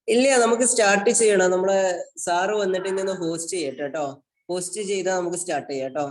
ഇല്ല, നമുക്ക് സ്റ്റാർട്ട് ചെയ്യണം. നമ്മളെ സാറ് വന്നിട്ട് ഇന്ന് ഹോസ്റ്റ് ചെയ്യട്ടെ കേട്ടോ. ഹോസ്റ്റ് ചെയ്താൽ നമുക്ക് സ്റ്റാർട്ട് ചെയ്യാം കേട്ടോ.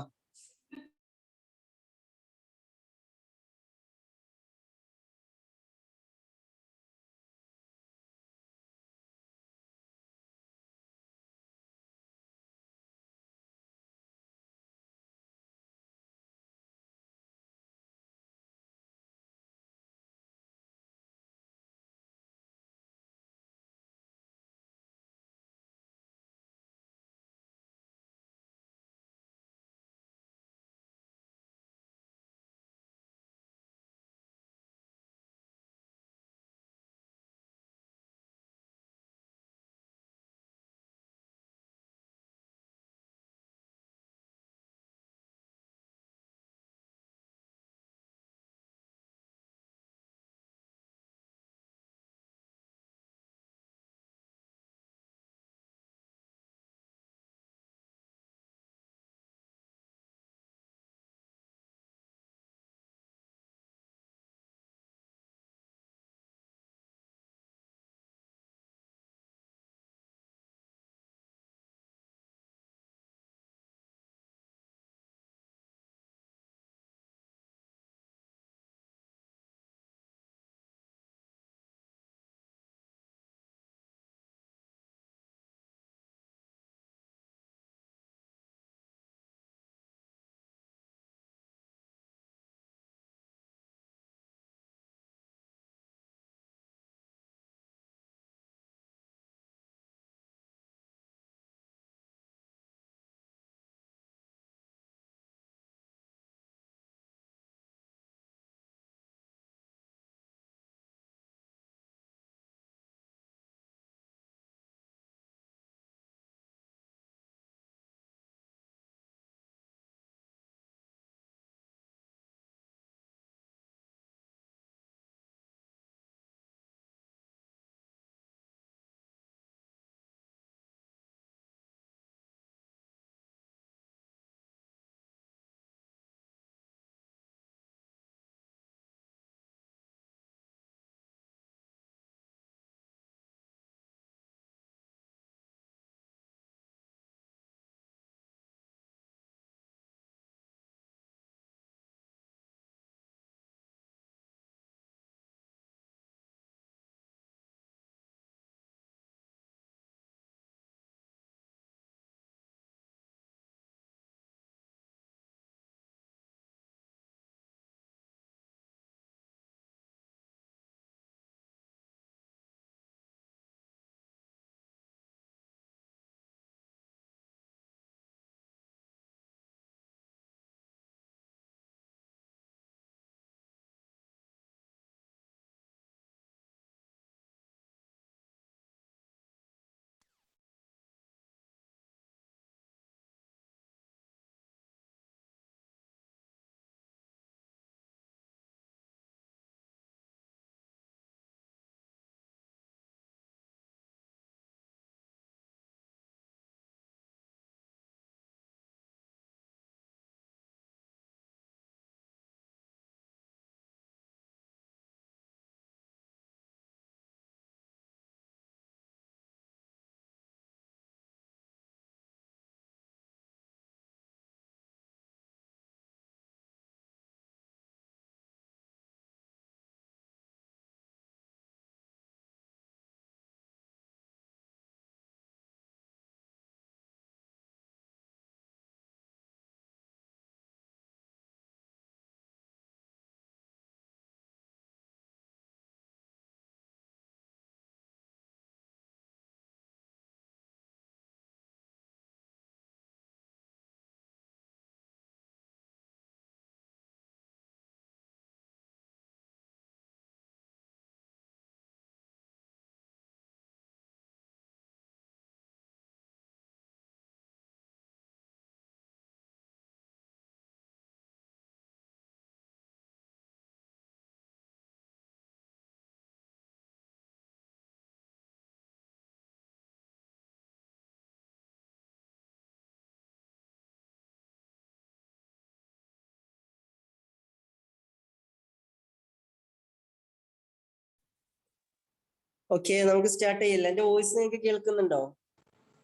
ഓക്കെ, നമുക്ക് സ്റ്റാർട്ട് ചെയ്യില്ല. എന്റെ വോയിസ് നിങ്ങൾക്ക് കേൾക്കുന്നുണ്ടോ?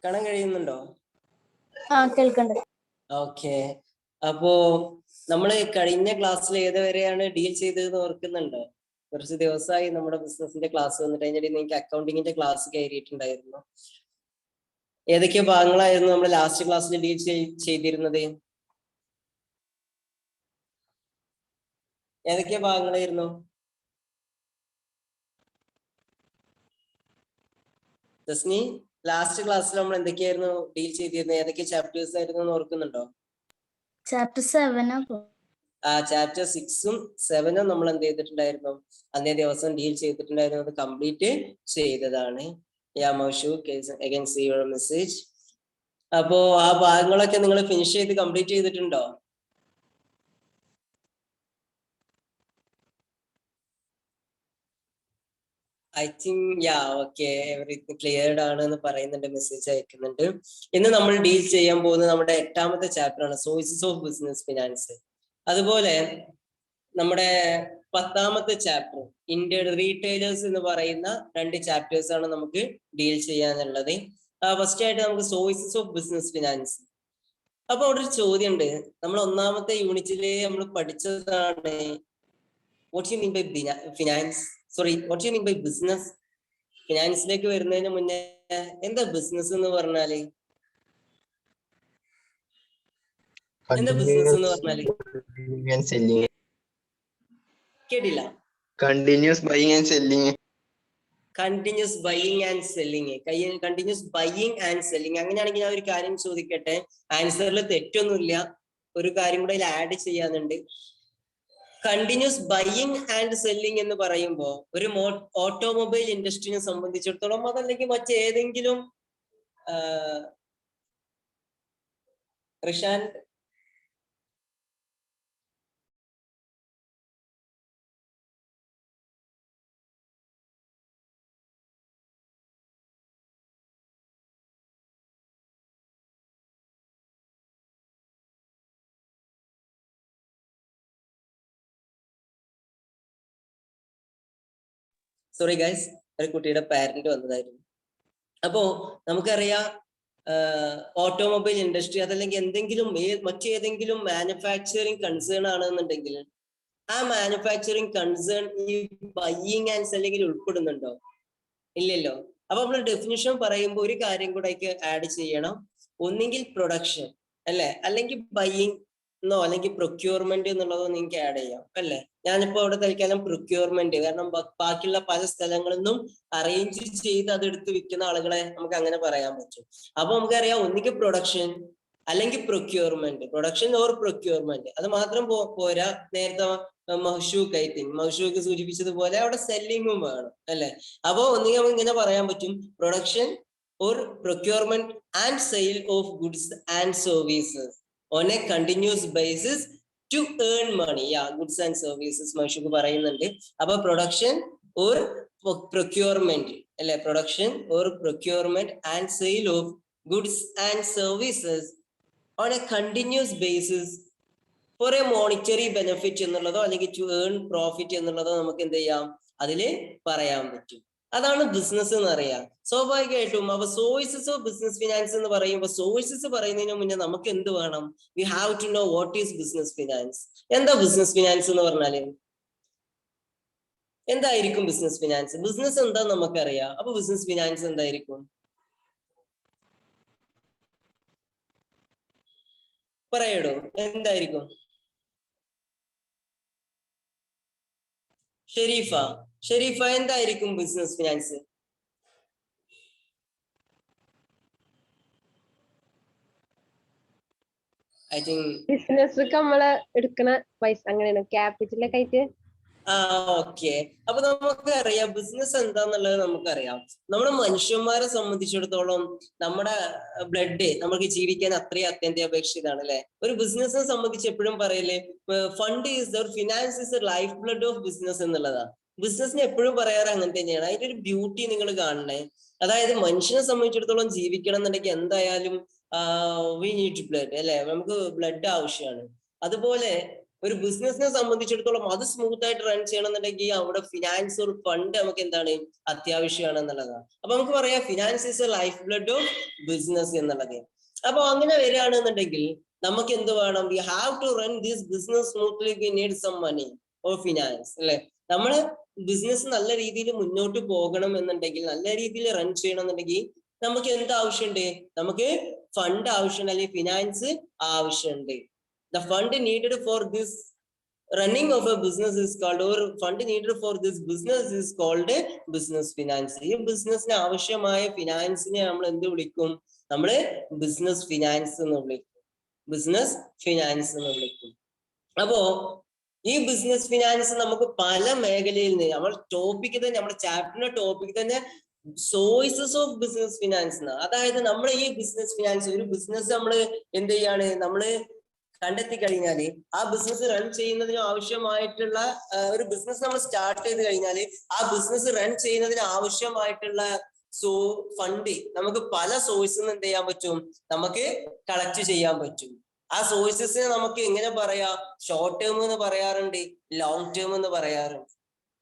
കാണാൻ കഴിയുന്നുണ്ടോ? കേൾക്കണ്ട്. ഓക്കെ, അപ്പോ നമ്മള് കഴിഞ്ഞ ക്ലാസ്സിൽ ഏതുവരെയാണ് ഡീൽ ചെയ്തതെന്ന് ഓർക്കുന്നുണ്ടോ? കുറച്ച് ദിവസമായി നമ്മുടെ ബിസിനസിന്റെ ക്ലാസ് വന്നിട്ട് അതിനിടയിൽ നിങ്ങൾക്ക് അക്കൗണ്ടിങ്ങിന്റെ ക്ലാസ് കയറിയിട്ടുണ്ടായിരുന്നു. ഏതൊക്കെ ഭാഗങ്ങളായിരുന്നു നമ്മൾ ലാസ്റ്റ് ക്ലാസ്സിൽ ഡീൽ ചെയ്തിരുന്നത്? ഏതൊക്കെ ഭാഗങ്ങളായിരുന്നു? ജസ്നി, ലാസ്റ്റ് ക്ലാസ്സിൽ നമ്മൾ എന്തൊക്കെയായിരുന്നു ഡീൽ ചെയ്തിരുന്നത്? ഏതൊക്കെ ചാപ്റ്റേഴ്സ് ആയിരുന്നു എന്ന് ഓർക്കുന്നുണ്ടോ? ചാപ്റ്റർ 7 ചാപ്റ്റർ 6ഉം 7ഉം നമ്മൾ എന്ത് ചെയ്തിട്ടുണ്ടായിരുന്നു? അന്നേ ദിവസം ഡീൽ ചെയ്തിട്ടുണ്ടായിരുന്നു. അത് കംപ്ലീറ്റ് ചെയ്തതാണ്. മെസ്സേജ്. അപ്പോ ആ ഭാഗങ്ങളൊക്കെ നിങ്ങൾ ഫിനിഷ് ചെയ്ത് കംപ്ലീറ്റ് ചെയ്തിട്ടുണ്ടോ? I think okay, everything cleared ആണ് എന്ന് പറയുന്നുണ്ട്, മെസ്സേജ് അയക്കുന്നുണ്ട്. ഇന്ന് നമ്മൾ ഡീൽ ചെയ്യാൻ പോകുന്നത് നമ്മുടെ 8ാമത്തെ ചാപ്റ്റർ ആണ്, സോഴ്സസ് ഓഫ് ബിസിനസ് ഫിനാൻസ്. അതുപോലെ നമ്മുടെ 10ാമത്തെ ചാപ്റ്റർ ഇന്ത്യൻ റീറ്റെയിലേഴ്സ് എന്ന് പറയുന്ന 2 ചാപ്റ്റേഴ്സ് ആണ് നമുക്ക് ഡീൽ ചെയ്യാനുള്ളത്. ഫസ്റ്റ് ആയിട്ട് നമുക്ക് സോഴ്സസ് ഓഫ് ബിസിനസ് ഫിനാൻസ്. അപ്പൊ അവിടെ ഒരു ചോദ്യം ഉണ്ട്. നമ്മൾ 1ാമത്തെ യൂണിറ്റില് നമ്മൾ പഠിച്ചതാണ് what you mean by finance, sorry what you mean by business. ഫിനാൻസിലേക്ക് വരുന്നതിന് മുന്നേ എന്താ ബിസിനസ് എന്ന് പറഞ്ഞാല്? എന്താ ബിസിനസ് എന്ന് പറഞ്ഞാല്? കേട്ടില്ല. Continuous buying and selling. Continuous buying and selling. Continuous buying and selling. അങ്ങനെയാണെങ്കിൽ ഞാൻ ഒരു കാര്യം ചോദിക്കട്ടെ, ആൻസറിൽ തെറ്റൊന്നുമില്ല, ഒരു കാര്യം കൂടെ ആഡ് ചെയ്യാനുണ്ട്. കണ്ടിന്യൂസ് ബൈയിങ് ആൻഡ് സെല്ലിങ് എന്ന് പറയുമ്പോൾ ഒരു ഓട്ടോമൊബൈൽ ഇൻഡസ്ട്രിയെ സംബന്ധിച്ചിടത്തോളം, അതല്ലെങ്കിൽ മറ്റേതെങ്കിലും റിഷാൻ സോറി ഗൈസ്, ഒരു കുട്ടിയുടെ പാരന്റ് വന്നതായിരുന്നു. അപ്പോ നമുക്കറിയാം ഓട്ടോമൊബൈൽ ഇൻഡസ്ട്രി അതല്ലെങ്കിൽ എന്തെങ്കിലും മറ്റേതെങ്കിലും മാനുഫാക്ചറിങ് കൺസേൺ ആണെന്നുണ്ടെങ്കിൽ ആ മാനുഫാക്ചറിങ് കൺസേൺ ഈ ബൈയിങ് ആൻഡ് സെല്ലിങ്ങിൽ ഉൾപ്പെടുന്നുണ്ടോ? ഇല്ലല്ലോ. അപ്പൊ നമ്മൾ ഡെഫിനിഷൻ പറയുമ്പോൾ ഒരു കാര്യം കൂടെ ആഡ് ചെയ്യണം. ഒന്നെങ്കിൽ പ്രൊഡക്ഷൻ അല്ലെ, അല്ലെങ്കിൽ ബൈയിങ് എന്നോ അല്ലെങ്കിൽ പ്രൊക്യൂർമെന്റ് എന്നുള്ളതോ നിങ്ങൾക്ക് ആഡ് ചെയ്യാം അല്ലെ. ഞാനിപ്പോ അവിടെ തൽക്കാലം പ്രൊക്യൂർമെന്റ്, കാരണം ബാക്കിയുള്ള പല സ്ഥലങ്ങളിൽ നിന്നും അറേഞ്ച് ചെയ്ത് അതെടുത്ത് വിൽക്കുന്ന ആളുകളെ നമുക്ക് അങ്ങനെ പറയാൻ പറ്റും. അപ്പൊ നമുക്കറിയാം ഒന്നിക്ക് പ്രൊഡക്ഷൻ അല്ലെങ്കിൽ പ്രൊക്യൂർമെന്റ്, പ്രൊഡക്ഷൻ ഓർ പ്രൊക്യൂർമെന്റ്. അത് മാത്രം പോരാ, നേരത്തെ മഹ്ഷൂക്ക് സൂചിപ്പിച്ചതുപോലെ അവിടെ സെല്ലിങ്ങും വേണം അല്ലെ. അപ്പൊ ഒന്നുകിൽ നമുക്ക് ഇങ്ങനെ പറയാൻ പറ്റും, production or procurement and sale of goods and services on a continuous basis to earn money. Goods and services Mahshook പറയുന്നുണ്ട്. അപ്പൊ പ്രൊഡക്ഷൻ ഓർ പ്രൊക്യൂർമെന്റ് അല്ലെ, production or procurement and sale of goods and services on a continuous basis for a monetary benefit എന്നുള്ളതോ അല്ലെങ്കിൽ to earn profit എന്നുള്ളതോ നമുക്ക് എന്ത് ചെയ്യാം, അതില് പറയാൻ പറ്റും. അതാണ് ബിസിനസ് എന്ന് പറയാം. സ്വാഭാവികമായിട്ടും അപ്പൊ സോഴ്സസ് ഓഫ് ബിസിനസ് ഫിനാൻസ് എന്ന് പറയുമ്പോൾ സോഴ്സസ് പറയുന്നതിന് മുന്നേ നമുക്ക് എന്ത് വേണം? We have to know what is business finance. എന്താ ബിസിനസ് ഫിനാൻസ് എന്ന് പറഞ്ഞാല്? എന്തായിരിക്കും ബിസിനസ് ഫിനാൻസ്? ബിസിനസ് എന്താന്ന് നമുക്കറിയാം. അപ്പൊ ബിസിനസ് ഫിനാൻസ് എന്തായിരിക്കും? പറയടോ, എന്തായിരിക്കും? ഷെരീഫ എന്തായിരിക്കും business finance? I think business നമ്മള് എടുക്കണ പൈസ അങ്ങനെയാണ്, ക്യാപിറ്റലൊക്കെ ആയിട്ട്. ഓക്കെ, അപ്പൊ നമുക്കറിയാം ബിസിനസ് എന്താന്നുള്ളത് നമുക്കറിയാം. നമ്മുടെ മനുഷ്യന്മാരെ സംബന്ധിച്ചിടത്തോളം നമ്മുടെ ബ്ലഡ് നമുക്ക് ജീവിക്കാൻ അത്രയും അത്യന്താപേക്ഷിതാണ് അല്ലെ. ഒരു ബിസിനസിനെ സംബന്ധിച്ച് എപ്പോഴും പറയല്ലേ, fund is finance is life blood of business എന്നുള്ളതാണ്. ബിസിനസിന് എപ്പോഴും പറയാറ് അങ്ങനെ തന്നെയാണ്. അതിന്റെ ഒരു ബ്യൂട്ടി നിങ്ങൾ കാണണേ. അതായത് മനുഷ്യനെ സംബന്ധിച്ചിടത്തോളം ജീവിക്കണം എന്നുണ്ടെങ്കിൽ എന്തായാലും വി നീഡ് ബ്ലഡ് അല്ലെ, നമുക്ക് ബ്ലഡ് ആവശ്യമാണ്. അതുപോലെ ഒരു ബിസിനസിനെ സംബന്ധിച്ചിടത്തോളം അത് സ്മൂത്ത് ആയിട്ട് റൺ ചെയ്യണമെന്നുണ്ടെങ്കിൽ അവിടെ ഫിനാൻസ് ഒരു ഫണ്ട് നമുക്ക് എന്താണ് അത്യാവശ്യമാണ് എന്നുള്ളതാണ്. അപ്പൊ നമുക്ക് പറയാം finance is a life blood of business എന്നുള്ളത്. അപ്പൊ അങ്ങനെ വരികയാണെന്നുണ്ടെങ്കിൽ നമുക്ക് എന്ത് വേണം? We have to run this business smoothly, we need some money or finance അല്ലെ. നമ്മള് ബിസിനസ് നല്ല രീതിയിൽ മുന്നോട്ട് പോകണം എന്നുണ്ടെങ്കിൽ, നല്ല രീതിയിൽ റൺ ചെയ്യണം എന്നുണ്ടെങ്കിൽ നമുക്ക് എന്ത് ആവശ്യമുണ്ട്? നമുക്ക് ഫണ്ട് ആവശ്യമുണ്ട്, അല്ലെങ്കിൽ ഫിനാൻസ് ആവശ്യമുണ്ട്. The fund needed for this running of a business is called, or fund needed for this business is called business finance. ഈ ബിസിനസിന് ആവശ്യമായ ഫിനാൻസിനെ നമ്മൾ എന്ത് വിളിക്കും? നമ്മള് ബിസിനസ് ഫിനാൻസ് എന്ന് വിളിക്കും. ബിസിനസ് ഫിനാൻസ് എന്ന് വിളിക്കും. അപ്പോ ഈ ബിസിനസ് ഫിനാൻസ് നമുക്ക് പല മേഖലയിൽ നിന്ന്, നമ്മൾ ടോപ്പിക് തന്നെ, നമ്മുടെ ചാപ്റ്ററിന്റെ ടോപ്പിക് തന്നെ സോഴ്സസ് ഓഫ് ബിസിനസ് ഫിനാൻസ്. അതായത് നമ്മൾ ഈ ബിസിനസ് ഫിനാൻസ്, ഒരു ബിസിനസ് നമ്മൾ എന്ത് ചെയ്യാണ്, നമ്മള് കണ്ടെത്തി കഴിഞ്ഞാല് ആ ബിസിനസ് റൺ ചെയ്യുന്നതിന് ആവശ്യമായിട്ടുള്ള, ഒരു ബിസിനസ് നമ്മൾ സ്റ്റാർട്ട് ചെയ്ത് കഴിഞ്ഞാല് ആ ബിസിനസ് റൺ ചെയ്യുന്നതിന് ആവശ്യമായിട്ടുള്ള ഫണ്ട് നമുക്ക് പല സോഴ്സിൽ നിന്ന് എന്ത് ചെയ്യാൻ പറ്റും? നമുക്ക് കളക്ട് ചെയ്യാൻ പറ്റും. ആ സോഴ്സസിനെ നമുക്ക് എങ്ങനെ പറയാ? ഷോർട്ട് ടേം എന്ന് പറയാറുണ്ട്, ലോങ് ടേം എന്ന് പറയാറുണ്ട്.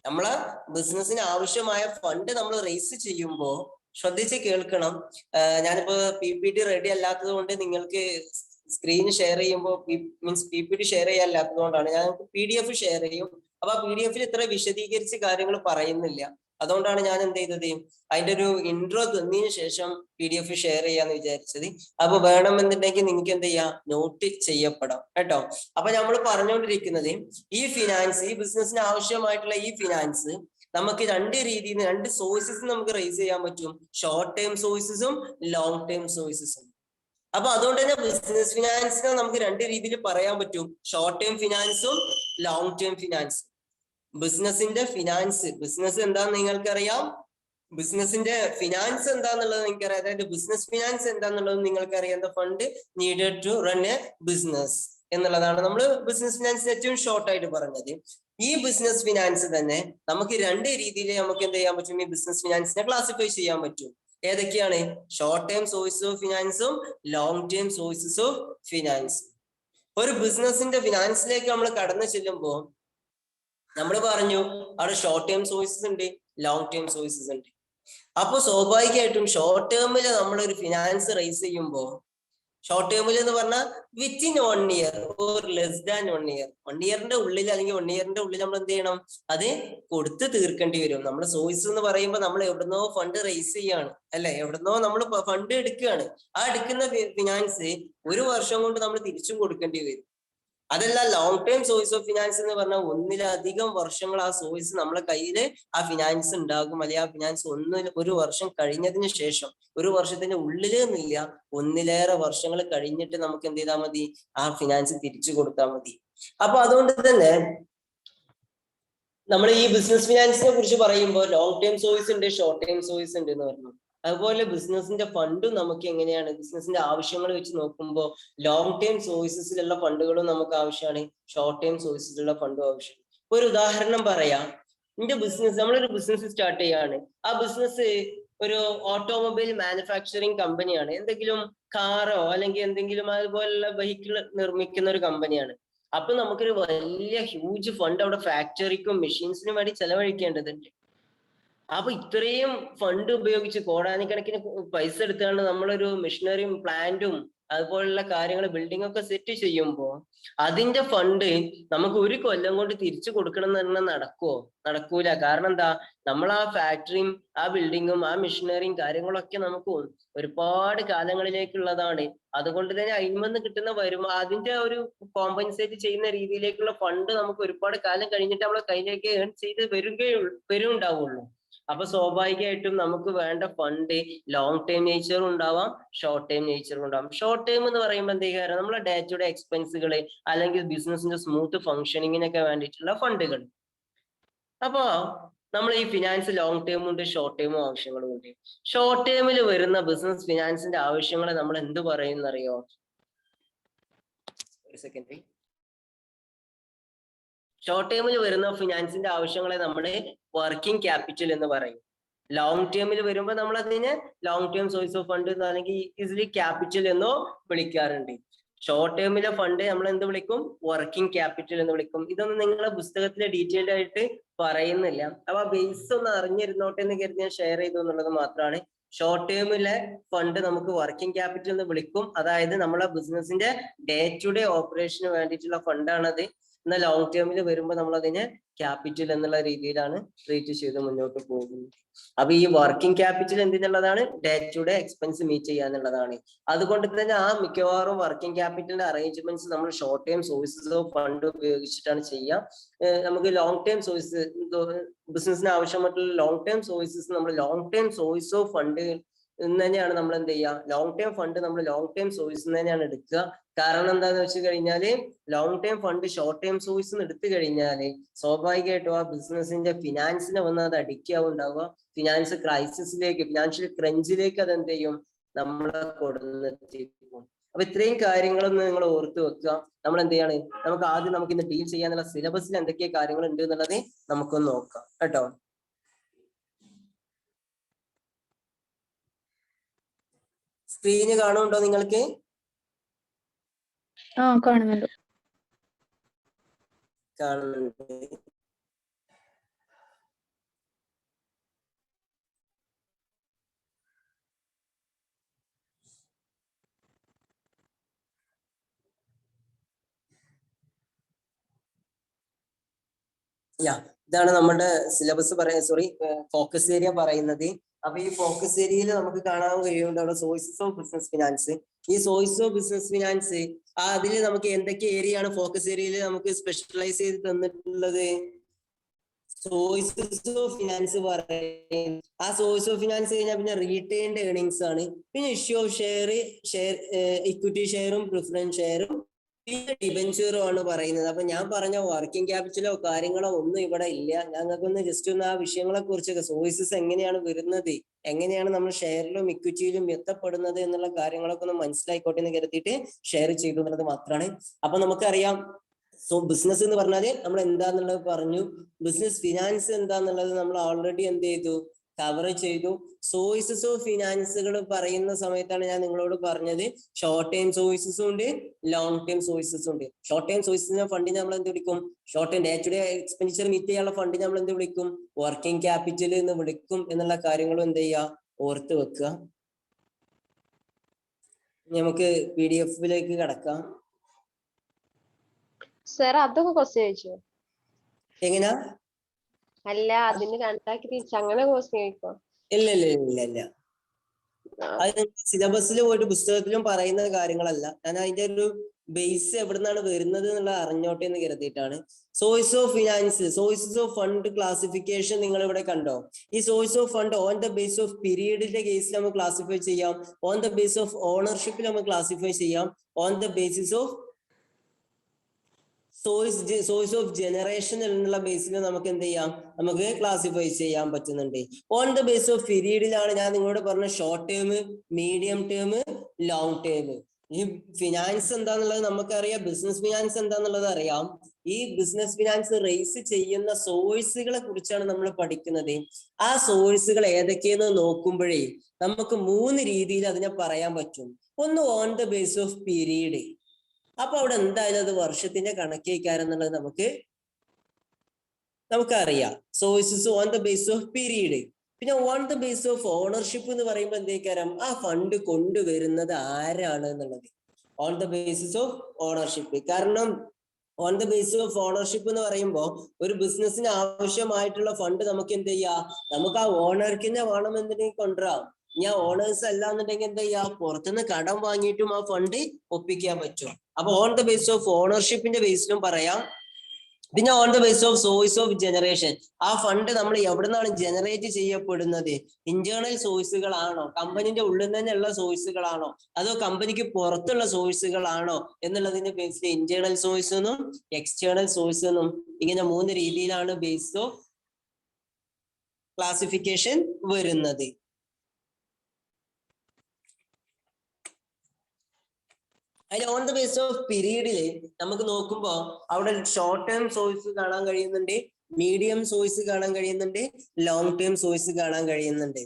നമ്മളെ ബിസിനസിന് ആവശ്യമായ ഫണ്ട് നമ്മൾ റേസ് ചെയ്യുമ്പോ ശ്രദ്ധിച്ച് കേൾക്കണം. ഞാനിപ്പോ PPT റെഡി അല്ലാത്തത് കൊണ്ട് നിങ്ങൾക്ക് സ്ക്രീൻ ഷെയർ ചെയ്യുമ്പോൾ മീൻസ് PPT ഷെയർ ചെയ്യാല്ലാത്തത് കൊണ്ടാണ്. ഞാൻ PDF ഷെയർ ചെയ്യും. അപ്പൊ ആ PDF ഇത്ര വിശദീകരിച്ച് കാര്യങ്ങൾ പറയുന്നില്ല. അതുകൊണ്ടാണ് ഞാൻ എന്ത് ചെയ്തത്, അതിന്റെ ഒരു ഇൻട്രോ തന്നതിന് ശേഷം PDF ഷെയർ ചെയ്യാന്ന് വിചാരിച്ചത്. അപ്പൊ വേണമെന്നുണ്ടെങ്കിൽ നിങ്ങൾക്ക് എന്ത് ചെയ്യാം, നോട്ട് ചെയ്യപ്പെടാം കേട്ടോ. അപ്പൊ നമ്മൾ പറഞ്ഞുകൊണ്ടിരിക്കുന്നത് ഈ ഫിനാൻസ്, ഈ ബിസിനസിന് ആവശ്യമായിട്ടുള്ള ഈ ഫിനാൻസ് നമുക്ക് രണ്ട് രീതിയിൽ, രണ്ട് സോഴ്സസ് നമുക്ക് റേസ് ചെയ്യാൻ പറ്റും. ഷോർട്ട് ടേം സോഴ്സസും ലോങ് ടേം സോഴ്സസും. അപ്പൊ അതുകൊണ്ട് തന്നെ ബിസിനസ് ഫിനാൻസിനെ നമുക്ക് രണ്ട് രീതിയിൽ പറയാൻ പറ്റും. ഷോർട്ട് ടേം ഫിനാൻസും ലോങ് ടേം ഫിനാൻസും. ബിസിനസിന്റെ ഫിനാൻസ്, ബിസിനസ് എന്താന്ന് നിങ്ങൾക്കറിയാം, ബിസിനസിന്റെ ഫിനാൻസ് എന്താന്നുള്ളത് നിങ്ങൾക്കറിയാം. അതായത് ബിസിനസ് ഫിനാൻസ് എന്താന്നുള്ളത് നിങ്ങൾക്കറിയാം. The fund needed to run a business എന്നുള്ളതാണ് നമ്മൾ ബിസിനസ് ഫിനാൻസിന് ഏറ്റവും ഷോർട്ട് ആയിട്ട് പറഞ്ഞത്. ഈ ബിസിനസ് ഫിനാൻസ് തന്നെ നമുക്ക് രണ്ട് രീതിയിൽ നമുക്ക് എന്ത് ചെയ്യാൻ പറ്റും? ഈ ബിസിനസ് ഫിനാൻസിനെ ക്ലാസിഫൈ ചെയ്യാൻ പറ്റും. ഏതൊക്കെയാണ്? ഷോർട്ട് ടേം സോഴ്സസ് ഓഫ് ഫിനാൻസും long term sources of finance. ഒരു ബിസിനസിന്റെ ഫിനാൻസിലേക്ക് നമ്മൾ കടന്നു ചെല്ലുമ്പോൾ നമ്മൾ പറഞ്ഞു അവിടെ ഷോർട്ട് ടേം സോഴ്സസ് ഉണ്ട്, ലോങ് ടേം സോഴ്സസ് ഉണ്ട്. അപ്പൊ സ്വാഭാവികമായിട്ടും ഷോർട്ട് ടേമിൽ നമ്മളൊരു ഫിനാൻസ് റേസ് ചെയ്യുമ്പോൾ, ഷോർട്ട് ടേമിൽ എന്ന് പറഞ്ഞാൽ within 1 year or less than 1 year, 1 ഇയറിന്റെ ഉള്ളിൽ അല്ലെങ്കിൽ 1 ഇയറിന്റെ ഉള്ളിൽ നമ്മൾ എന്ത് ചെയ്യണം? അത് കൊടുത്ത് തീർക്കേണ്ടി വരും. നമ്മുടെ സോഴ്സ് എന്ന് പറയുമ്പോൾ നമ്മൾ എവിടുന്നോ ഫണ്ട് റേസ് ചെയ്യാണ് അല്ലെ, എവിടുന്നോ നമ്മൾ ഫണ്ട് എടുക്കുകയാണ്. ആ എടുക്കുന്ന ഫിനാൻസ് 1 വർഷം കൊണ്ട് നമ്മൾ തിരിച്ചും കൊടുക്കേണ്ടി വരും. അതല്ല long term source of finance എന്ന് പറഞ്ഞാൽ ഒന്നിലധികം വർഷങ്ങൾ ആ സോഴ്സ് നമ്മളെ കയ്യിൽ ആ ഫിനാൻസ് ഉണ്ടാകും. അല്ലെങ്കിൽ ആ ഫിനാൻസ് 1 വർഷം കഴിഞ്ഞതിന് ശേഷം, 1 വർഷത്തിന്റെ ഉള്ളിൽ എന്നില്ല, 1-ലേറെ വർഷങ്ങൾ കഴിഞ്ഞിട്ട് നമുക്ക് എന്ത് ചെയ്താൽ മതി? ആ ഫിനാൻസ് തിരിച്ചു കൊടുത്താൽ മതി. അപ്പൊ അതുകൊണ്ട് തന്നെ നമ്മൾ ഈ ബിസിനസ് ഫിനാൻസിനെ കുറിച്ച് പറയുമ്പോൾ ലോങ് ടേം സോഴ്സ് ഉണ്ട്, ഷോർട്ട് ടേം സോഴ്സ് ഉണ്ട് എന്ന് പറഞ്ഞു. അതുപോലെ ബിസിനസിന്റെ ഫണ്ടും നമുക്ക് എങ്ങനെയാണ്, ബിസിനസിന്റെ ആവശ്യങ്ങൾ വെച്ച് നോക്കുമ്പോൾ ലോങ് ടേം സോഴ്സസിലുള്ള ഫണ്ടുകളും നമുക്ക് ആവശ്യമാണ്, ഷോർട്ട് ടേം സോഴ്സസിലുള്ള ഫണ്ടും ആവശ്യമാണ്. ഒരു ഉദാഹരണം പറയാം. എന്റെ ബിസിനസ്, നമ്മളൊരു ബിസിനസ് സ്റ്റാർട്ട് ചെയ്യാണ്. ആ ബിസിനസ് ഒരു ഓട്ടോമൊബൈൽ മാനുഫാക്ചറിങ് കമ്പനിയാണ്. എന്തെങ്കിലും കാറോ അല്ലെങ്കിൽ എന്തെങ്കിലും അതുപോലുള്ള വെഹിക്കിൾ നിർമ്മിക്കുന്ന ഒരു കമ്പനിയാണ്. അപ്പൊ നമുക്കൊരു വലിയ ഹ്യൂജ് ഫണ്ട് അവിടെ ഫാക്ടറിക്കും മെഷീൻസിനും വേണ്ടി ചെലവഴിക്കേണ്ടതുണ്ട്. അപ്പൊ ഇത്രയും ഫണ്ട് ഉപയോഗിച്ച് കോടാനുകണക്കിന് പൈസ എടുത്താണ് നമ്മളൊരു മെഷീനറിയും പ്ലാന്റും അതുപോലുള്ള കാര്യങ്ങൾ, ബിൽഡിംഗ് ഒക്കെ സെറ്റ് ചെയ്യുമ്പോൾ അതിന്റെ ഫണ്ട് നമുക്ക് 1 കൊല്ലം കൊണ്ട് തിരിച്ചു കൊടുക്കണം എന്ന് പറഞ്ഞാൽ നടക്കൂല. കാരണം എന്താ? നമ്മൾ ആ ഫാക്ടറിയും ആ ബിൽഡിങ്ങും ആ മെഷീനറിയും കാര്യങ്ങളൊക്കെ നമുക്ക് ഒരുപാട് കാലങ്ങളിലേക്കുള്ളതാണ്. അതുകൊണ്ട് തന്നെ അതിൽനിന്ന് കിട്ടുന്ന അതിന്റെ ഒരു കോമ്പൻസേറ്റ് ചെയ്യുന്ന രീതിയിലേക്കുള്ള ഫണ്ട് നമുക്ക് ഒരുപാട് കാലം കഴിഞ്ഞിട്ട് നമ്മളെ കയ്യിലേക്ക് ഏൺ ചെയ്ത് വരുണ്ടാവുള്ളൂ. അപ്പൊ സ്വാഭാവികമായിട്ടും നമുക്ക് വേണ്ട ഫണ്ട് ലോങ് ടേം നേച്ചറും ഉണ്ടാവാം, ഷോർട്ട് ടേം നേച്ചറും ഉണ്ടാവാം. ഷോർട്ട് ടേം എന്ന് പറയുമ്പോൾ എന്തെങ്കിലും നമ്മളെ ഡേ ടു ഡേ എക്സ്പെൻസുകൾ അല്ലെങ്കിൽ ബിസിനസിന്റെ സ്മൂത്ത് ഫംഗ്ഷനിങ്ങിനൊക്കെ വേണ്ടിയിട്ടുള്ള ഫണ്ടുകൾ. അപ്പോ നമ്മൾ ഈ ഫിനാൻസ് ലോങ് ടേമും ഉണ്ട്, ഷോർട്ട് ടേമും ആവശ്യങ്ങളും ഉണ്ട്. ഷോർട്ട് ടേമിൽ വരുന്ന ബിസിനസ് ഫിനാൻസിന്റെ ആവശ്യങ്ങളെ നമ്മൾ എന്ത് പറയുന്നറിയോ? ഒരു സെക്കൻഡ്. ഷോർട്ട് ടേമിൽ വരുന്ന ഫിനാൻസിന്റെ ആവശ്യങ്ങളെ നമ്മൾ വർക്കിംഗ് ക്യാപിറ്റൽ എന്ന് പറയും. ലോങ് ടേമിൽ വരുമ്പോൾ നമ്മൾ അതിനെ long term source of fund അല്ലെങ്കിൽ ഈസിലി ക്യാപിറ്റൽ എന്നോ വിളിക്കാറുണ്ട്. ഷോർട്ട് ടേമിലെ ഫണ്ട് നമ്മൾ എന്ത് വിളിക്കും? വർക്കിംഗ് ക്യാപിറ്റൽ എന്ന് വിളിക്കും. ഇതൊന്നും നിങ്ങളെ പുസ്തകത്തിലെ ഡീറ്റെയിൽഡ് ആയിട്ട് പറയുന്നില്ല. അപ്പൊ ആ ബേസ് ഒന്ന് അറിഞ്ഞിരുന്നോട്ടെ എന്ന് കരുതി ഞാൻ ഷെയർ ചെയ്തു എന്നുള്ളത് മാത്രമാണ്. ഷോർട്ട് ടേമിലെ ഫണ്ട് നമുക്ക് വർക്കിംഗ് ക്യാപിറ്റൽ എന്ന് വിളിക്കും. അതായത് നമ്മളെ ബിസിനസിന്റെ ഡേ ടു ഡേ ഓപ്പറേഷന് വേണ്ടിയിട്ടുള്ള ഫണ്ടാണത്. എന്നാൽ ലോങ് ടേമിൽ വരുമ്പോൾ നമ്മൾ അതിനെ ക്യാപിറ്റൽ എന്നുള്ള രീതിയിലാണ് ട്രീറ്റ് ചെയ്ത് മുന്നോട്ട് പോകുന്നത്. അപ്പൊ ഈ വർക്കിംഗ് ക്യാപിറ്റൽ എന്തിനുള്ളതാണ്? Day to day expense meet ചെയ്യാന്നുള്ളതാണ്. അതുകൊണ്ട് തന്നെ ആ മിക്കവാറും വർക്കിംഗ് ക്യാപിറ്റലിന്റെ അറേഞ്ച്മെന്റ്സ് നമ്മൾ short term sources of fund ഉപയോഗിച്ചിട്ടാണ് ചെയ്യുക. നമുക്ക് ലോങ് ടേം സോഴ്സ് ബിസിനസിന് ആവശ്യമായിട്ടുള്ള ലോങ് ടേം സോഴ്സസ് നമ്മൾ long term source of fund എന്ന് തന്നെയാണ് നമ്മൾ എന്ത് ചെയ്യുക? ലോങ് ടേം ഫണ്ട് നമ്മൾ ലോങ് ടേം സോഴ്സ് തന്നെയാണ് എടുക്കുക. കാരണം എന്താന്ന് വെച്ച് കഴിഞ്ഞാല് long term fund short term source എടുത്തു കഴിഞ്ഞാല് സ്വാഭാവികമായിട്ടും ആ ബിസിനസിന്റെ ഫിനാൻസിനെ വന്ന് അത് അഡിക്റ്റാവുണ്ടാവുക. ഫിനാൻസ് ക്രൈസിസിലേക്ക്, ഫിനാൻഷ്യൽ ക്രഞ്ചിലേക്ക് അത് എന്ത് ചെയ്യും? നമ്മളെ കൊടുന്നെത്തിക്കും. അപ്പൊ ഇത്രയും കാര്യങ്ങളൊന്ന് നിങ്ങൾ ഓർത്ത് വെക്കുക. നമ്മൾ എന്ത് ചെയ്യാണ്? നമുക്ക് ആദ്യം നമുക്ക് ഇന്ന് ഡീൽ ചെയ്യാനുള്ള സിലബസിൽ എന്തൊക്കെ കാര്യങ്ങൾ ഉണ്ട് എന്നുള്ളത് നമുക്കൊന്ന് നോക്കാം കേട്ടോ. സ്ക്രീന് കാണുന്നുണ്ടോ നിങ്ങൾക്ക്? കാണുന്നുണ്ട്. കാണുന്നുണ്ട്. ഇതാണ് നമ്മുടെ സിലബസ് ഫോക്കസ് ഏരിയ പറയുന്നത്. അപ്പൊ ഈ ഫോക്കസ് ഏരിയയിൽ നമുക്ക് കാണാൻ കഴിയുന്നുണ്ട് അവിടെ സോഴ്സസ് ഓഫ് ബിസിനസ് ഫിനാൻസ്. ഈ സോഴ്സ് ഓഫ് ബിസിനസ് ഫിനാൻസ് അതിൽ നമുക്ക് എന്തൊക്കെ ഏരിയ ആണ് ഫോക്കസ് ഏരിയയിൽ നമുക്ക് സ്പെഷ്യലൈസ് ചെയ്ത് തന്നിട്ടുള്ളത്? സോഴ്സസ് ഓഫ് ഫിനാൻസ് പറയും. ആ സോഴ്സ് ഓഫ് ഫിനാൻസ് കഴിഞ്ഞാൽ പിന്നെ റീറ്റെയിൻഡ് ഏർണിങ്സ് ആണ്. പിന്നെ ഇഷ്യൂ ഓഫ് ഇക്വിറ്റി ഷെയറും പ്രിഫറൻസ് ഷെയറും പിന്നെ ഡിബെഞ്ചറും ആണ് പറയുന്നത്. അപ്പൊ ഞാൻ പറഞ്ഞ വർക്കിംഗ് ക്യാപിറ്റലോ കാര്യങ്ങളോ ഒന്നും ഇവിടെ ഇല്ല. ഞങ്ങൾക്കൊന്ന് ജസ്റ്റ് ഒന്ന് ആ വിഷയങ്ങളെ കുറിച്ചൊക്കെ, സോഴ്സസ് എങ്ങനെയാണ് വരുന്നത്, എങ്ങനെയാണ് നമ്മൾ ഷെയറിലും ഇക്വിറ്റിയിലും എത്തപ്പെടുന്നത് എന്നുള്ള കാര്യങ്ങളൊക്കെ ഒന്ന് മനസ്സിലായിക്കോട്ടെ എന്ന് കരുതിയിട്ട് ഷെയർ ചെയ്തു എന്നുള്ളത് മാത്രമാണ്. അപ്പൊ നമുക്കറിയാം ബിസിനസ് എന്ന് പറഞ്ഞാല് നമ്മൾ എന്താന്നുള്ളത് പറഞ്ഞു. ബിസിനസ് ഫിനാൻസ് എന്താന്നുള്ളത് നമ്മൾ ഓൾറെഡി എന്ത് ചെയ്തു? കവർ ചെയ്തു. സോഴ്സസ് ഓഫ് ഫിനാൻസുകൾ പറയുന്ന സമയത്താണ് ഞാൻ നിങ്ങളോട് പറഞ്ഞത് ഷോർട്ട് ടൈം സോഴ്സസും ഉണ്ട്, ലോങ് ടൈം സോഴ്സസും ഉണ്ട്. ഷോർട്ട് ടൈം സോഴ്സിന്റെ ഫണ്ടിനെ നമ്മൾ എന്ത് വിളിക്കും? Short time day to day expenditure meet ചെയ്യാനുള്ള ഫണ്ടിനെ നമ്മൾ എന്ത് വിളിക്കും? വർക്കിംഗ് ക്യാപിറ്റൽ എന്ന് വിളിക്കും എന്നുള്ള കാര്യങ്ങളും എന്ത് ചെയ്യുക? ഓർത്ത് വെക്കുക. നമുക്ക് PDF കടക്കാം. സർ അതൊക്കെ ക്വസ്റ്റ്യൻ ചോദിച്ചോ? എങ്ങനെയാ? അല്ല, അതിന് കണക്കാക്കി തിരിച്ച് അങ്ങനെ ക്വസ്റ്റ്യൻ ചോദിക്കോ? ഇല്ല. അത് സിലബസിൽ പോയിട്ട് പുസ്തകത്തിലും പറയുന്ന കാര്യങ്ങളല്ല. ഞാൻ അതിന്റെ ഒരു ബേസ് എവിടുന്നാണ് വരുന്നത് എന്നുള്ളത് അറിഞ്ഞോട്ടെ എന്ന് കരുതിയിട്ടാണ്. Source of finance, sources of fund classification നിങ്ങൾ ഇവിടെ കണ്ടോ? ഈ source of fund on the base of പീരീഡിന്റെ കേസിൽ നമുക്ക് ക്ലാസിഫൈ ചെയ്യാം, ഓൺ ദ ബേസ് ഓഫ് ഓണർഷിപ്പിൽ നമുക്ക് ക്ലാസിഫൈ ചെയ്യാം, on the basis of source of generation എന്നുള്ള ബേസിൽ നമുക്ക് എന്ത് ചെയ്യാം? നമുക്ക് ക്ലാസിഫൈ ചെയ്യാൻ പറ്റുന്നുണ്ട്. ഓൺ ദ ബേസ് ഓഫ് പീരീഡിലാണ് ഞാൻ നിങ്ങളോട് പറഞ്ഞ short term, medium term, long term. ഈ ഫിനാൻസ് എന്താന്നുള്ളത് നമുക്കറിയാം, ബിസിനസ് ഫിനാൻസ് എന്താന്നുള്ളത് അറിയാം. ഈ ബിസിനസ് ഫിനാൻസ് റേസ് ചെയ്യുന്ന സോഴ്സുകളെ കുറിച്ചാണ് നമ്മൾ പഠിക്കുന്നത്. ആ സോഴ്സുകൾ ഏതൊക്കെയെന്ന് നോക്കുമ്പോഴേ നമുക്ക് 3 രീതിയിൽ അതിനെ പറയാൻ പറ്റും. ഒന്ന് on the base of period. അപ്പൊ അവിടെ എന്തായാലും അത് വർഷത്തിന്റെ കണക്കേക്കാരെന്നുള്ളത് നമുക്കറിയാം. Sources on the base of period. പിന്നെ on the base of ownership എന്ന് പറയുമ്പോൾ എന്തേക്കാരം? ആ ഫണ്ട് കൊണ്ടുവരുന്നത് ആരാണ് എന്നുള്ളത്. On the basis of ownership. കാരണം on the base of ownership എന്ന് പറയുമ്പോൾ ഒരു ബിസിനസ്സിന് ആവശ്യമായിട്ടുള്ള ഫണ്ട് നമുക്ക് എന്ത് ചെയ്യാം? നമുക്ക് ആ ഓണർക്ക് തന്നെ വേണമെന്നുണ്ടെങ്കിൽ കൊണ്ടുവരാം. ഞാൻ ഓണേഴ്സ് അല്ല എന്നുണ്ടെങ്കിൽ എന്താ ചെയ്യാ? പുറത്തുനിന്ന് കടം വാങ്ങിയിട്ടും ആ ഫണ്ട് ഒപ്പിക്കാൻ പറ്റും. അപ്പൊ ഓൺ ദ ബേസ് ഓഫ് ഓണർഷിപ്പിന്റെ ബേസിലും പറയാം. പിന്നെ on the base of source of generation, ആ ഫണ്ട് നമ്മൾ എവിടെ നിന്നാണ് ജനറേറ്റ് ചെയ്യപ്പെടുന്നത്? ഇന്റേണൽ സോഴ്സുകളാണോ, കമ്പനിന്റെ ഉള്ളിൽ തന്നെയുള്ള സോഴ്സുകളാണോ, അതോ കമ്പനിക്ക് പുറത്തുള്ള സോഴ്സുകളാണോ എന്നുള്ളതിന്റെ ബേസിൽ ഇന്റേണൽ സോഴ്സ് എന്നും എക്സ്റ്റേണൽ സോഴ്സ് എന്നും ഇങ്ങനെ 3 രീതിയിലാണ് ബേസ് ഓഫ് ക്ലാസിഫിക്കേഷൻ വരുന്നത്. അതിൽ ഓൺ ദ ബേസ് ഓഫ് പീരീഡില് നമുക്ക് നോക്കുമ്പോ അവിടെ ഷോർട്ട് ടേം സോഴ്സ് കാണാൻ കഴിയുന്നുണ്ട്, മീഡിയം സോഴ്സ് കാണാൻ കഴിയുന്നുണ്ട്, ലോങ് ടേം സോഴ്സ് കാണാൻ കഴിയുന്നുണ്ട്.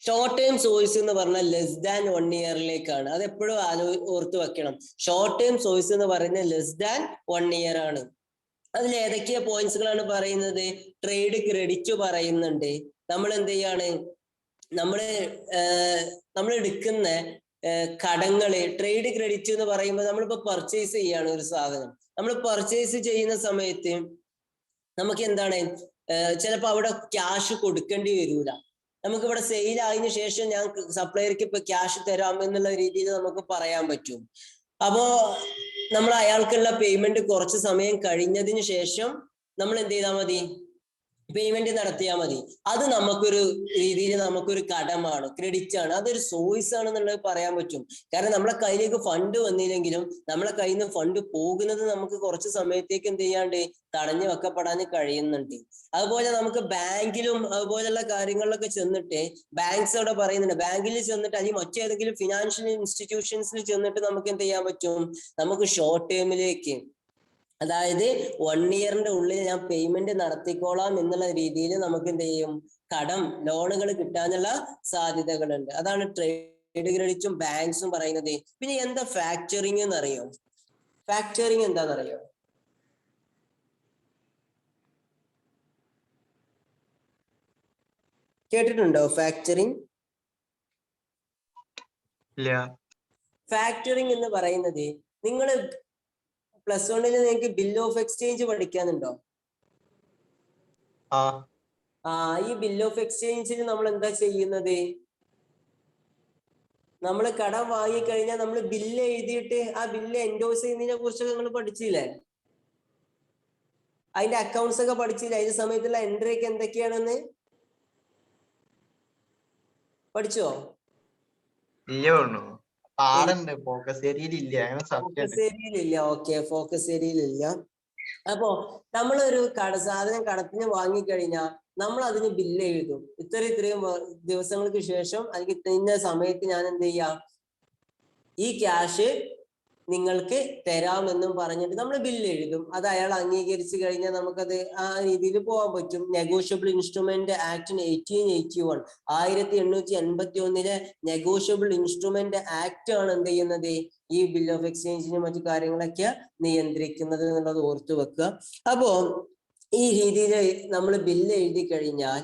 ഷോർട്ട് ടേം സോഴ്സ് എന്ന് പറഞ്ഞാൽ ലെസ് ദാൻ 1 ഇയറിലേക്കാണ്. അത് എപ്പോഴും ഓർത്ത് വെക്കണം. ഷോർട്ട് ടേം സോഴ്സ് എന്ന് പറയുന്നത് ലെസ് ദാൻ 1 ഇയർ ആണ്. അതിൽ ഏതൊക്കെയാ പോയിന്റ്സുകളാണ് പറയുന്നത്? ട്രേഡ് ക്രെഡിറ്റ് പറയുന്നുണ്ട്. നമ്മൾ എന്ത് ചെയ്യാണ്, നമ്മൾ എടുക്കുന്ന കടങ്ങള് ട്രേഡ് ക്രെഡിറ്റ് എന്ന് പറയുമ്പോൾ നമ്മളിപ്പോ പർച്ചേസ് ചെയ്യാണ് ഒരു സാധനം. നമ്മൾ പർച്ചേസ് ചെയ്യുന്ന സമയത്ത് നമുക്ക് എന്താണ്, ചിലപ്പോൾ അവിടെ ക്യാഷ് കൊടുക്കേണ്ടി വരൂല. നമുക്ക് ഇവിടെ സെയിൽ ആയതിനു ശേഷം ഞാൻ സപ്ലയർക്ക് ഇപ്പൊ ക്യാഷ് തരാം എന്നുള്ള രീതിയിൽ നമുക്ക് പറയാൻ പറ്റും. അപ്പോ നമ്മൾ അയാൾക്കുള്ള പേയ്മെന്റ് കുറച്ച് സമയം കഴിഞ്ഞതിന് ശേഷം നമ്മൾ എന്ത് ചെയ്താൽ മതി, പേയ്മെന്റ് നടത്തിയാൽ മതി. അത് നമുക്കൊരു രീതിയിൽ നമുക്കൊരു കടമാണ്, ക്രെഡിറ്റ് ആണ്, അതൊരു സോഴ്സ് ആണെന്നുള്ളത് പറയാൻ പറ്റും. കാരണം നമ്മളെ കയ്യിലേക്ക് ഫണ്ട് വന്നില്ലെങ്കിലും നമ്മളെ കയ്യിൽ നിന്ന് ഫണ്ട് പോകുന്നത് നമുക്ക് കുറച്ച് സമയത്തേക്ക് എന്ത് ചെയ്യാണ്ട് തടഞ്ഞു വെക്കപ്പെടാൻ കഴിയുന്നുണ്ട്. അതുപോലെ നമുക്ക് ബാങ്കിലും അതുപോലെയുള്ള കാര്യങ്ങളിലൊക്കെ ചെന്നിട്ട് ബാങ്ക്സ് അവിടെ പറയുന്നുണ്ട്, ബാങ്കിൽ ചെന്നിട്ട് അല്ലെങ്കിൽ മറ്റേതെങ്കിലും ഫിനാൻഷ്യൽ ഇൻസ്റ്റിറ്റ്യൂഷൻസിൽ ചെന്നിട്ട് നമുക്ക് എന്ത് ചെയ്യാൻ പറ്റും, നമുക്ക് ഷോർട്ട് ടേമിലേക്ക്, അതായത് 1 ഇയറിന്റെ ഉള്ളിൽ ഞാൻ പേയ്മെന്റ് നടത്തിക്കോളാം എന്നുള്ള രീതിയിൽ നമുക്ക് എന്ത് ചെയ്യും, ലോണുകൾ കിട്ടാനുള്ള സാധ്യതകളുണ്ട്. അതാണ് ട്രേഡ് ക്രെഡിറ്റും ബാങ്ക്സും പറയുന്നത്. പിന്നെ എന്താ ഫാക്ടറിങ് എന്നറിയോ? ഫാക്ടറിങ് എന്താണെന്നറിയോ? കേട്ടിട്ടുണ്ടോ ഫാക്ടറിങ്? ഇല്ല. ഫാക്ടറിങ് എന്ന് പറയുന്നത്, നിങ്ങൾ +1 നിങ്ങൾക്ക് ബിൽ ഓഫ് എക്സ്ചേഞ്ച് പഠിക്കാനുണ്ടോ? ഈ ബിൽ ഓഫ് എക്സ്ചേഞ്ചിൽ നമ്മൾ എന്താ ചെയ്യുന്നത്, നമ്മൾ കടം വാങ്ങിക്കഴിഞ്ഞാൽ നമ്മൾ ബില്ല് എഴുതിയിട്ട് ആ ബില്ല് എൻഡോസ് ചെയ്യുന്നതിനെ കുറിച്ചൊക്കെ നിങ്ങൾ പഠിച്ചില്ലേ? അതിന്റെ അക്കൗണ്ട്സ് ഒക്കെ പഠിച്ചില്ലേ? അതിന്റെ സമയത്തുള്ള എൻട്രി ഒക്കെ എന്തൊക്കെയാണെന്ന് പഠിച്ചോ? ഫോക്കസ് ഏരിയയിലില്ല. ഓക്കെ, ഫോക്കസ് ഏരിയയിലില്ല. അപ്പോ നമ്മളൊരു സാധനം കടത്തിന് വാങ്ങിക്കഴിഞ്ഞാൽ നമ്മൾ അതിന് ബില്ല് എഴുതും. ഇത്രയും ദിവസങ്ങൾക്ക് ശേഷം അല്ലെങ്കിൽ ഇന്ന സമയത്ത് ഞാൻ എന്ത് ചെയ്യാം, ഈ ക്യാഷ് നിങ്ങൾക്ക് തരാമെന്നും പറഞ്ഞിട്ട് നമ്മൾ ബില്ല് എഴുതും. അത് അയാൾ അംഗീകരിച്ചു കഴിഞ്ഞാൽ നമുക്കത് ആ രീതിയിൽ പോകാൻ പറ്റും. Negotiable instrument act 1881 1881 negotiable instrument act ആണ് എന്ത് ചെയ്യുന്നത്, ഈ ബിൽ ഓഫ് എക്സ്ചേഞ്ചിനും മറ്റു കാര്യങ്ങളൊക്കെ നിയന്ത്രിക്കുന്നത് എന്നുള്ളത് ഓർത്തു വെക്കുക. അപ്പോ ഈ രീതിയിൽ നമ്മൾ ബില്ല് എഴുതി കഴിഞ്ഞാൽ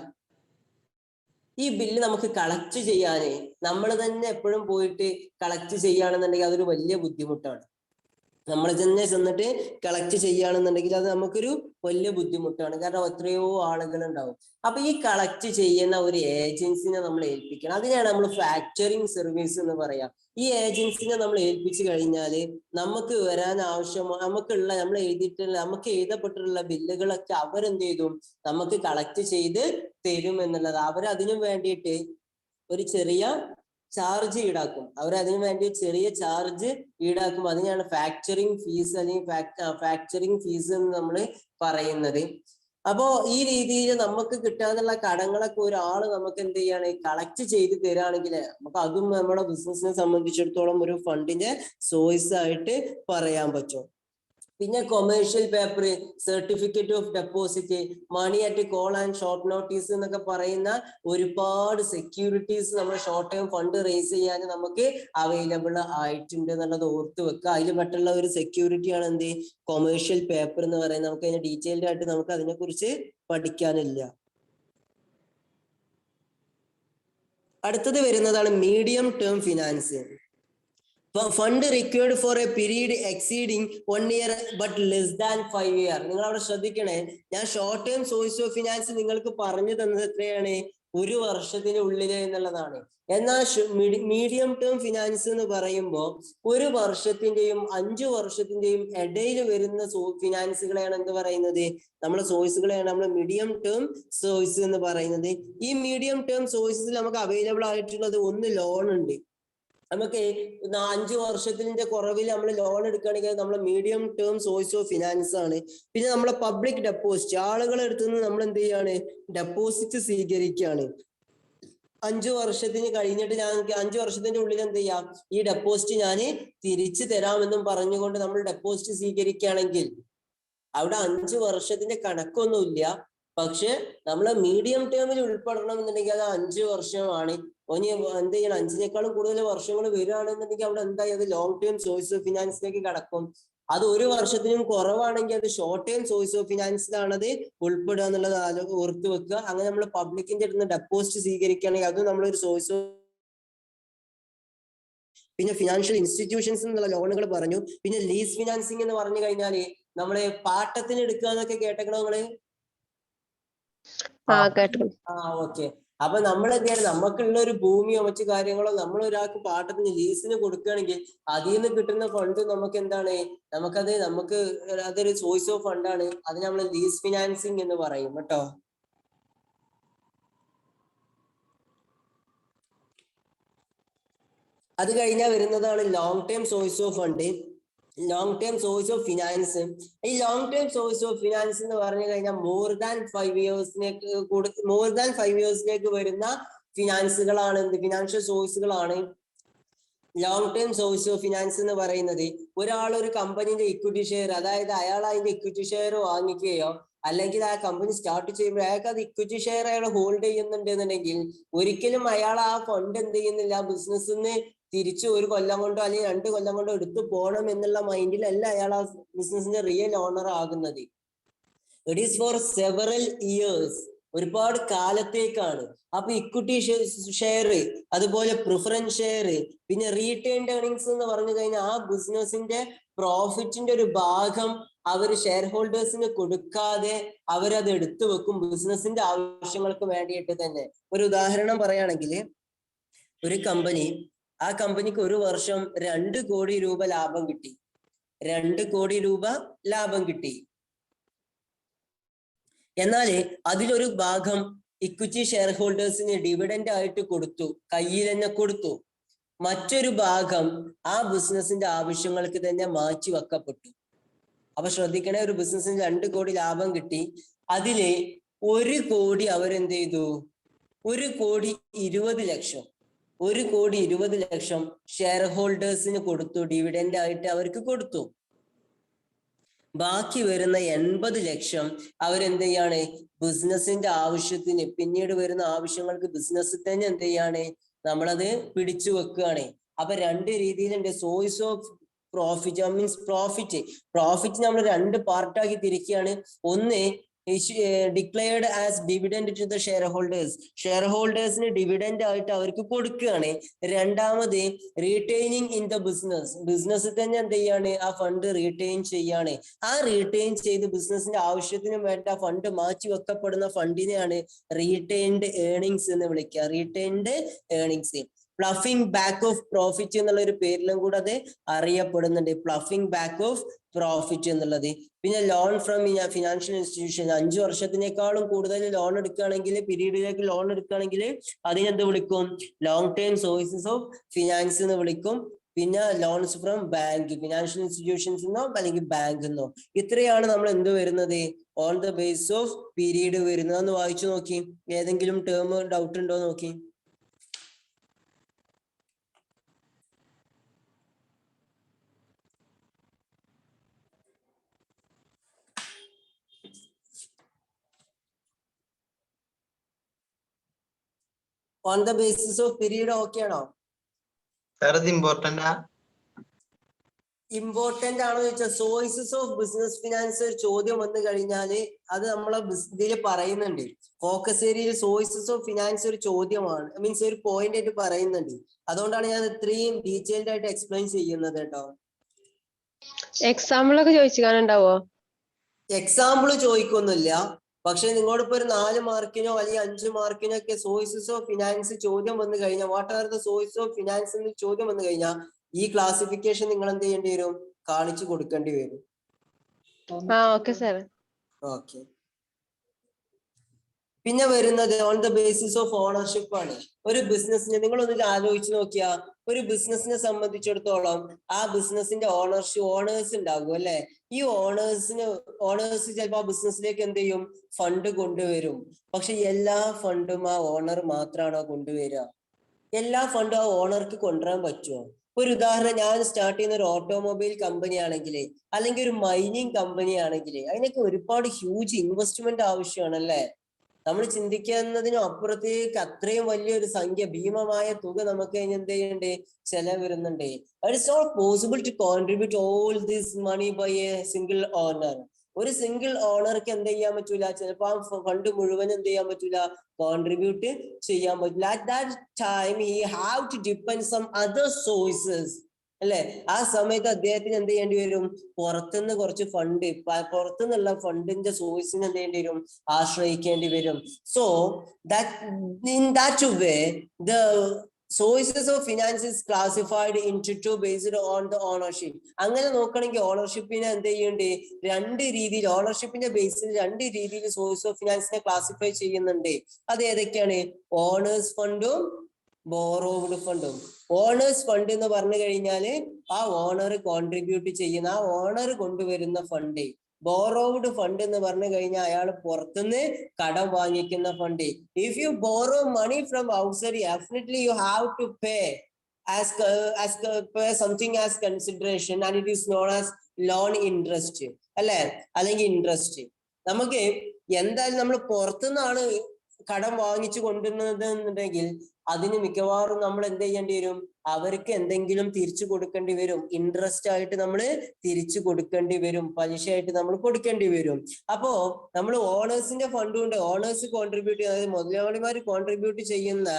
ഈ ബില്ല് നമുക്ക് കളക്ട് ചെയ്യാന് നമ്മൾ തന്നെ എപ്പോഴും പോയിട്ട് കളക്ട് ചെയ്യുകയാണെന്നുണ്ടെങ്കിൽ അതൊരു വലിയ ബുദ്ധിമുട്ടാണ്. നമ്മൾ തന്നെ ചെന്നിട്ട് കളക്ട് ചെയ്യുകയാണെന്നുണ്ടെങ്കിൽ അത് നമുക്കൊരു വലിയ ബുദ്ധിമുട്ടാണ്. കാരണം എത്രയോ ആളുകൾ ഉണ്ടാവും. അപ്പൊ ഈ കളക്ട് ചെയ്യുന്ന ഒരു ഏജൻസിനെ നമ്മൾ ഏൽപ്പിക്കണം. അതിനാണ് നമ്മൾ ഫാക്ടറിങ് സർവീസ് എന്ന് പറയാം. ഈ ഏജൻസിനെ നമ്മൾ ഏൽപ്പിച്ചു കഴിഞ്ഞാൽ നമുക്ക് വരാൻ നമ്മൾ എഴുതപ്പെട്ടിട്ടുള്ള ബില്ലുകളൊക്കെ അവരെന്ത് ചെയ്തും നമുക്ക് കളക്ട് ചെയ്ത് തരും എന്നുള്ളത്. അവരതിനു വേണ്ടിയിട്ട് ഒരു ചെറിയ ചാർജ് ഈടാക്കും. അവരതിനു വേണ്ടി ചെറിയ ചാർജ് ഈടാക്കും. അതിനാണ് ഫാക്ടറിങ് ഫീസ് അല്ലെങ്കിൽ ഫാക്ടറിങ് ഫീസ് എന്ന് നമ്മൾ പറയുന്നത്. അപ്പോ ഈ രീതിയിൽ നമുക്ക് കിട്ടാനുള്ള കടങ്ങളൊക്കെ ഒരാൾ നമുക്ക് എന്ത് ചെയ്യാണ്, കളക്ട് ചെയ്ത് തരാണെങ്കിൽ നമുക്ക് അതും നമ്മുടെ ബിസിനസിനെ സംബന്ധിച്ചിടത്തോളം ഒരു ഫണ്ടിന്റെ സോഴ്സ് ആയിട്ട് പറയാൻ പറ്റും. പിന്നെ commercial paper, certificate of deposit, money at call and short notice എന്നൊക്കെ പറയുന്ന ഒരുപാട് സെക്യൂരിറ്റീസ് നമ്മൾ ഷോർട്ട് ടൈം ഫണ്ട് റേസ് ചെയ്യാൻ നമുക്ക് അവൈലബിൾ ആയിട്ടുണ്ട് എന്നുള്ളത് ഓർത്ത് വെക്കുക. അതിൽ പെട്ടുള്ള ഒരു സെക്യൂരിറ്റിയാണ് എന്ത്, കൊമേഴ്ഷ്യൽ പേപ്പർ എന്ന് പറയുന്നത്. നമുക്ക് അതിന് ഡീറ്റെയിൽഡ് ആയിട്ട് നമുക്ക് അതിനെക്കുറിച്ച് പഠിക്കാനില്ല. അടുത്തത് വരുന്നതാണ് medium term finance. Fund required for A period exceeding 1 year but less than 5 year. നിങ്ങൾ അവിടെ ശ്രദ്ധിക്കണേ, ഞാൻ short term source of finance നിങ്ങൾക്ക് പറഞ്ഞു തന്നത് എത്രയാണ്, 1 വർഷത്തിന് ഉള്ളിൽ എന്നുള്ളതാണ്. എന്നാൽ മീഡിയം ടേം ഫിനാൻസ് എന്ന് പറയുമ്പോൾ 1 വർഷത്തിന്റെയും 5 വർഷത്തിന്റെയും ഇടയിൽ വരുന്ന ഫിനാൻസുകളെയാണ് എന്ത് പറയുന്നത്, നമ്മളെ സോഴ്സുകളെയാണ് നമ്മൾ മീഡിയം ടേം സോഴ്സ് എന്ന് പറയുന്നത്. ഈ മീഡിയം ടേം സോഴ്സിൽ നമുക്ക് അവൈലബിൾ ആയിട്ടുള്ളത് ഒന്ന് ലോൺ ഉണ്ട്. നമുക്ക് 5 വർഷത്തിന്റെ കുറവിൽ നമ്മൾ ലോൺ എടുക്കുകയാണെങ്കിൽ നമ്മൾ medium term source of finance ആണ്. പിന്നെ നമ്മളെ പബ്ലിക് ഡെപ്പോസിറ്റ്, ആളുകളെ അടുത്ത് നിന്ന് നമ്മൾ എന്ത് ചെയ്യാണ്, ഡെപ്പോസിറ്റ് സ്വീകരിക്കുകയാണ്. 5 വർഷത്തിന് കഴിഞ്ഞിട്ട് 5 വർഷത്തിന്റെ ഉള്ളിൽ എന്ത് ചെയ്യാം, ഈ ഡെപ്പോസിറ്റ് ഞാൻ തിരിച്ചു തരാമെന്നും പറഞ്ഞുകൊണ്ട് നമ്മൾ ഡെപ്പോസിറ്റ് സ്വീകരിക്കുകയാണെങ്കിൽ അവിടെ 5 വർഷത്തിന്റെ കണക്കൊന്നുമില്ല. പക്ഷെ നമ്മളെ മീഡിയം ടേമിൽ ഉൾപ്പെടണം എന്നുണ്ടെങ്കിൽ അത് 5 വർഷമാണ്. ഇനി എന്ത് ചെയ്യണം, 5-നേക്കാളും കൂടുതൽ വർഷങ്ങൾ വരികയാണെന്നുണ്ടെങ്കിൽ അവിടെ എന്തായി, അത് ലോങ് ടേം സോഴ്സ് ഓഫ് ഫിനാൻസിലേക്ക് കടക്കും. അത് 1 വർഷത്തിനും കുറവാണെങ്കിൽ അത് ഷോർട്ട് ടേം സോഴ്സ് ഓഫ് ഫിനാൻസിലാണ് അത് ഉൾപ്പെടുക എന്നുള്ളത് ഓർത്ത് വെക്കുക. അങ്ങനെ നമ്മൾ പബ്ലിക്കിന്റെ അടുത്ത് നിന്ന് ഡെപ്പോസിറ്റ് സ്വീകരിക്കുകയാണെങ്കിൽ അതും നമ്മളൊരു സോഴ്സ്. പിന്നെ ഫിനാൻഷ്യൽ ഇൻസ്റ്റിറ്റ്യൂഷൻസ് എന്നുള്ള ലോണുകൾ പറഞ്ഞു. പിന്നെ ലീസ് ഫിനാൻസിങ് എന്ന് പറഞ്ഞു കഴിഞ്ഞാല് നമ്മള് പാട്ടത്തിന് എടുക്കുക എന്നൊക്കെ കേട്ടേക്കണോ നിങ്ങള്? ഓക്കെ. അപ്പൊ നമ്മൾ എന്ത് ചെയ്യണം, നമുക്കുള്ള ഒരു ഭൂമിയോ മറ്റു കാര്യങ്ങളോ നമ്മൾ ഒരാൾക്ക് പാട്ടത്തിന് ലീസിന് കൊടുക്കുകയാണെങ്കിൽ അതിൽ നിന്ന് കിട്ടുന്ന ഫണ്ട് നമുക്ക് എന്താണ്, നമുക്ക് അതൊരു സോഴ്സ് ഓഫ് ഫണ്ടാണ്. അത് നമ്മൾ ലീസ് ഫിനാൻസിങ് എന്ന് പറയും കേട്ടോ. അത് കഴിഞ്ഞാൽ വരുന്നതാണ് long term source of fund, long term source of finance. ഈ long term source of finance എന്ന് പറഞ്ഞു കഴിഞ്ഞാൽ മോർ ദാൻ 5 ഇയേഴ്സിലേക്ക് വരുന്ന ഫിനാൻസുകളാണ്, ഫിനാൻഷ്യൽ സോഴ്സുകളാണ് long term source of finance എന്ന് പറയുന്നത്. ഒരാൾ ഒരു കമ്പനിന്റെ ഇക്വിറ്റി ഷെയർ, അതായത് അയാൾ അതിന്റെ ഇക്വിറ്റി ഷെയർ വാങ്ങിക്കുകയോ അല്ലെങ്കിൽ ആ കമ്പനി സ്റ്റാർട്ട് ചെയ്യുമ്പോൾ അയാൾക്ക് അത് ഇക്വിറ്റി ഷെയർ അയാൾ ഹോൾഡ് ചെയ്യുന്നുണ്ടെന്നുണ്ടെങ്കിൽ ഒരിക്കലും അയാൾ ആ ഫണ്ട് എന്ത് ചെയ്യുന്നില്ല, ബിസിനസ്സിന് തിരിച്ച് 1 കൊല്ലം കൊണ്ടോ അല്ലെങ്കിൽ 2 കൊല്ലം കൊണ്ടോ എടുത്തു പോകണം എന്നുള്ള മൈൻഡിലല്ല അയാൾ ആ ബിസിനസിന്റെ റിയൽ ഓണർ ആകുന്നത്. It is four several years, ഒരുപാട് കാലത്തേക്കാണ്. അപ്പൊ ഇക്വിറ്റി ഷെയർ, അതുപോലെ പ്രിഫറൻസ് ഷെയർ, പിന്നെ റീറ്റെയിൻഡ് ഏർണിങ്സ് എന്ന് പറഞ്ഞു കഴിഞ്ഞാൽ ആ ബിസിനസിന്റെ പ്രോഫിറ്റിന്റെ ഒരു ഭാഗം അവർ ഷെയർ ഹോൾഡേഴ്സിന് കൊടുക്കാതെ അവരത് എടുത്തു വെക്കും ബിസിനസിന്റെ ആവശ്യങ്ങൾക്ക് വേണ്ടിയിട്ട് തന്നെ. ഒരു ഉദാഹരണം പറയുകയാണെങ്കിൽ, ഒരു കമ്പനി, ആ കമ്പനിക്ക് 1 വർഷം 2 കോടി രൂപ ലാഭം കിട്ടി. 2 കോടി രൂപ ലാഭം കിട്ടി. എന്നാല് അതിലൊരു ഭാഗം ഇക്വിറ്റി ഷെയർ ഹോൾഡേഴ്സിന് ഡിവിഡൻഡ് ആയിട്ട് കൊടുത്തു, കയ്യിൽ തന്നെ കൊടുത്തു. മറ്റൊരു ഭാഗം ആ ബിസിനസിന്റെ ആവശ്യങ്ങൾക്ക് തന്നെ മാറ്റി വെക്കപ്പെട്ടു. അപ്പൊ ശ്രദ്ധിക്കണേ, ഒരു ബിസിനസിന് 2 കോടി ലാഭം കിട്ടി. അതില് 1 കോടി അവരെന്ത് ചെയ്തു, 1,20,00,000 1,20,00,000 ഷെയർ ഹോൾഡേഴ്സിന് കൊടുത്തു, ഡിവിഡൻഡ് ആയിട്ട് അവർക്ക് കൊടുത്തു. ബാക്കി വരുന്ന 80 ലക്ഷം അവരെന്ത് ചെയ്യാണ്, ബിസിനസിന്റെ ആവശ്യത്തിന്, പിന്നീട് വരുന്ന ആവശ്യങ്ങൾക്ക് ബിസിനസ്സിൽ തന്നെ എന്ത് ചെയ്യാണ്, നമ്മളത് പിടിച്ചു വെക്കുകയാണ്. അപ്പൊ 2 രീതിയിലുണ്ട് source of profit. Means profit നമ്മൾ 2 പാർട്ടാക്കി തിരിക്കുകയാണ്. ഒന്ന് declared as dividend to the share ഹോൾഡേഴ്സിന് ഡിവിഡൻഡ് ആയിട്ട് അവർക്ക് കൊടുക്കുകയാണ്. രണ്ടാമത് റീറ്റെയിനിങ് ഇൻ ദ ബിസിനസ്സിൽ തന്നെ എന്ത് ചെയ്യാണ്, ആ ഫണ്ട് റീറ്റെയിൻ ചെയ്യാണ്. ആ റീറ്റെയിൻ ചെയ്ത് ബിസിനസിന്റെ ആവശ്യത്തിന് വേണ്ട ഫണ്ട് മാറ്റി വെക്കപ്പെടുന്ന ഫണ്ടിനെയാണ് റീറ്റെയിൻഡ് ഏർണിങ്സ് എന്ന് വിളിക്കുക. Retained earnings, ploughing back of profit എന്നുള്ള ഒരു പേരിലും കൂടെ അത് അറിയപ്പെടുന്നുണ്ട്, പ്ലഫിംഗ് ബാക്ക് ഓഫ് പ്രോഫിറ്റ് എന്നുള്ളത്. പിന്നെ ലോൺ ഫ്രം ഫിനാൻഷ്യൽ ഇൻസ്റ്റിറ്റ്യൂഷൻ, 5 വർഷത്തിനേക്കാളും കൂടുതൽ ലോൺ എടുക്കുകയാണെങ്കിൽ, പീരീഡിലേക്ക് ലോൺ എടുക്കുകയാണെങ്കിൽ അതിനെന്ത് വിളിക്കും, long term sources of finance എന്ന് വിളിക്കും. പിന്നെ loans from bank, financial institutions എന്നോ അല്ലെങ്കിൽ ബാങ്ക് എന്നോ. ഇത്രയാണ് നമ്മൾ എന്ത് വരുന്നത്, on the base of period വരുന്നതെന്ന് വായിച്ചു നോക്കി. ഏതെങ്കിലും ടേം ഡൗട്ട് ഉണ്ടോ നോക്കി. On the basis of period okay ആണോ? ഇമ്പോർട്ടന്റ് ആണോ ചോദിച്ചാൽ, സോഴ്സസ് ഓഫ് ബിസിനസ് ഫിനാൻസ് ചോദ്യം വന്നു കഴിഞ്ഞാല് അത് നമ്മളെ ഇതിൽ പറയുന്നുണ്ട്. ഫോക്കസ് ഏരിയയിൽ സോഴ്സസ് ഓഫ് ഫിനാൻസ് ഒരു ചോദ്യമാണ്, മീൻസ് ഒരു പോയിന്റ് ആയിട്ട് പറയുന്നുണ്ട്. അതുകൊണ്ടാണ് ഞാൻ ഇത്രയും ഡീറ്റെയിൽഡ് ആയിട്ട് എക്സ്പ്ലെയിൻ ചെയ്യുന്നത് കേട്ടോ. എക്സാമ്പിൾ ഒക്കെ ചോദിച്ചു കാണുണ്ടാവോ? എക്സാമ്പിൾ ചോദിക്കൊന്നുമില്ല, പക്ഷെ നിങ്ങളോടിപ്പോ ഒരു 4 മാർക്കിനോ അല്ലെങ്കിൽ 5 മാർക്കിനോ ഒക്കെ സോഴ്സസ് ഓഫ് ഫിനാൻസ് ചോദ്യം വന്നു കഴിഞ്ഞാൽ, what are the source of finance എന്ന് ചോദ്യം വന്നു കഴിഞ്ഞാൽ ഈ ക്ലാസിഫിക്കേഷൻ നിങ്ങൾ എന്ത് ചെയ്യേണ്ടി വരും, കാണിച്ചു കൊടുക്കേണ്ടി വരും. Okay sir. ഓക്കെ. പിന്നെ വരുന്നത് on the basis of ownership ആണ്. ഒരു ബിസിനസിനെ നിങ്ങളൊന്ന് ആലോചിച്ച് നോക്കിയാ, ഒരു ബിസിനസിനെ സംബന്ധിച്ചിടത്തോളം ആ ബിസിനസിന്റെ ഓണേഴ്സ് ഉണ്ടാകും അല്ലെ. ഈ ഓണേഴ്സ് ചിലപ്പോൾ ആ ബിസിനസ്സിലേക്ക് എന്ത് ചെയ്യും, ഫണ്ട് കൊണ്ടുവരും. പക്ഷെ എല്ലാ ഫണ്ടും ആ ഓണർ മാത്രമാണോ കൊണ്ടുവരിക? എല്ലാ ഫണ്ടും ആ ഓണർക്ക് കൊണ്ടുവരാൻ പറ്റുമോ? ഒരു ഉദാഹരണം, ഞാൻ സ്റ്റാർട്ട് ചെയ്യുന്ന ഒരു ഓട്ടോമൊബൈൽ കമ്പനി ആണെങ്കിൽ, അല്ലെങ്കിൽ ഒരു മൈനിങ് കമ്പനി ആണെങ്കിൽ, അതിനൊക്കെ ഒരുപാട് ഹ്യൂജ് ഇൻവെസ്റ്റ്മെന്റ് ആവശ്യമാണ് അല്ലേ? നമ്മൾ ചിന്തിക്കുന്നതിനും അപ്പുറത്തേക്ക് അത്രയും വലിയൊരു സംഖ്യ, ഭീമമായ തുക നമുക്ക് അതിന് എന്ത് ചെയ്യുന്നുണ്ട്, ചെലവ് വരുന്നുണ്ട്. It's not possible to contribute all this money by a single owner. ഒരു സിംഗിൾ ഓണർക്ക് എന്ത് ചെയ്യാൻ പറ്റൂല, ചിലപ്പോൾ ആ ഫണ്ട് മുഴുവൻ എന്ത് ചെയ്യാൻ പറ്റൂല, കോൺട്രിബ്യൂട്ട് ചെയ്യാൻ പറ്റില്ല. At that time he have to depend some other sources അല്ലെ? ആ സമയത്ത് അദ്ദേഹത്തിന് എന്ത് ചെയ്യേണ്ടി വരും, പുറത്തുനിന്ന് കുറച്ച് ഫണ്ട്, പുറത്തുനിന്നുള്ള ഫണ്ടിന്റെ സോഴ്സിന് എന്ത് ചെയ്യേണ്ടി വരും, ആശ്രയിക്കേണ്ടി വരും. So in that way the sources of finance is classified into two based on the ownership. അങ്ങനെ നോക്കണമെങ്കിൽ ഓണർഷിപ്പിനെ എന്ത് ചെയ്യണ്ടേ, രണ്ട് രീതിയിൽ, ഓണർഷിപ്പിന്റെ ബേസിൽ രണ്ട് രീതിയിൽ സോഴ്സ് ഓഫ് ഫിനാൻസിനെ ക്ലാസിഫൈ ചെയ്യുന്നുണ്ട്. അത് ഏതൊക്കെയാണ്? ഓണേഴ്സ് ഫണ്ടും ബോറോവ്ഡ് ഫണ്ടും. ഓണേഴ്സ് ഫണ്ട് എന്ന് പറഞ്ഞു കഴിഞ്ഞാല് ആ ഓണർ കോൺട്രിബ്യൂട്ട് ചെയ്യുന്ന, ആ ഓണർ കൊണ്ടുവരുന്ന ഫണ്ട്. ബോറോവ്ഡ് ഫണ്ട് എന്ന് പറഞ്ഞു കഴിഞ്ഞാൽ അയാൾ പുറത്തുനിന്ന് കടം വാങ്ങിക്കുന്ന fund. If you borrow money from outside, definitely you have to pay something as consideration and it is known as loan interest അല്ലെ, അല്ലെങ്കിൽ ഇൻട്രസ്റ്റ്. നമുക്ക് എന്തായാലും നമ്മൾ പുറത്തുനിന്നാണ് കടം വാങ്ങിച്ചു കൊണ്ടുവരുന്നത് എന്നുണ്ടെങ്കിൽ അതിന് മിക്കവാറും നമ്മൾ എന്ത് ചെയ്യേണ്ടി വരും, അവർക്ക് എന്തെങ്കിലും തിരിച്ചു കൊടുക്കേണ്ടി വരും. ഇൻട്രസ്റ്റ് ആയിട്ട് നമ്മൾ തിരിച്ചു കൊടുക്കേണ്ടി വരും, പലിശയായിട്ട് നമ്മൾ കൊടുക്കേണ്ടി വരും. അപ്പോ നമ്മൾ ഓണേഴ്സിന്റെ ഫണ്ടും ഉണ്ട്, ഓണേഴ്സ് കോൺട്രിബ്യൂട്ട്, അതായത് മുതലാളിമാർ കോൺട്രിബ്യൂട്ട് ചെയ്യുന്ന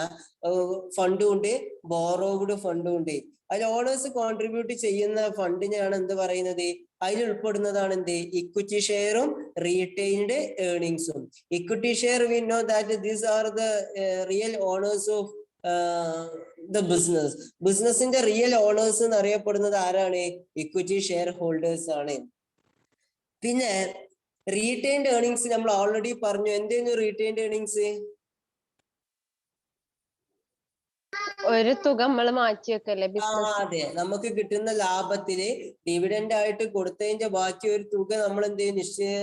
ഫണ്ടും ഉണ്ട്, ബോറോവ്ഡ് ഫണ്ടും ഉണ്ട്. അതിൽ ഓണേഴ്സ് കോൺട്രിബ്യൂട്ട് ചെയ്യുന്ന ഫണ്ടിനെയാണ് എന്ത് പറയുന്നത്, അതിൽ ഉൾപ്പെടുന്നതാണ് എന്ത്, ഇക്വിറ്റി ഷെയറും റീറ്റെയിൻഡ് ഏർണിങ്സും. Equity share we know that these are the real owners of the business. ബിസിനസിന്റെ റിയൽ ഓണേഴ്സ് എന്ന് അറിയപ്പെടുന്നത് ആരാണ്? ഇക്വിറ്റി ഷെയർ ഹോൾഡേഴ്സ് ആണ്. പിന്നെ റീറ്റെയിൻഡ് ഏർണിങ്സ് നമ്മൾ ഓൾറെഡി പറഞ്ഞു. എന്തായിരുന്നു റീറ്റെയിൻഡ് ഏർണിങ്സ്? ഒരു തുക നമ്മൾ മാറ്റി വെക്കല്ലേ ബിസിനസ്. അതെ, നമുക്ക് കിട്ടുന്ന ലാഭത്തില് ഡിവിഡൻഡ് ആയിട്ട് കൊടുത്തതിന്റെ ബാക്കി ഒരു തുക നമ്മൾ എന്ത് ചെയ്യും,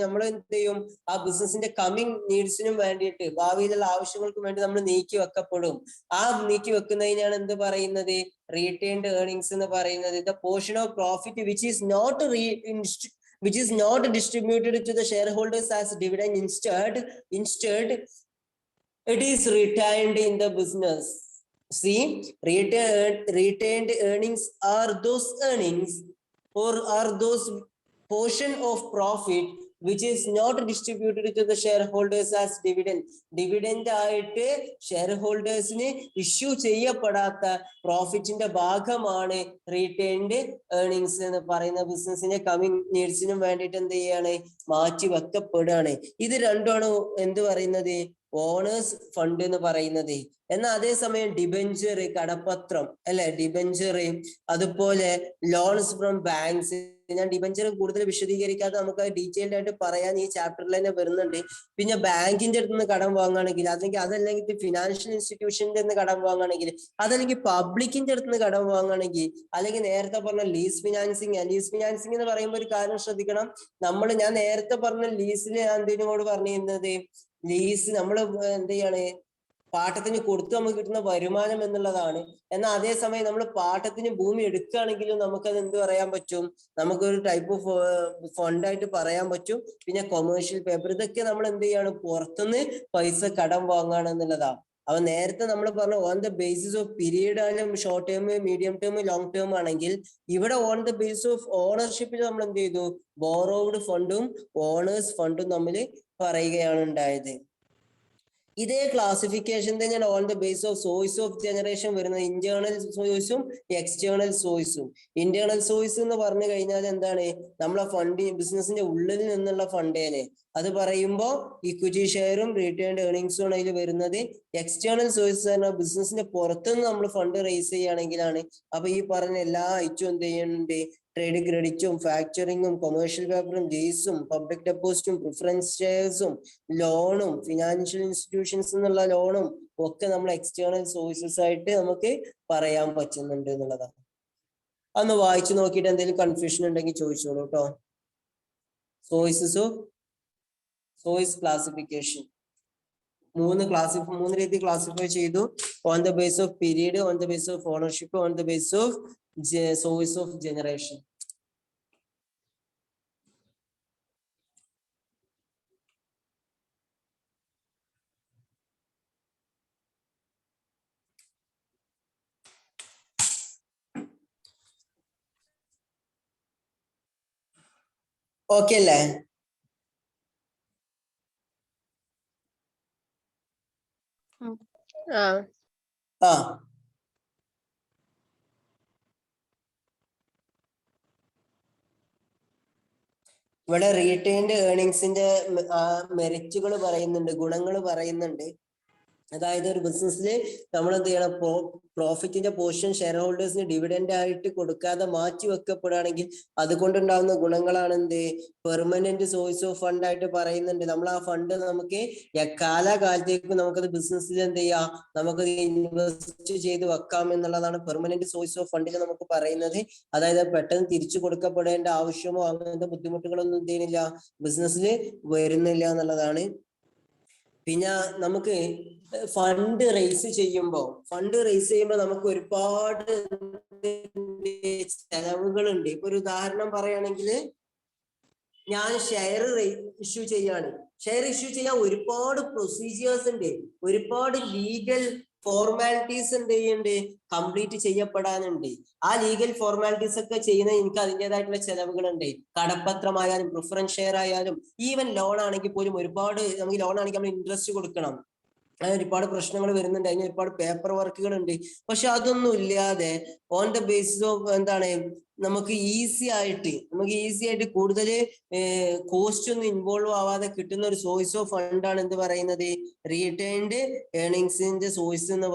നമ്മൾ എന്ത് ചെയ്യും, ആ ബിസിനസിന്റെ കമ്മിങ് നീഡ്സിനും വേണ്ടിയിട്ട്, ഭാവിയിലുള്ള ആവശ്യങ്ങൾക്കും വേണ്ടി നമ്മൾ നീക്കി വെക്കപ്പെടും. ആ നീക്കി വെക്കുന്നതിനാണ് എന്ത് പറയുന്നത്, റീറ്റെയിൻഡ് ഏർണിങ്സ് എന്ന് പറയുന്നത്. The portion of profit which is not distributed to the shareholders as dividend, instead it is retained in the business. See, retained earnings are those earnings or are those portion of profit which is not distributed to the shareholders as dividend. Dividend ആയിട്ട് ഷെയർഹോൾഡേഴ്സിന് issue ചെയ്യപ്പെടാത്ത പ്രോഫിറ്റിന്റെ ഭാഗമാണ് retained earnings എന്ന് പറയുന്ന. ബിസിനസിന്റെ coming നീഡ്സിനും വേണ്ടിയിട്ട് എന്ത് ചെയ്യാണ്, മാറ്റി വെക്കപ്പെടുകയാണ്. ഇത് രണ്ടുമാണ് എന്ത് പറയുന്നത്, ഓണേഴ്സ് ഫണ്ട് എന്ന് പറയുന്നത്. എന്നാൽ അതേസമയം ഡിബെഞ്ചർ, കടപ്പത്രം അല്ലെ, ഡിബെഞ്ചർ, അതുപോലെ ലോൺസ് ഫ്രം ബാങ്ക്സ്. ഞാൻ ഡിബെഞ്ചർ കൂടുതൽ വിശദീകരിക്കാതെ നമുക്ക് ഡീറ്റെയിൽഡ് ആയിട്ട് പറയാൻ ഈ ചാപ്റ്ററിൽ തന്നെ വരുന്നുണ്ട്. പിന്നെ ബാങ്കിന്റെ അടുത്ത് നിന്ന് കടം വാങ്ങുകയാണെങ്കിൽ, അതല്ലെങ്കിൽ ഫിനാൻഷ്യൽ ഇൻസ്റ്റിറ്റ്യൂഷന്റെ നിന്ന് കടം വാങ്ങുകയാണെങ്കിൽ, അതല്ലെങ്കിൽ പബ്ലിക്കിന്റെ അടുത്ത് നിന്ന് കടം വാങ്ങുകയാണെങ്കിൽ, അല്ലെങ്കിൽ നേരത്തെ പറഞ്ഞ ലീസ് ഫിനാൻസിങ്. ലീസ് ഫിനാൻസിങ് എന്ന് പറയുമ്പോൾ ഒരു കാര്യം ശ്രദ്ധിക്കണം. ഞാൻ നേരത്തെ പറഞ്ഞ ലീസിൽ ഞാൻ എന്തിനോട് പറഞ്ഞിരുന്നത്, ലീസ് നമ്മൾ എന്ത് ചെയ്യാണ്, പാട്ടത്തിന് കൊടുത്ത് നമുക്ക് കിട്ടുന്ന വരുമാനം എന്നുള്ളതാണ്. എന്നാൽ അതേസമയം നമ്മൾ പാട്ടത്തിന് ഭൂമി എടുക്കുകയാണെങ്കിലും നമുക്കത് എന്ത് പറയാൻ പറ്റും, നമുക്കൊരു ടൈപ്പ് ഓഫ് ഫണ്ടായിട്ട് പറയാൻ പറ്റും. പിന്നെ കൊമേഴ്ഷ്യൽ പേപ്പർ, ഇതൊക്കെ നമ്മൾ എന്ത് ചെയ്യാണ്, പുറത്തുനിന്ന് പൈസ കടം വാങ്ങുകയാണ് എന്നുള്ളതാണ്. അപ്പൊ നേരത്തെ നമ്മൾ പറഞ്ഞ on the basis of period ആയാലും short term, medium term, long term ആണെങ്കിൽ, ഇവിടെ ഓൺ ദ ബേസിസ് ഓഫ് ഓണർഷിപ്പിൽ നമ്മൾ എന്ത് ചെയ്തു, ബോറോവ്ഡ് ഫണ്ടും ഓണേഴ്സ് ഫണ്ടും തമ്മിൽ പറയുകയാണ് ഉണ്ടായത്. ഇതേ ക്ലാസിഫിക്കേഷൻ തന്നെയാണ് on the base of source of generation വരുന്നത്. ഇന്റേണൽ സോഴ്സും എക്സ്റ്റേണൽ സോഴ്സും. ഇന്റേണൽ സോഴ്സ് എന്ന് പറഞ്ഞു കഴിഞ്ഞാൽ എന്താണ്, നമ്മളെ ഫണ്ട്, ബിസിനസിന്റെ ഉള്ളിൽ നിന്നുള്ള ഫണ്ടേനെ. അത് പറയുമ്പോൾ ഇക്വിറ്റി ഷെയറും റീറ്റെയിൻഡ് ഏർണിങ്സും ആണ് അതിൽ വരുന്നത്. എക്സ്റ്റേണൽ സോഴ്സ് പറഞ്ഞാൽ ബിസിനസിന്റെ പുറത്തുനിന്ന് നമ്മൾ ഫണ്ട് റേസ് ചെയ്യുകയാണെങ്കിലാണ്. അപ്പൊ ഈ പറഞ്ഞ എല്ലാ ഐറ്റും എന്ത് ചെയ്യുന്നുണ്ട്, ട്രേഡ് ക്രെഡിറ്റും ഫാക്ടറിങ്ങും കൊമേഴ്ഷ്യൽ പേപ്പറും ലീസും പബ്ലിക് ഡെപ്പോസിറ്റും പ്രിഫറൻസ് ഷെയർസും ലോണും ഫിനാൻഷ്യൽ ഇൻസ്റ്റിറ്റ്യൂഷൻസ് എന്നുള്ള ലോണും ഒക്കെ നമ്മൾ എക്സ്റ്റേണൽ സോഴ്സസ് ആയിട്ട് നമുക്ക് പറയാൻ പറ്റുന്നുണ്ട് എന്നുള്ളതാണ്. അന്ന് വായിച്ചു നോക്കിയിട്ട് എന്തെങ്കിലും കൺഫ്യൂഷൻ ഉണ്ടെങ്കിൽ ചോദിച്ചോളൂ കേട്ടോ. Sources of swords classification. മൂന്ന് രീതി ക്ലാസിഫൈ ചെയ്തു. On the base of period, on the base of ownership, on the base of source of generation. Okay അല്ലേ? ആ ആ ഇവിടെ റീറ്റെയിൻഡ് ഏർണിങ്സിന്റെ മെറിറ്റുകൾ പറയുന്നുണ്ട്, ഗുണങ്ങൾ പറയുന്നുണ്ട്. അതായത് ഒരു ബിസിനസ്സിൽ നമ്മൾ എന്ത് ചെയ്യണം, പ്രോഫിറ്റിന്റെ പോർഷൻ ഷെയർ ഹോൾഡേഴ്സിന് ഡിവിഡൻഡ് ആയിട്ട് കൊടുക്കാതെ മാറ്റി വെക്കപ്പെടുകയാണെങ്കിൽ അതുകൊണ്ടുണ്ടാകുന്ന ഗുണങ്ങളാണ് എന്ത്, പെർമനന്റ് സോഴ്സ് ഓഫ് ഫണ്ട് ആയിട്ട് പറയുന്നുണ്ട്. നമ്മൾ ആ ഫണ്ട് നമുക്ക് കാലാകാലത്തേക്ക് നമുക്കത് ബിസിനസ്സിൽ എന്ത് ചെയ്യാം, നമുക്കത് ഇൻവെസ്റ്റ് ചെയ്ത് വെക്കാം എന്നുള്ളതാണ് പെർമനന്റ് സോഴ്സ് ഓഫ് ഫണ്ടിൽ നമുക്ക് പറയുന്നത്. അതായത് പെട്ടെന്ന് തിരിച്ചു കൊടുക്കപ്പെടേണ്ട ആവശ്യമോ അങ്ങനത്തെ ബുദ്ധിമുട്ടുകളൊന്നും എന്ത് ചെയ്യുന്നില്ല, ബിസിനസ്സിൽ വരുന്നില്ല എന്നുള്ളതാണ്. പിന്നെ നമുക്ക് ഫണ്ട് റേസ് ചെയ്യുമ്പോൾ നമുക്ക് ഒരുപാട് ചെലവുകളുണ്ട്. ഇപ്പൊ ഒരു ഉദാഹരണം പറയുകയാണെങ്കിൽ, ഞാൻ ഷെയർ ഇഷ്യൂ ചെയ്യാണ്. ഷെയർ ഇഷ്യൂ ചെയ്യാൻ ഒരുപാട് പ്രൊസീജിയേഴ്സ് ഉണ്ട്, ഒരുപാട് ലീഗൽ ഫോർമാലിറ്റീസ് എന്ത് ചെയ്യുന്നുണ്ട്, കംപ്ലീറ്റ് ചെയ്യപ്പെടാനുണ്ട്. ആ ലീഗൽ ഫോർമാലിറ്റീസ് ഒക്കെ ചെയ്യുന്ന എനിക്ക് അതിൻ്റെതായിട്ടുള്ള ചെലവുകളുണ്ട്. കടപ്പത്രമായാലും പ്രിഫറൻസ് ഷെയർ ആയാലും ഈവൻ ലോൺ ആണെങ്കിൽ പോലും ഒരുപാട്, നമുക്ക് ലോൺ ആണെങ്കിൽ നമ്മൾ ഇൻട്രസ്റ്റ് കൊടുക്കണം. അങ്ങനെ ഒരുപാട് പ്രശ്നങ്ങൾ വരുന്നുണ്ട്, അതിന് ഒരുപാട് പേപ്പർ വർക്കുകൾ ഉണ്ട്. പക്ഷെ അതൊന്നും ഇല്ലാതെ ഓൺ ദ ബേസിസ് ഓഫ് എന്താണ്, നമുക്ക് ഈസി ആയിട്ട് കൂടുതൽ കോസ്റ്റ് ഒന്നും ഇൻവോൾവ് ആവാതെ കിട്ടുന്ന ഒരു സോഴ്സ് ഓഫ് ഫണ്ടാണ് എന്ത് പറയുന്നത്, റീറ്റെയിൻഡ് ഏർണിങ്സിന്റെ സോഴ്സ് എന്ന്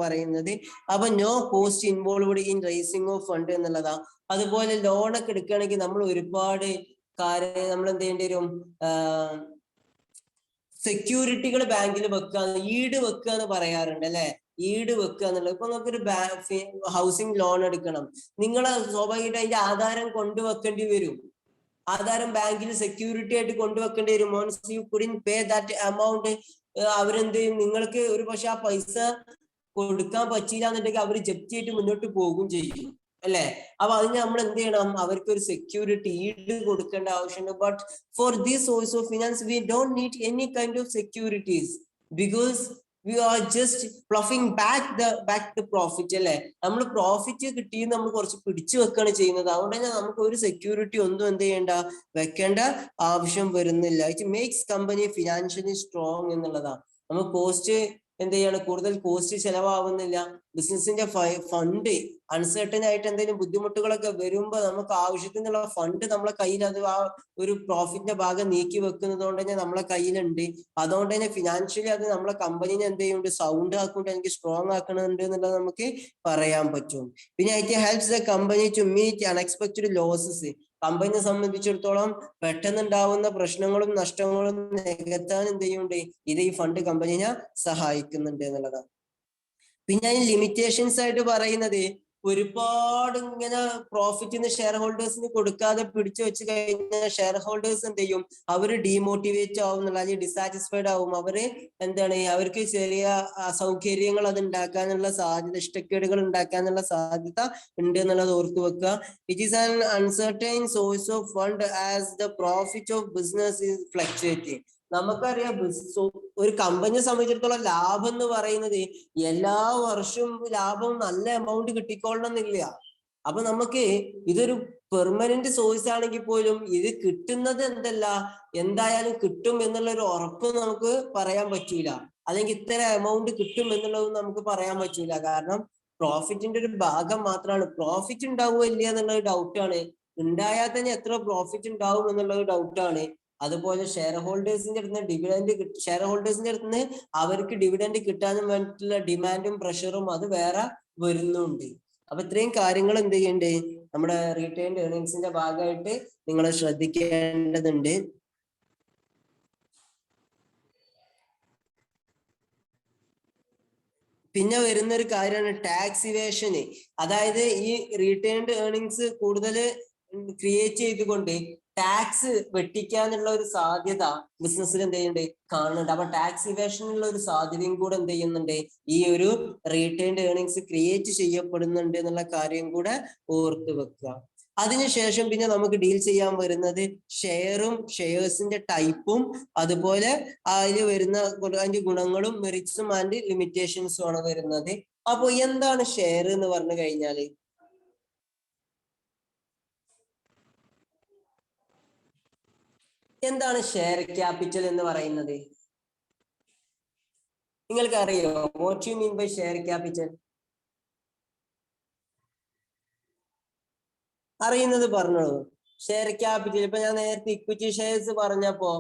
പറയുന്നത്, അപ്പൊ no cost involved in raising of fund എന്നുള്ളതാ. അതുപോലെ ലോണൊക്കെ എടുക്കുകയാണെങ്കിൽ നമ്മൾ ഒരുപാട് കാര്യം നമ്മൾ എന്ത് ചെയ്യേണ്ടി വരും, സെക്യൂരിറ്റികൾ ബാങ്കിൽ വെക്കുക, ഈട് വെക്കുക എന്ന് പറയാറുണ്ട് അല്ലെ, ഈട് വെക്കുക എന്നുള്ളത്. ഇപ്പൊ നമുക്കൊരു ഹൗസിംഗ് ലോൺ എടുക്കണം, നിങ്ങൾ സ്വാഭാവികമായിട്ട് അതിന്റെ ആധാരം കൊണ്ടുവെക്കേണ്ടി വരും. ആധാരം ബാങ്കിൽ സെക്യൂരിറ്റി ആയിട്ട് കൊണ്ടുവെക്കേണ്ടി വരും. Once you couldn't pay that amount, അവരെന്ത് ചെയ്യും, നിങ്ങൾക്ക് ഒരു പക്ഷെ ആ പൈസ കൊടുക്കാൻ പറ്റിയില്ല എന്നുണ്ടെങ്കിൽ അവർ ജപ്തി ആയിട്ട് മുന്നോട്ട് പോകും ചെയ്യും അല്ലെ. അപ്പൊ അതിന് നമ്മൾ എന്ത് ചെയ്യണം, അവർക്ക് ഒരു സെക്യൂരിറ്റി ഈട് കൊടുക്കേണ്ട ആവശ്യമുണ്ട്. But for this source of finance we don't need any kind of securities, because we are just ploughing back the profit അല്ലെ. നമ്മൾ പ്രോഫിറ്റ് കിട്ടിയെന്ന് നമ്മൾ കുറച്ച് പിടിച്ചു വെക്കുകയാണ് ചെയ്യുന്നത്. അതുകൊണ്ട് തന്നെ നമുക്ക് ഒരു സെക്യൂരിറ്റി ഒന്നും എന്ത് ചെയ്യേണ്ട, വെക്കേണ്ട ആവശ്യം വരുന്നില്ല. It makes company financially strong എന്നുള്ളതാണ്. നമുക്ക് കോസ്റ്റ് എന്ത് ചെയ്യാണ്, കൂടുതൽ കോസ്റ്റ് ചെലവാകുന്നില്ല. ബിസിനസിന്റെ ഫണ്ട് അൺസർട്ടൻ ആയിട്ട് എന്തെങ്കിലും ബുദ്ധിമുട്ടുകളൊക്കെ വരുമ്പോൾ നമുക്ക് ആവശ്യത്തിനുള്ള ഫണ്ട് നമ്മളെ കയ്യിൽ, അത് ആ ഒരു പ്രോഫിറ്റിന്റെ ഭാഗം നീക്കി വെക്കുന്നത് കൊണ്ട് തന്നെ നമ്മളെ കയ്യിലുണ്ട്. അതുകൊണ്ട് തന്നെ ഫിനാൻഷ്യലി അത് നമ്മളെ കമ്പനീനെ എന്ത് ചെയ്യുന്നുണ്ട്, സൗണ്ട് ആക്കുന്നുണ്ട്, എനിക്ക് സ്ട്രോങ് ആക്കണുണ്ട് എന്നുള്ളത് നമുക്ക് പറയാൻ പറ്റും. പിന്നെ it helps the company to meet unexpected losses. കമ്പനിയെ സംബന്ധിച്ചിടത്തോളം പെട്ടെന്നുണ്ടാവുന്ന പ്രശ്നങ്ങളും നഷ്ടങ്ങളും നികത്താൻ എന്ത് ചെയ്യുന്നുണ്ട്, ഇത് ഈ ഫണ്ട് കമ്പനിനെ സഹായിക്കുന്നുണ്ട് എന്നുള്ളതാണ്. പിന്നെ അതിന് ലിമിറ്റേഷൻസ് ആയിട്ട് പറയുന്നത്, ഒരുപാട് ഇങ്ങനെ പ്രോഫിറ്റിന് ഷെയർ ഹോൾഡേഴ്സിന് കൊടുക്കാതെ പിടിച്ചു വെച്ച് കഴിഞ്ഞാൽ ഷെയർ ഹോൾഡേഴ്സ് എന്ത് ചെയ്യും, അവര് ഡീമോട്ടിവേറ്റ് ആവും എന്നുള്ള, അല്ലെങ്കിൽ ഡിസാറ്റിസ്ഫൈഡ് ആവും. അവര് എന്താണ്, അവർക്ക് ചെറിയ അസൗകര്യങ്ങൾ അത് ഉണ്ടാക്കാനുള്ള സാധ്യത, ഇഷ്ടക്കേടുകൾ ഉണ്ടാക്കാനുള്ള സാധ്യത ഉണ്ട് എന്നുള്ളത് ഓർത്തു വെക്കുക. It is an uncertain source of fund as the profit of business is fluctuating. നമുക്കറിയാം ഒരു കമ്പനിയെ സംബന്ധിച്ചിടത്തോളം ലാഭം എന്ന് പറയുന്നത് എല്ലാ വർഷവും ലാഭം നല്ല എമൗണ്ട് കിട്ടിക്കൊള്ളണം എന്നില്ല. അപ്പൊ നമുക്ക് ഇതൊരു പെർമനന്റ് സോഴ്സ് ആണെങ്കിൽ പോലും ഇത് കിട്ടുന്നത് എന്തായാലും കിട്ടും എന്നുള്ള ഒരു ഉറപ്പ് നമുക്ക് പറയാൻ പറ്റൂല, അല്ലെങ്കിൽ ഇത്ര എമൗണ്ട് കിട്ടും എന്നുള്ളത് നമുക്ക് പറയാൻ പറ്റൂല. കാരണം പ്രോഫിറ്റിന്റെ ഒരു ഭാഗം മാത്രമാണ്. പ്രോഫിറ്റ് ഉണ്ടാവുമോ ഇല്ല എന്നുള്ള ഡൗട്ടാണ്. ഉണ്ടായാൽ തന്നെ എത്ര പ്രോഫിറ്റ് ഉണ്ടാവും എന്നുള്ള ഡൗട്ടാണ്. അതുപോലെ ഷെയർ ഹോൾഡേഴ്സിന്റെ അടുത്ത് അവർക്ക് ഡിവിഡൻഡ് കിട്ടാനും വേണ്ടിയിട്ടുള്ള ഡിമാൻഡും പ്രഷറും അത് വേറെ വരുന്നുണ്ട്. അപ്പൊ ഇത്രയും കാര്യങ്ങൾ എന്ത് ചെയ്യണ്ടേ, നമ്മുടെ റീറ്റെയിൻഡ് ഏർണിങ്സിന്റെ ഭാഗമായിട്ട് നിങ്ങൾ ശ്രദ്ധിക്കേണ്ടതുണ്ട്. പിന്നെ വരുന്നൊരു കാര്യമാണ് ടാക്സ് ഇവേഷന്. അതായത് ഈ റീറ്റെയിൻഡ് ഏർണിങ്സ് കൂടുതൽ ക്രിയേറ്റ് ചെയ്തുകൊണ്ട് ടാക്സ് വെട്ടിക്കാനുള്ള ഒരു സാധ്യത ബിസിനസ്സിൽ എന്ത് ചെയ്യുന്നുണ്ട്, കാണുന്നുണ്ട്. അപ്പൊ ടാക്സ് ഇവേഷനുള്ള ഒരു സാധ്യതയും കൂടെ എന്ത് ചെയ്യുന്നുണ്ട്, ഈ ഒരു റീറ്റെയിൻഡ് ഏർണിങ്സ് ക്രിയേറ്റ് ചെയ്യപ്പെടുന്നുണ്ട് എന്നുള്ള കാര്യം കൂടെ ഓർത്ത് വെക്കുക. അതിനുശേഷം പിന്നെ നമുക്ക് ഡീൽ ചെയ്യാൻ വരുന്നത് ഷെയറും ഷെയർസിന്റെ ടൈപ്പും അതുപോലെ അതിൽ വരുന്ന അതിന്റെ ഗുണങ്ങളും മെറിറ്റ്സും ആൻഡ് ലിമിറ്റേഷൻസും ആണ് വരുന്നത്. അപ്പൊ എന്താണ് ഷെയർ എന്ന് പറഞ്ഞു കഴിഞ്ഞാല്, എന്താണ് ഷെയർ ക്യാപിറ്റൽ എന്ന് പറയുന്നത്? നിങ്ങൾക്ക് അറിയോ? What you mean by share capital? അറിയുന്നത് പറഞ്ഞോളൂ. ഷെയർ ക്യാപിറ്റൽ ഇപ്പൊ ഞാൻ നേരത്തെ ഇക്വിറ്റി ഷെയർസ് പറഞ്ഞപ്പോ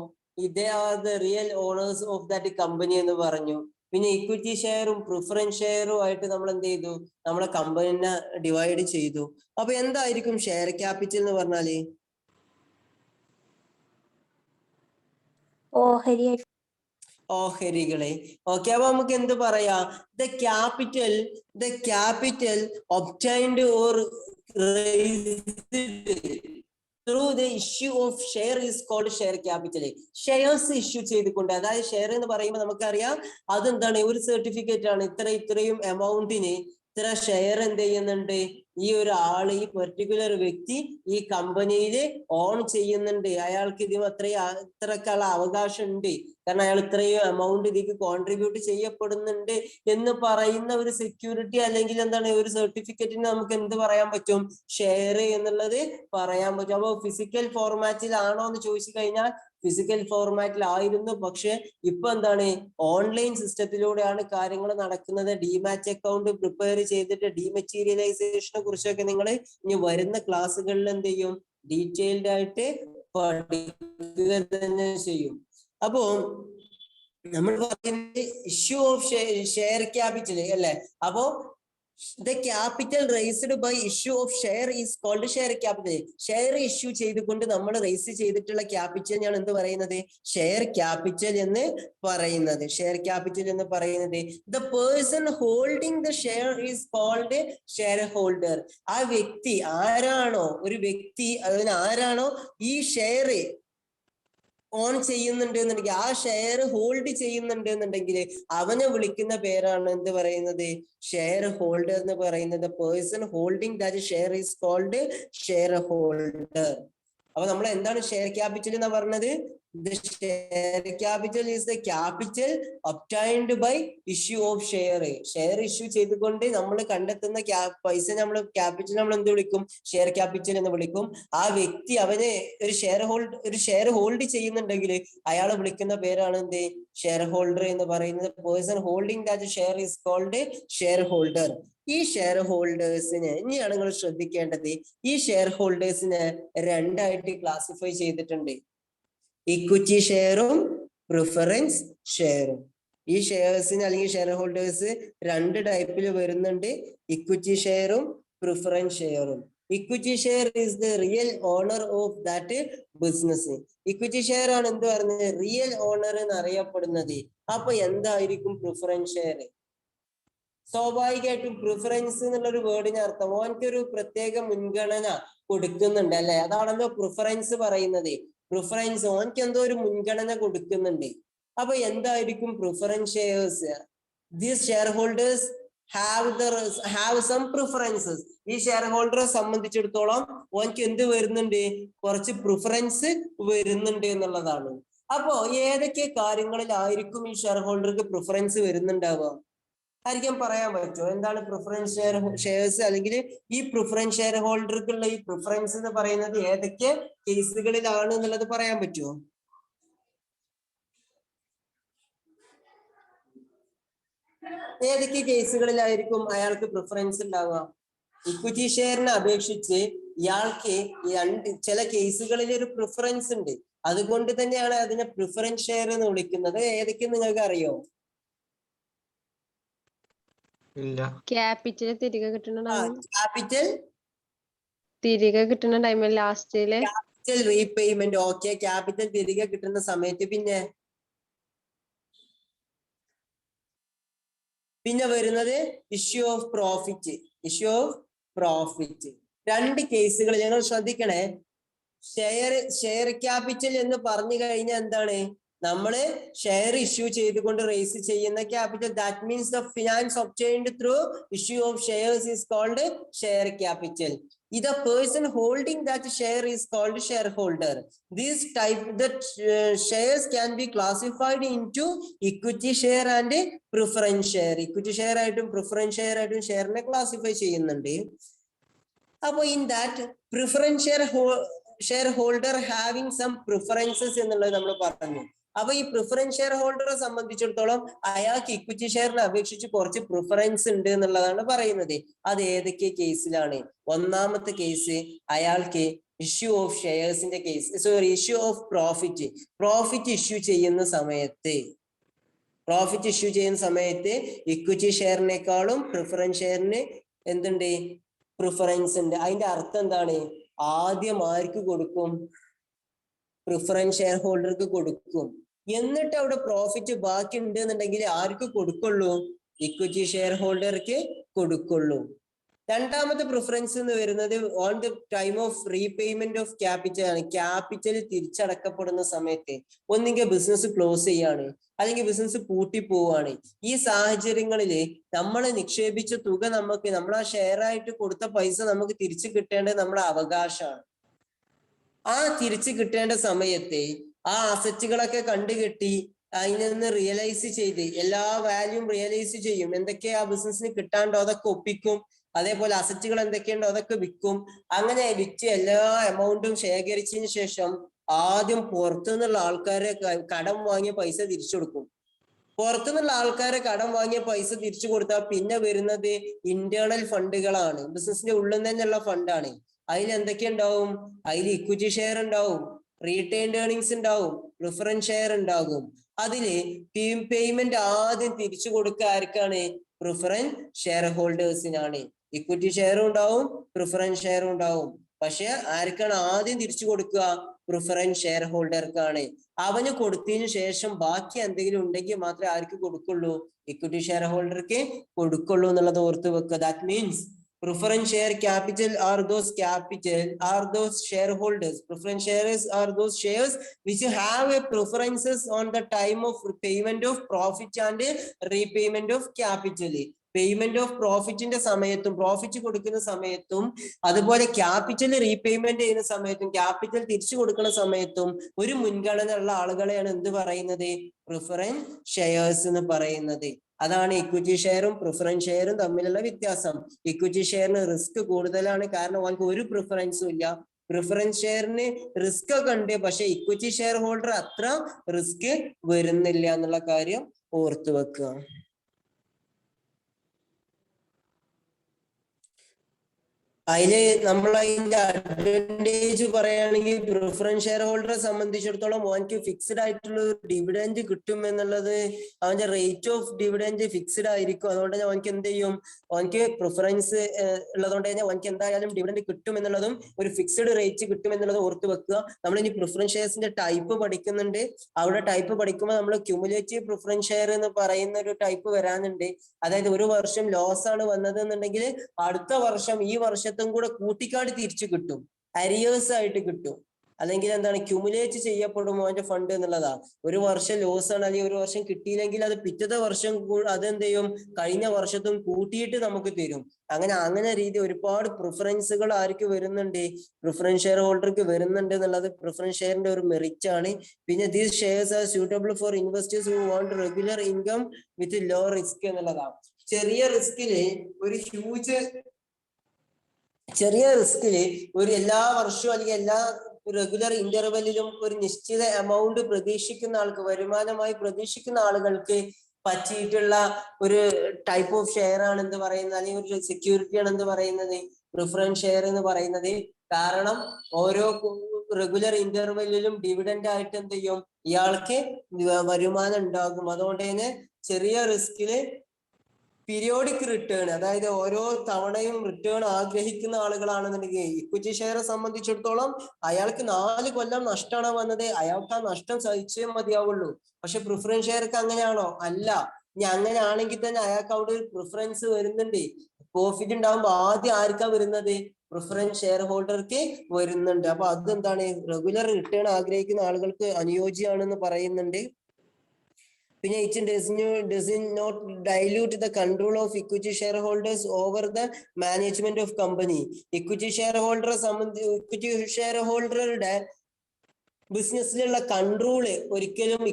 they are the real owners of that company എന്ന് പറഞ്ഞു. പിന്നെ ഇക്വിറ്റി ഷെയറും പ്രിഫറൻസ് ഷെയറും ആയിട്ട് നമ്മൾ എന്ത് ചെയ്തു, നമ്മളെ കമ്പനിനെ ഡിവൈഡ് ചെയ്തു. അപ്പൊ എന്തായിരിക്കും ഷെയർ ക്യാപിറ്റൽ എന്ന് പറഞ്ഞാല്? ഓഹരികളെ. ഓക്കെ, അപ്പൊ നമുക്ക് എന്ത് പറയാ? The capital obtained or through the issue of share is called share capital. Shares issue ചെയ്തുകൊണ്ട്, അതായത് ഷെയർ എന്ന് പറയുമ്പോൾ നമുക്കറിയാം അതെന്താണ്, ഒരു സർട്ടിഫിക്കറ്റ് ആണ്. ഇത്രയും എമൗണ്ടിന് ഇത്ര ഷെയർ എന്ത് ചെയ്യുന്നുണ്ട്, ഈ ഒരു ആള്, ഈ പെർട്ടിക്കുലർ വ്യക്തി ഈ കമ്പനിയിൽ ഓൺ ചെയ്യുന്നുണ്ട്. അയാൾക്ക് ഇതിന് ഇത്രക്കുള്ള അവകാശം ഉണ്ട്, കാരണം അയാൾ ഇത്രയും എമൗണ്ട് ഇതിക്ക് കോൺട്രിബ്യൂട്ട് ചെയ്യപ്പെടുന്നുണ്ട് എന്ന് പറയുന്ന ഒരു സെക്യൂരിറ്റി അല്ലെങ്കിൽ എന്താണ്, ഒരു സർട്ടിഫിക്കറ്റിന് നമുക്ക് എന്ത് പറയാൻ പറ്റും? ഷെയർ എന്നുള്ളത് പറയാൻ പറ്റും. അപ്പൊ ഫിസിക്കൽ ഫോർമാറ്റിലാണോ എന്ന് ചോദിച്ചു കഴിഞ്ഞാൽ ഫിസിക്കൽ ഫോർമാറ്റിലായിരുന്നു. പക്ഷെ ഇപ്പൊ എന്താണ്, ഓൺലൈൻ സിസ്റ്റത്തിലൂടെയാണ് കാര്യങ്ങൾ നടക്കുന്നത്. ഡിമാറ്റ് അക്കൗണ്ട് പ്രിപ്പയർ ചെയ്തിട്ട് ഡിമെറ്റീരിയലൈസേഷനെ കുറിച്ചൊക്കെ നിങ്ങൾ ഇനി വരുന്ന ക്ലാസ്സുകളിൽ എന്ത് ചെയ്യും, ഡീറ്റെയിൽഡ് ആയിട്ട് പഠിക്കുക തന്നെ ചെയ്യും. അപ്പോ നമ്മൾ പറയുന്നത് ഇഷ്യൂ ഓഫ് ഷെയർ ക്യാപിറ്റൽ അല്ലെ. അപ്പോ the capital raised by issue of share is called share capital. Share issue ചെയ്തുകൊണ്ട് നമ്മൾ റേസ് ചെയ്തിട്ടുള്ള ക്യാപിറ്റലിനാണ് എന്ത് പറയുന്നത്, ഷെയർ ക്യാപിറ്റൽ എന്ന് പറയുന്നത്. ഷെയർ ക്യാപിറ്റൽ എന്ന് പറയുന്നത് the person holding the share is called share holder. ആ വ്യക്തി ആരാണോ, ഒരു വ്യക്തി അതിന് ആരാണോ ഈ ഷെയർ ഓൺ ചെയ്യുന്നുണ്ട് എന്നുണ്ടെങ്കിൽ, ആ ഷെയർ ഹോൾഡ് ചെയ്യുന്നുണ്ട് എന്നുണ്ടെങ്കിൽ അവനെ വിളിക്കുന്ന പേരാണ് എന്ത് പറയുന്നത്, ഷെയർ ഹോൾഡർ എന്ന് പറയുന്നത്. Person holding that share is called shareholder. അപ്പൊ നമ്മൾ എന്താണ് ഷെയർ ക്യാപിറ്റൽ എന്ന് പറഞ്ഞത്? The share capital is the capital obtained by issue of share. Share issue ചെയ്തുകൊണ്ട് നമ്മൾ കണ്ടെത്തുന്ന പൈസ നമ്മൾ ക്യാപിറ്റൽ നമ്മൾ എന്ത് വിളിക്കും? ഷെയർ ക്യാപിറ്റൽ എന്ന് വിളിക്കും. ആ വ്യക്തി അവന് ഒരു ഷെയർ ഹോൾഡ് ചെയ്യുന്നുണ്ടെങ്കിൽ അയാളെ വിളിക്കുന്ന പേരാണ് എന്ത്, ഷെയർ ഹോൾഡർ എന്ന് പറയുന്നത്. Person holding that share is called shareholder. ഈ ഷെയർ ഹോൾഡേഴ്സിനെ ഇനിയാണ് നിങ്ങൾ ശ്രദ്ധിക്കേണ്ടത്. ഈ ഷെയർ ഹോൾഡേഴ്സിനെ രണ്ടായിട്ട് ക്ലാസിഫൈ ചെയ്തിട്ടുണ്ട്, ഇക്വിറ്റി ഷെയറും പ്രിഫറൻസ് ഷെയറും. ഈ ഷെയർസിന് അല്ലെങ്കിൽ ഷെയർ ഹോൾഡേഴ്സ് രണ്ട് ടൈപ്പിൽ വരുന്നുണ്ട്, ഇക്വിറ്റി ഷെയറും പ്രിഫറൻസ് ഷെയറും. Equity share is the real owner of that business. Equity share ആണ് എന്ത് പറയുന്നത്, റിയൽ ഓണർ എന്ന് അറിയപ്പെടുന്നത്. അപ്പൊ എന്തായിരിക്കും പ്രിഫറൻസ് ഷെയർ? സ്വാഭാവികമായിട്ടും പ്രിഫറൻസ് എന്നുള്ളൊരു വേർഡിന് അർത്ഥം ഓനക്കൊരു പ്രത്യേക മുൻഗണന കൊടുക്കുന്നുണ്ട് അല്ലെ, അതാണല്ലോ പ്രിഫറൻസ് പറയുന്നത്. പ്രിഫറൻസ് ഓനക്ക് എന്തോ ഒരു മുൻഗണന കൊടുക്കുന്നുണ്ട്. അപ്പൊ എന്തായിരിക്കും preference shares? These shareholders have some preferences. ഈ ഷെയർ ഹോൾഡറെ സംബന്ധിച്ചിടത്തോളം ഓനക്ക് എന്ത് വരുന്നുണ്ട്, കുറച്ച് പ്രിഫറൻസ് വരുന്നുണ്ട് എന്നുള്ളതാണ്. അപ്പോ ഏതൊക്കെ കാര്യങ്ങളിലായിരിക്കും ഈ ഷെയർ ഹോൾഡർക്ക് പ്രിഫറൻസ് വരുന്നുണ്ടാവുക? ആയിരിക്കും പറയാൻ പറ്റുമോ? എന്താണ് പ്രിഫറൻസ് ഷെയർസ് അല്ലെങ്കിൽ ഈ പ്രിഫറൻസ് ഷെയർ ഹോൾഡർക്കുള്ള ഈ പ്രിഫറൻസ് എന്ന് പറയുന്നത് ഏതൊക്കെ കേസുകളിലാണ് എന്നുള്ളത് പറയാൻ പറ്റുമോ? ഏതൊക്കെ കേസുകളിലായിരിക്കും അയാൾക്ക് പ്രിഫറൻസ് ഉണ്ടാവുക? ഇക്വിറ്റി ഷെയറിനെ അപേക്ഷിച്ച് ഇയാൾക്ക് ചില കേസുകളിൽ ഒരു പ്രിഫറൻസ് ഉണ്ട്, അതുകൊണ്ട് തന്നെയാണ് അതിനെ പ്രിഫറൻസ് ഷെയർ എന്ന് വിളിക്കുന്നത്. ഏതൊക്കെ നിങ്ങൾക്ക് അറിയോ? ക്യാപിറ്റൽ തിരികെ കിട്ടുന്ന ടൈമിൽ ലാസ്റ്റില് ക്യാപിറ്റൽ റീപേയ്മെന്റ്. ഓക്കെ, ക്യാപിറ്റൽ തിരികെ കിട്ടുന്ന സമയത്ത് പിന്നെ വരുന്നത് ഇഷ്യൂ ഓഫ് പ്രോഫിറ്റ്. രണ്ട് കേസുകൾ ഞങ്ങൾ ശ്രദ്ധിക്കണേ. ഷെയർ ക്യാപിറ്റൽ എന്ന് പറഞ്ഞു കഴിഞ്ഞാൽ എന്താണ്? നമ്മള് ഷെയർ ഇഷ്യൂ ചെയ്തുകൊണ്ട് റേസ് ചെയ്യുന്ന capital. That means the finance obtained through issue of shares is called share capital. The person holding that share is called shareholder. This type that shares can be classified into equity share and preference share. Equity share ആയിട്ടും preference share ആയിട്ടും ഷെയറിനെ classify ചെയ്യുന്നുണ്ട്. അപ്പോൾ in that preference shareholder having some preferences എന്നുള്ളത് നമ്മൾ പറഞ്ഞു. അപ്പൊ ഈ preference share ഹോൾഡറെ സംബന്ധിച്ചിടത്തോളം അയാൾക്ക് ഇക്വിറ്റി ഷെയറിനെ അപേക്ഷിച്ച് കുറച്ച് പ്രിഫറൻസ് ഉണ്ട് എന്നുള്ളതാണ് പറയുന്നത്. അത് ഏതൊക്കെ കേസിലാണ്? ഒന്നാമത്തെ കേസ്, അയാൾക്ക് ഇഷ്യൂ ഓഫ് ഷെയർസിന്റെ case, issue of profit issue ചെയ്യുന്ന സമയത്ത് ഇക്വിറ്റി ഷെയറിനേക്കാളും പ്രിഫറൻസ് ഷെയറിന് എന്തുണ്ട്? പ്രിഫറൻസ് ഉണ്ട്. അതിന്റെ അർത്ഥം എന്താണ്? ആദ്യം ആർക്ക് കൊടുക്കും? പ്രിഫറൻസ് ഷെയർ ഹോൾഡർക്ക് കൊടുക്കും. എന്നിട്ട് അവിടെ പ്രോഫിറ്റ് ബാക്കി ഉണ്ട് എന്നുണ്ടെങ്കിൽ ആർക്ക് കൊടുക്കുള്ളൂ? ഇക്വിറ്റി ഷെയർ ഹോൾഡർക്ക് കൊടുക്കുള്ളൂ. രണ്ടാമത്തെ പ്രിഫറൻസ് എന്ന് വരുന്നത് on the time of repayment of capital ആണ്. ക്യാപിറ്റൽ തിരിച്ചടക്കപ്പെടുന്ന സമയത്ത് ഒന്നെങ്കിൽ ബിസിനസ് ക്ലോസ് ചെയ്യാണ്, അല്ലെങ്കിൽ ബിസിനസ് പൂട്ടിപ്പോവാണ്. ഈ സാഹചര്യങ്ങളിൽ നമ്മൾ നിക്ഷേപിച്ച തുക നമ്മൾ ആ ഷെയർ ആയിട്ട് കൊടുത്ത പൈസ നമുക്ക് തിരിച്ചു കിട്ടേണ്ടത് നമ്മുടെ അവകാശമാണ്. ആ തിരിച്ചു കിട്ടേണ്ട സമയത്ത് ആ അസറ്റുകളൊക്കെ കണ്ടുകെട്ടി അതിൽ നിന്ന് റിയലൈസ് ചെയ്ത് എല്ലാ വാല്യൂം റിയലൈസ് ചെയ്യും. എന്തൊക്കെയാ ആ ബിസിനസ്സിന് കിട്ടാണ്ടോ അതൊക്കെ ഒപ്പിക്കും. അതേപോലെ അസറ്റുകൾ എന്തൊക്കെയുണ്ടോ അതൊക്കെ വിൽക്കും. അങ്ങനെ വിറ്റ് എല്ലാ എമൗണ്ടും ശേഖരിച്ചതിന് ശേഷം ആദ്യം പുറത്തുനിന്നുള്ള ആൾക്കാരെ കടം വാങ്ങിയ പൈസ തിരിച്ചു കൊടുക്കും. പുറത്തുനിന്നുള്ള ആൾക്കാരെ കടം വാങ്ങിയ പൈസ തിരിച്ചു കൊടുത്താൽ പിന്നെ വരുന്നത് ഇന്റേണൽ ഫണ്ടുകളാണ്. ബിസിനസിന്റെ ഉള്ളിൽ തന്നെയുള്ള ഫണ്ടാണ്. അതിൽ എന്തൊക്കെ ഉണ്ടാവും? അതിൽ ഇക്വിറ്റി ഷെയർ ഉണ്ടാവും, റീറ്റെയിൻഡ് ഏർണിങ്സ് ഉണ്ടാവും, പ്രിഫറൻസ് ഷെയർ ഉണ്ടാകും. അതില് പേയ്മെന്റ് ആദ്യം തിരിച്ചു കൊടുക്കുക ആർക്കാണ്? Preference share ഹോൾഡേഴ്സിനാണ്. ഇക്വിറ്റി ഷെയറും ഉണ്ടാവും, പ്രിഫറൻസ് ഷെയറും ഉണ്ടാവും. പക്ഷെ ആർക്കാണ് ആദ്യം തിരിച്ചു കൊടുക്കുക? പ്രിഫറൻസ് ഷെയർ ഹോൾഡർക്കാണ്. അവന് കൊടുത്തതിനു ശേഷം ബാക്കി എന്തെങ്കിലും ഉണ്ടെങ്കിൽ മാത്രമേ ആർക്ക് കൊടുക്കുള്ളൂ? ഇക്വിറ്റി ഷെയർ ഹോൾഡർക്ക് കൊടുക്കുള്ളൂ എന്നുള്ളത് ഓർത്ത് വെക്കുക. That means preference share capital are those shareholders. Preference shares are those shares which have a preferences on the time of payment of profit and repayment of capital. Payment of പ്രോഫിറ്റിന്റെ സമയത്തും profit കൊടുക്കുന്ന സമയത്തും അതുപോലെ capital repayment ചെയ്യുന്ന സമയത്തും capital തിരിച്ചു കൊടുക്കുന്ന സമയത്തും ഒരു മുൻഗണന ഉള്ള ആളുകളെയാണ് എന്ത് പറയുന്നത്? പ്രിഫറൻസ് ഷെയർസ് എന്ന് പറയുന്നത്. അതാണ് ഇക്വിറ്റി ഷെയറും പ്രിഫറൻസ് ഷെയറും തമ്മിലുള്ള വ്യത്യാസം. ഇക്വിറ്റി ഷെയറിന് റിസ്ക് കൂടുതലാണ്, കാരണം അവർക്ക് ഒരു പ്രിഫറൻസും ഇല്ല. പ്രിഫറൻസ് ഷെയറിന് റിസ്ക് ഒക്കെ ഉണ്ട്, പക്ഷെ ഇക്വിറ്റി ഷെയർ ഹോൾഡർ അത്ര റിസ്ക് വരുന്നില്ല എന്നുള്ള കാര്യം ഓർത്തു വെക്കുക. അതില് നമ്മൾ അതിന്റെ അഡ്വാൻറ്റേജ് പറയുകയാണെങ്കിൽ പ്രിഫറൻസ് ഷെയർ ഹോൾഡറെ സംബന്ധിച്ചിടത്തോളം അവൻക്ക് ഫിക്സ്ഡ് ആയിട്ടുള്ള ഒരു ഡിവിഡൻഡ് കിട്ടും എന്നുള്ളത്. അവന്റെ റേറ്റ് ഓഫ് ഡിവിഡൻഡ് ഫിക്സ്ഡ് ആയിരിക്കും. അതുകൊണ്ട് തന്നെ അവൻക്ക് എന്ത് ചെയ്യും? അവൻക്ക് പ്രിഫറൻസ് ഉള്ളതുകൊണ്ട് തന്നെ അവൻക്ക് എന്തായാലും ഡിവിഡൻഡ് കിട്ടും എന്നുള്ളതും ഒരു ഫിക്സ്ഡ് റേറ്റ് കിട്ടും എന്നുള്ളതും ഓർത്ത് വെക്കുക. നമ്മൾ ഇനി പ്രിഫറൻസ് ഷെയർസിന്റെ ടൈപ്പ് പഠിക്കുന്നുണ്ട്. അവിടെ ടൈപ്പ് പഠിക്കുമ്പോൾ നമ്മൾ ക്യുമുലേറ്റീവ് പ്രിഫറൻസ് ഷെയർ എന്ന് പറയുന്ന ഒരു ടൈപ്പ് വരാനുണ്ട്. അതായത് ഒരു വർഷം ലോസ് ആണ് വന്നത് എന്നുണ്ടെങ്കിൽ അടുത്ത വർഷം ഈ വർഷത്തും കൂടെ കൂട്ടിക്കാട് തിരിച്ചു കിട്ടും, അരിയേഴ്സ് ആയിട്ട് കിട്ടും. അല്ലെങ്കിൽ എന്താണ്? ക്യുമുലേറ്റ് ചെയ്യപ്പെടും അവന്റെ ഫണ്ട് എന്നുള്ളതാ. ഒരു വർഷം ലോസ് ആണ് അല്ലെങ്കിൽ ഒരു വർഷം കിട്ടിയില്ലെങ്കിൽ അത് പിറ്റത്തെ വർഷം അതെന്ത് ചെയ്യും? കഴിഞ്ഞ വർഷത്തും കൂട്ടിയിട്ട് നമുക്ക് തരും. അങ്ങനെ രീതി ഒരുപാട് പ്രിഫറൻസുകൾ ആർക്ക് വരുന്നുണ്ട്? പ്രിഫറൻസ് ഷെയർ ഹോൾഡർക്ക് വരുന്നുണ്ട് എന്നുള്ളത് പ്രിഫറൻസ് ഷെയറിന്റെ ഒരു മെറിറ്റ് ആണ്. പിന്നെ these shares are suitable for investors who want regular income with low risk എന്നുള്ളതാണ്. ചെറിയ റിസ്കില് ഒരു എല്ലാ വർഷവും അല്ലെങ്കിൽ എല്ലാ റെഗുലർ ഇന്റർവെല്ലിലും ഒരു നിശ്ചിത എമൗണ്ട് പ്രതീക്ഷിക്കുന്ന ആൾക്ക്, വരുമാനമായി പ്രതീക്ഷിക്കുന്ന ആളുകൾക്ക് പറ്റിയിട്ടുള്ള ഒരു ടൈപ്പ് ഓഫ് ഷെയർ ആണ് എന്ത് പറയുന്നത്, അല്ലെങ്കിൽ ഒരു സെക്യൂരിറ്റി ആണ് എന്ത് പറയുന്നത്? പ്രിഫറൻസ് ഷെയർ എന്ന് പറയുന്നത്. കാരണം ഓരോ റെഗുലർ ഇന്റർവെല്ലിലും ഡിവിഡൻഡ് ആയിട്ട് എന്ത് ചെയ്യും? ഇയാൾക്ക് വരുമാനം ഉണ്ടാകും. അതുകൊണ്ട് തന്നെ ചെറിയ റിസ്കില് പീരിയോഡിക് റിട്ടേൺ, അതായത് ഓരോ തവണയും റിട്ടേൺ ആഗ്രഹിക്കുന്ന ആളുകളാണെന്നുണ്ടെങ്കിൽ, ഇക്വിറ്റി ഷെയറെ സംബന്ധിച്ചിടത്തോളം അയാൾക്ക് 4 കൊല്ലം നഷ്ടമാണ് വന്നത്, അയാൾക്ക് ആ നഷ്ടം സഹിച്ചേ മതിയാവുള്ളൂ. പക്ഷെ പ്രിഫറൻസ് ഷെയർക്ക് അങ്ങനെയാണോ? അല്ല. ഇനി അങ്ങനെ ആണെങ്കിൽ തന്നെ അയാൾക്ക് അവിടെ ഒരു പ്രിഫറൻസ് വരുന്നുണ്ട്. പ്രോഫിറ്റ് ഉണ്ടാകുമ്പോൾ ആദ്യം ആർക്കാ വരുന്നത്? പ്രിഫറൻസ് ഷെയർ ഹോൾഡർക്ക് വരുന്നുണ്ട്. അപ്പൊ അതെന്താണ് റെഗുലർ റിട്ടേൺ ആഗ്രഹിക്കുന്ന ആളുകൾക്ക് അനുയോജ്യമാണെന്ന് പറയുന്നുണ്ട്. പിന്നെ does not dilute the control of equity shareholders over the management of company. Equity shareholderയുടെ ബിസിനസ്സിലുള്ള കൺട്രോള് ഒരിക്കലും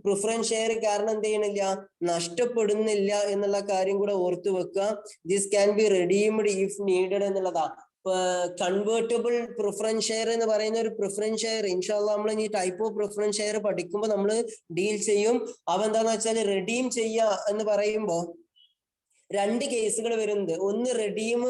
പ്രിഫറൻസ് ഷെയർ കാരണം എന്ത് ചെയ്യണില്ല, നഷ്ടപ്പെടുന്നില്ല എന്നുള്ള കാര്യം കൂടെ ഓർത്തു വെക്കുക. This can be redeemed if needed എന്നുള്ളതാ. കൺവേർട്ടബിൾ പ്രിഫറൻസ് ഷെയർ എന്ന് പറയുന്ന ഒരു പ്രിഫറൻസ് ഷെയർ ഇൻഷാല്ലാ നമ്മൾ ഈ ടൈപ്പ് ഓഫ് പ്രിഫറൻസ് ഷെയർ പഠിക്കുമ്പോൾ നമ്മൾ ഡീൽ ചെയ്യും. അവ എന്താന്ന് വെച്ചാൽ റെഡീം ചെയ്യുക എന്ന് പറയുമ്പോൾ രണ്ട് കേസുകൾ വരുന്നുണ്ട്. ഒന്ന് റെഡീം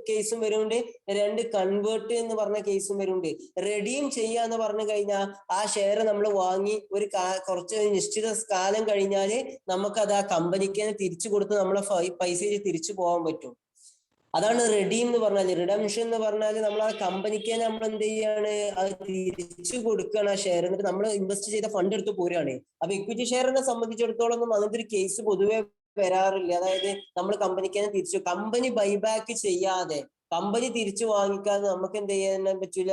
കേസും വരുന്നുണ്ട്, രണ്ട് കൺവേർട്ട് എന്ന് പറഞ്ഞ കേസും വരുന്നുണ്ട്. റെഡീം ചെയ്യുക എന്ന് പറഞ്ഞു കഴിഞ്ഞാൽ ആ ഷെയർ നമ്മൾ വാങ്ങി ഒരു കുറച്ച് നിശ്ചിത കാലം കഴിഞ്ഞാല് നമുക്കത് ആ കമ്പനിക്ക് തിരിച്ചു കൊടുത്ത് നമ്മളെ പൈസ തിരിച്ചു പോകാൻ പറ്റും. അതാണ് റെഡീം എന്ന് പറഞ്ഞാല്. റിഡംഷൻ എന്ന് പറഞ്ഞാല് നമ്മൾ ആ കമ്പനിക്ക് നമ്മൾ എന്ത് ചെയ്യാണ്, അത് തിരിച്ചു കൊടുക്കുകയാണ് ആ ഷെയർ, എന്നിട്ട് നമ്മൾ ഇൻവെസ്റ്റ് ചെയ്ത ഫണ്ട് എടുത്ത് പോരുകയാണ്. അപ്പൊ ഇക്വിറ്റി ഷെയറിനെ സംബന്ധിച്ചിടത്തോളം ഒന്നും അങ്ങനത്തെ ഒരു കേസ് പൊതുവെ വരാറില്ല. അതായത് നമ്മൾ കമ്പനിക്ക് തിരിച്ചു, കമ്പനി ബൈബാക്ക് ചെയ്യാതെ, കമ്പനി തിരിച്ചു വാങ്ങിക്കാതെ നമുക്ക് എന്ത് ചെയ്യാൻ പറ്റൂല,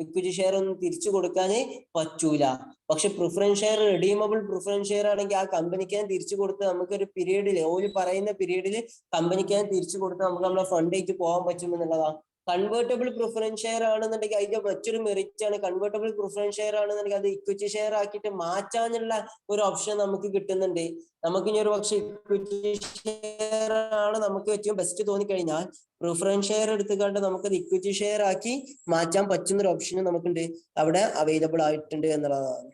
ഇക്വിറ്റി ഷെയർ ഒന്നും തിരിച്ചു കൊടുക്കാൻ പറ്റൂല. പക്ഷെ preference share, redeemable preference share ആണെങ്കിൽ ആ കമ്പനിക്ക് തിരിച്ചു കൊടുത്ത് നമുക്കൊരു പീരീഡില്, ഓര് പറയുന്ന പീരീഡില് കമ്പനിക്ക് തിരിച്ചു കൊടുത്ത് നമുക്ക് നമ്മളെ ഫണ്ടിലേക്ക് പോകാൻ പറ്റും എന്നുള്ളതാണ്. കൺവേർട്ടബിൾ പ്രിഫറൻസ് ഷെയർ ആണെന്നുണ്ടെങ്കിൽ അതിന്റെ മറ്റൊരു മെറിറ്റ് ആണ്, കൺവേർട്ടബിൾ പ്രിഫറൻസ് ഷെയർ ആണെന്നുണ്ടെങ്കിൽ അത് ഇക്വിറ്റി ഷെയർ ആക്കിയിട്ട് മാറ്റാനുള്ള ഒരു ഓപ്ഷൻ നമുക്ക് കിട്ടുന്നുണ്ട്. നമുക്ക് ഇനി ഒരു പക്ഷെ ഇക്വിറ്റി ഷെയർ ആണ് നമുക്ക് ഏറ്റവും ബെസ്റ്റ് തോന്നിക്കഴിഞ്ഞാൽ പ്രിഫറൻസ് ഷെയർ എടുത്തുകൊണ്ട് നമുക്കത് ഇക്വിറ്റി ഷെയർ ആക്കി മാറ്റാൻ പറ്റുന്ന ഒരു ഓപ്ഷനും നമുക്കുണ്ട്, അവിടെ അവൈലബിൾ ആയിട്ടുണ്ട് എന്നുള്ളതാണ്.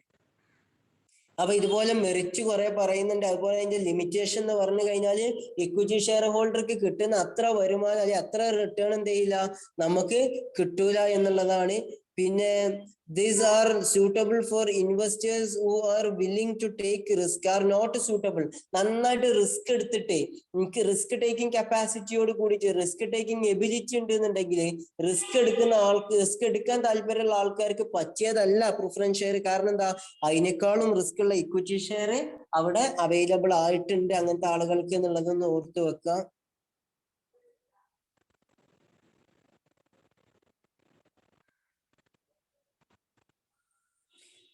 അപ്പൊ ഇതുപോലെ മെറിറ്റ് കുറെ പറയുന്നുണ്ട്. അതുപോലെ അതിന്റെ ലിമിറ്റേഷൻ എന്ന് പറഞ്ഞു കഴിഞ്ഞാല് ഇക്വിറ്റി ഷെയർ ഹോൾഡർക്ക് കിട്ടുന്ന അത്ര വരുമാനം അല്ലെങ്കിൽ അത്ര റിട്ടേൺ എന്ത് ചെയ്യില്ല, നമുക്ക് കിട്ടൂല എന്നുള്ളതാണ്. പിന്നെ these are suitable for investors who are willing to take risk, are not suitable. നന്നായിട്ട് റിസ്ക് എടുത്തിട്ട് എനിക്ക് റിസ്ക് ടേക്കിംഗ് കപ്പാസിറ്റിയോട് കൂടിയിട്ട് റിസ്ക് ടേക്കിംഗ് എബിലിറ്റി ഉണ്ട് എന്നുണ്ടെങ്കിൽ റിസ്ക് എടുക്കുന്ന ആൾക്ക്, റിസ്ക് എടുക്കാൻ താല്പര്യമുള്ള ആൾക്കാർക്ക് പറ്റിയതല്ല പ്രിഫറൻസ് ഷെയർ. കാരണം എന്താ, അതിനേക്കാളും റിസ്ക് ഉള്ള ഇക്വിറ്റി ഷെയർ അവിടെ അവൈലബിൾ ആയിട്ടുണ്ട് അങ്ങനത്തെ ആളുകൾക്ക് എന്നുള്ളതൊന്ന് ഓർത്ത് വെക്കുക.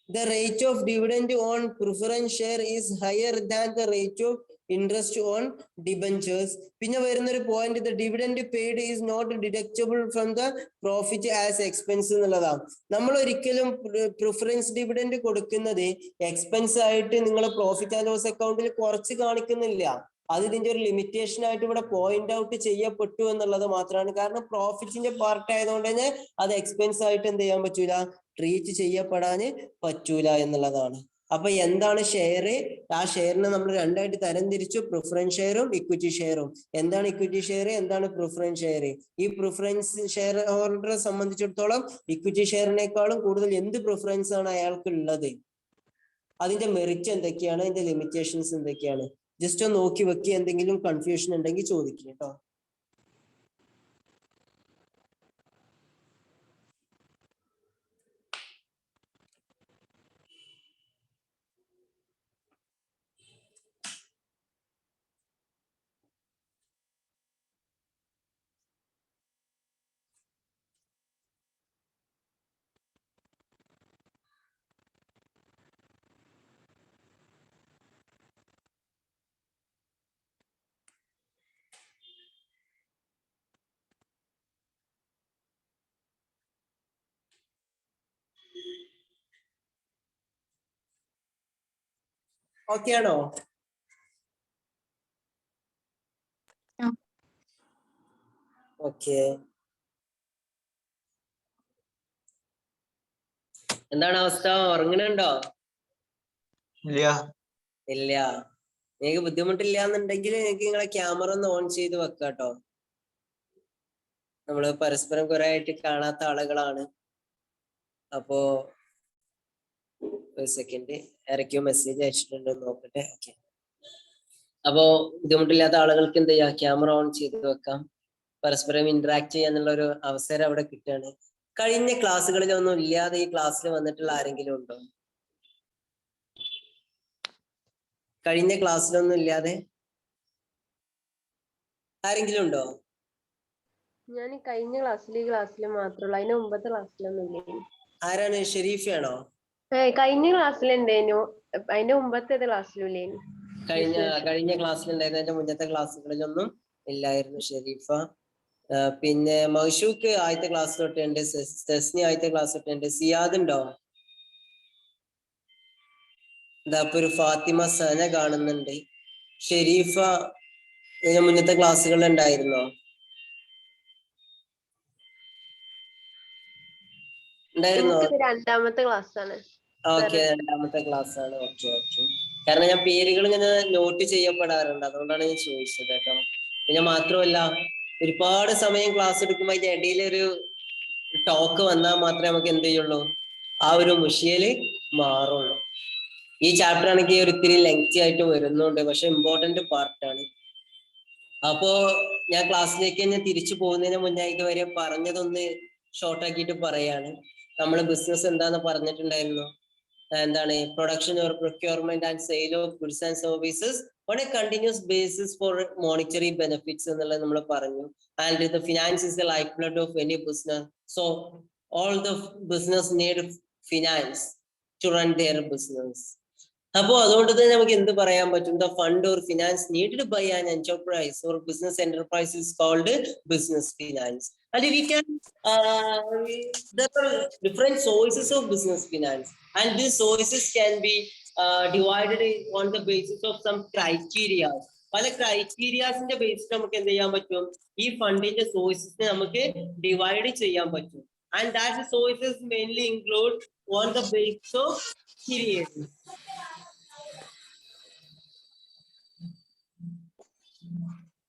The rate of dividend on preference share is higher than the rate of interest on debentures. പിന്നെ വരുന്നൊരു point, the dividend paid is not deductible from the profit as expense എന്നുള്ളതാണ്. നമ്മൾ ഒരിക്കലും പ്രിഫറൻസ് ഡിവിഡൻഡ് കൊടുക്കുന്നത് എക്സ്പെൻസ് ആയിട്ട് നിങ്ങൾ profit and loss അക്കൗണ്ടിൽ കുറച്ച് കാണിക്കുന്നില്ല. അത് ഇതിന്റെ ഒരു ലിമിറ്റേഷൻ ആയിട്ട് ഇവിടെ പോയിന്റ് ഔട്ട് ചെയ്യപ്പെട്ടു എന്നുള്ളത് മാത്രമാണ്. കാരണം പ്രോഫിറ്റിന്റെ പാർട്ട് ആയതുകൊണ്ട് തന്നെ അത് എക്സ്പെൻസ് ആയിട്ട് എന്ത് ചെയ്യാൻ പറ്റൂല, ട്രീറ്റ് ചെയ്യപ്പെടാൻ പറ്റൂല എന്നുള്ളതാണ്. അപ്പൊ എന്താണ് ഷെയർ, ആ ഷെയറിനെ നമ്മൾ രണ്ടായിട്ട് തരംതിരിച്ചു, പ്രിഫറൻസ് ഷെയറും ഇക്വിറ്റി ഷെയറും. എന്താണ് ഇക്വിറ്റി ഷെയർ, എന്താണ് പ്രിഫറൻസ് ഷെയർ? ഈ പ്രിഫറൻസ് ഷെയർ ഹോൾഡറെ സംബന്ധിച്ചിടത്തോളം ഇക്വിറ്റി ഷെയറിനേക്കാളും കൂടുതൽ എന്ത് പ്രിഫറൻസ് ആണ് അയാൾക്ക് ഉള്ളത്, അതിന്റെ മെറിറ്റ് എന്തൊക്കെയാണ്, അതിന്റെ ലിമിറ്റേഷൻസ് എന്തൊക്കെയാണ്, ജസ്റ്റ് ഒന്ന് നോക്കി വെക്കുക. എന്തെങ്കിലും കൺഫ്യൂഷൻ ഉണ്ടെങ്കിൽ ചോദിക്കുക കേട്ടോ. ഓക്കെ ആണോ? ഓക്കെ, എന്താണ് അവസ്ഥ, ഉറങ്ങണുണ്ടോ? ഇല്ല. ഇല്ല. നിങ്ങൾക്ക് ബുദ്ധിമുട്ടില്ല എന്നുണ്ടെങ്കിൽ നിങ്ങൾക്ക് നിങ്ങളെ ക്യാമറ ഒന്ന് ഓൺ ചെയ്ത് വെക്കാട്ടോ. നമ്മള് പരസ്പരം കുറെ ആയിട്ട് കാണാത്ത ആളുകളാണ്. അപ്പോ ഒരു സെക്കൻഡ്, ആരൊക്കെയോ മെസ്സേജ് അയച്ചിട്ടുണ്ടോ നോക്കട്ടെ. ഓക്കെ, അപ്പോ ബുദ്ധിമുട്ടില്ലാത്ത ആളുകൾക്ക് എന്ത് ചെയ്യാം, ക്യാമറ ഓൺ ചെയ്ത് വെക്കാം. പരസ്പരം ഇന്ററാക്ട് ചെയ്യാന്നുള്ള ഒരു അവസരം അവിടെ കിട്ടുകയാണ്. കഴിഞ്ഞ ക്ലാസ്സുകളിലൊന്നും ഇല്ലാതെ ഈ ക്ലാസ്സിൽ വന്നിട്ടുള്ള ആരെങ്കിലും ഉണ്ടോ? കഴിഞ്ഞ ക്ലാസ്സിലൊന്നും ഇല്ലാതെ ആരെങ്കിലും ഉണ്ടോ? ഞാൻ കഴിഞ്ഞ ക്ലാസ്സിൽ ഈ ക്ലാസ്സിൽ മാത്രമേ ഉള്ളൂ, അതിന്റെ മുമ്പത്തെ ക്ലാസ്സിലൊന്നും ഇല്ലേനു. ആരാണ്? ഷെരീഫയാണോ? കഴിഞ്ഞ ക്ലാസ്സിലുണ്ടേനു, അതിന്റെ മുമ്പത്തെ ക്ലാസ്സിലും ഇല്ലേനു. കഴിഞ്ഞ ക്ലാസ്സിലുണ്ടായിരുന്നു, അതിന്റെ മുന്നത്തെ ക്ലാസ്സുകളിലൊന്നും ഇല്ലായിരുന്നു ഷെരീഫ. പിന്നെ മൗഷൂക്ക് ആദ്യത്തെ ക്ലാസ് തൊട്ടുണ്ട്, തെസ്നി ആദ്യത്തെ ക്ലാസ് തൊട്ടുണ്ട്. സിയാദ് ഉണ്ടോ? എന്താ ഇപ്പൊ ഒരു ഫാത്തിമ സന കാണുന്നുണ്ട്. ഷെരീഫ ഇതിന്റെ മുന്നത്തെ ക്ലാസ്സുകളിൽ ഉണ്ടായിരുന്നോ? ഉണ്ടായിരുന്നോ? രണ്ടാമത്തെ ക്ലാസ് ആണ്. ഓക്കെ, രണ്ടാമത്തെ ക്ലാസ് ആണ്. Okay okay. കാരണം ഞാൻ പേരുകൾ ഇങ്ങനെ നോട്ട് ചെയ്യപ്പെടാറുണ്ട്, അതുകൊണ്ടാണ് ഞാൻ ചോദിച്ചത് കേട്ടോ. പിന്നെ മാത്രമല്ല, ഒരുപാട് സമയം ക്ലാസ് എടുക്കുമ്പോൾ അതിന്റെ ഇടയിൽ ഒരു ടോക്ക് വന്നാൽ മാത്രമേ നമുക്ക് എന്ത് ചെയ്യുള്ളൂ, ആ ഒരു മുഷിയല് മാറുള്ളൂ. ഈ ചാപ്റ്റർ ആണെങ്കിൽ ഒരു ഇത്തിരി ലെങ്തി ആയിട്ട് വരുന്നുണ്ട്, പക്ഷെ ഇമ്പോർട്ടന്റ് പാർട്ടാണ്. അപ്പോ ഞാൻ ക്ലാസ്സിലേക്ക് തന്നെ തിരിച്ചു പോകുന്നതിന് മുന്നേ ഇതുവരെ പറഞ്ഞതൊന്ന് ഷോർട്ട് ആക്കിയിട്ട് പറയാണ്. നമ്മൾ ബിസിനസ് എന്താന്ന് പറഞ്ഞിട്ടുണ്ടായിരുന്നു. എന്താണ്? Production or procurement and sale of goods and services on a continuous basis for monetary benefits എന്നുള്ളത് നമ്മൾ പറഞ്ഞു. And the finance is the life blood of any business. So all the business need finance to run their business. അപ്പോ അതുകൊണ്ട് തന്നെ നമുക്ക് എന്ത് പറയാൻ പറ്റും? The fund or finance needed by an enterprise or business enterprise is called business finance. And we can there are different sources of business finance, and these sources can be divided on the basis of some criteria. പല ക്രൈറ്റീരിയാസിന്റെ ബേസിൽ നമുക്ക് എന്ത് ചെയ്യാൻ പറ്റും? ഈ ഫണ്ടിന്റെ സോഴ്സസിനെ നമുക്ക് divide ചെയ്യാൻ പറ്റും. And that sources mainly include on the basis of period.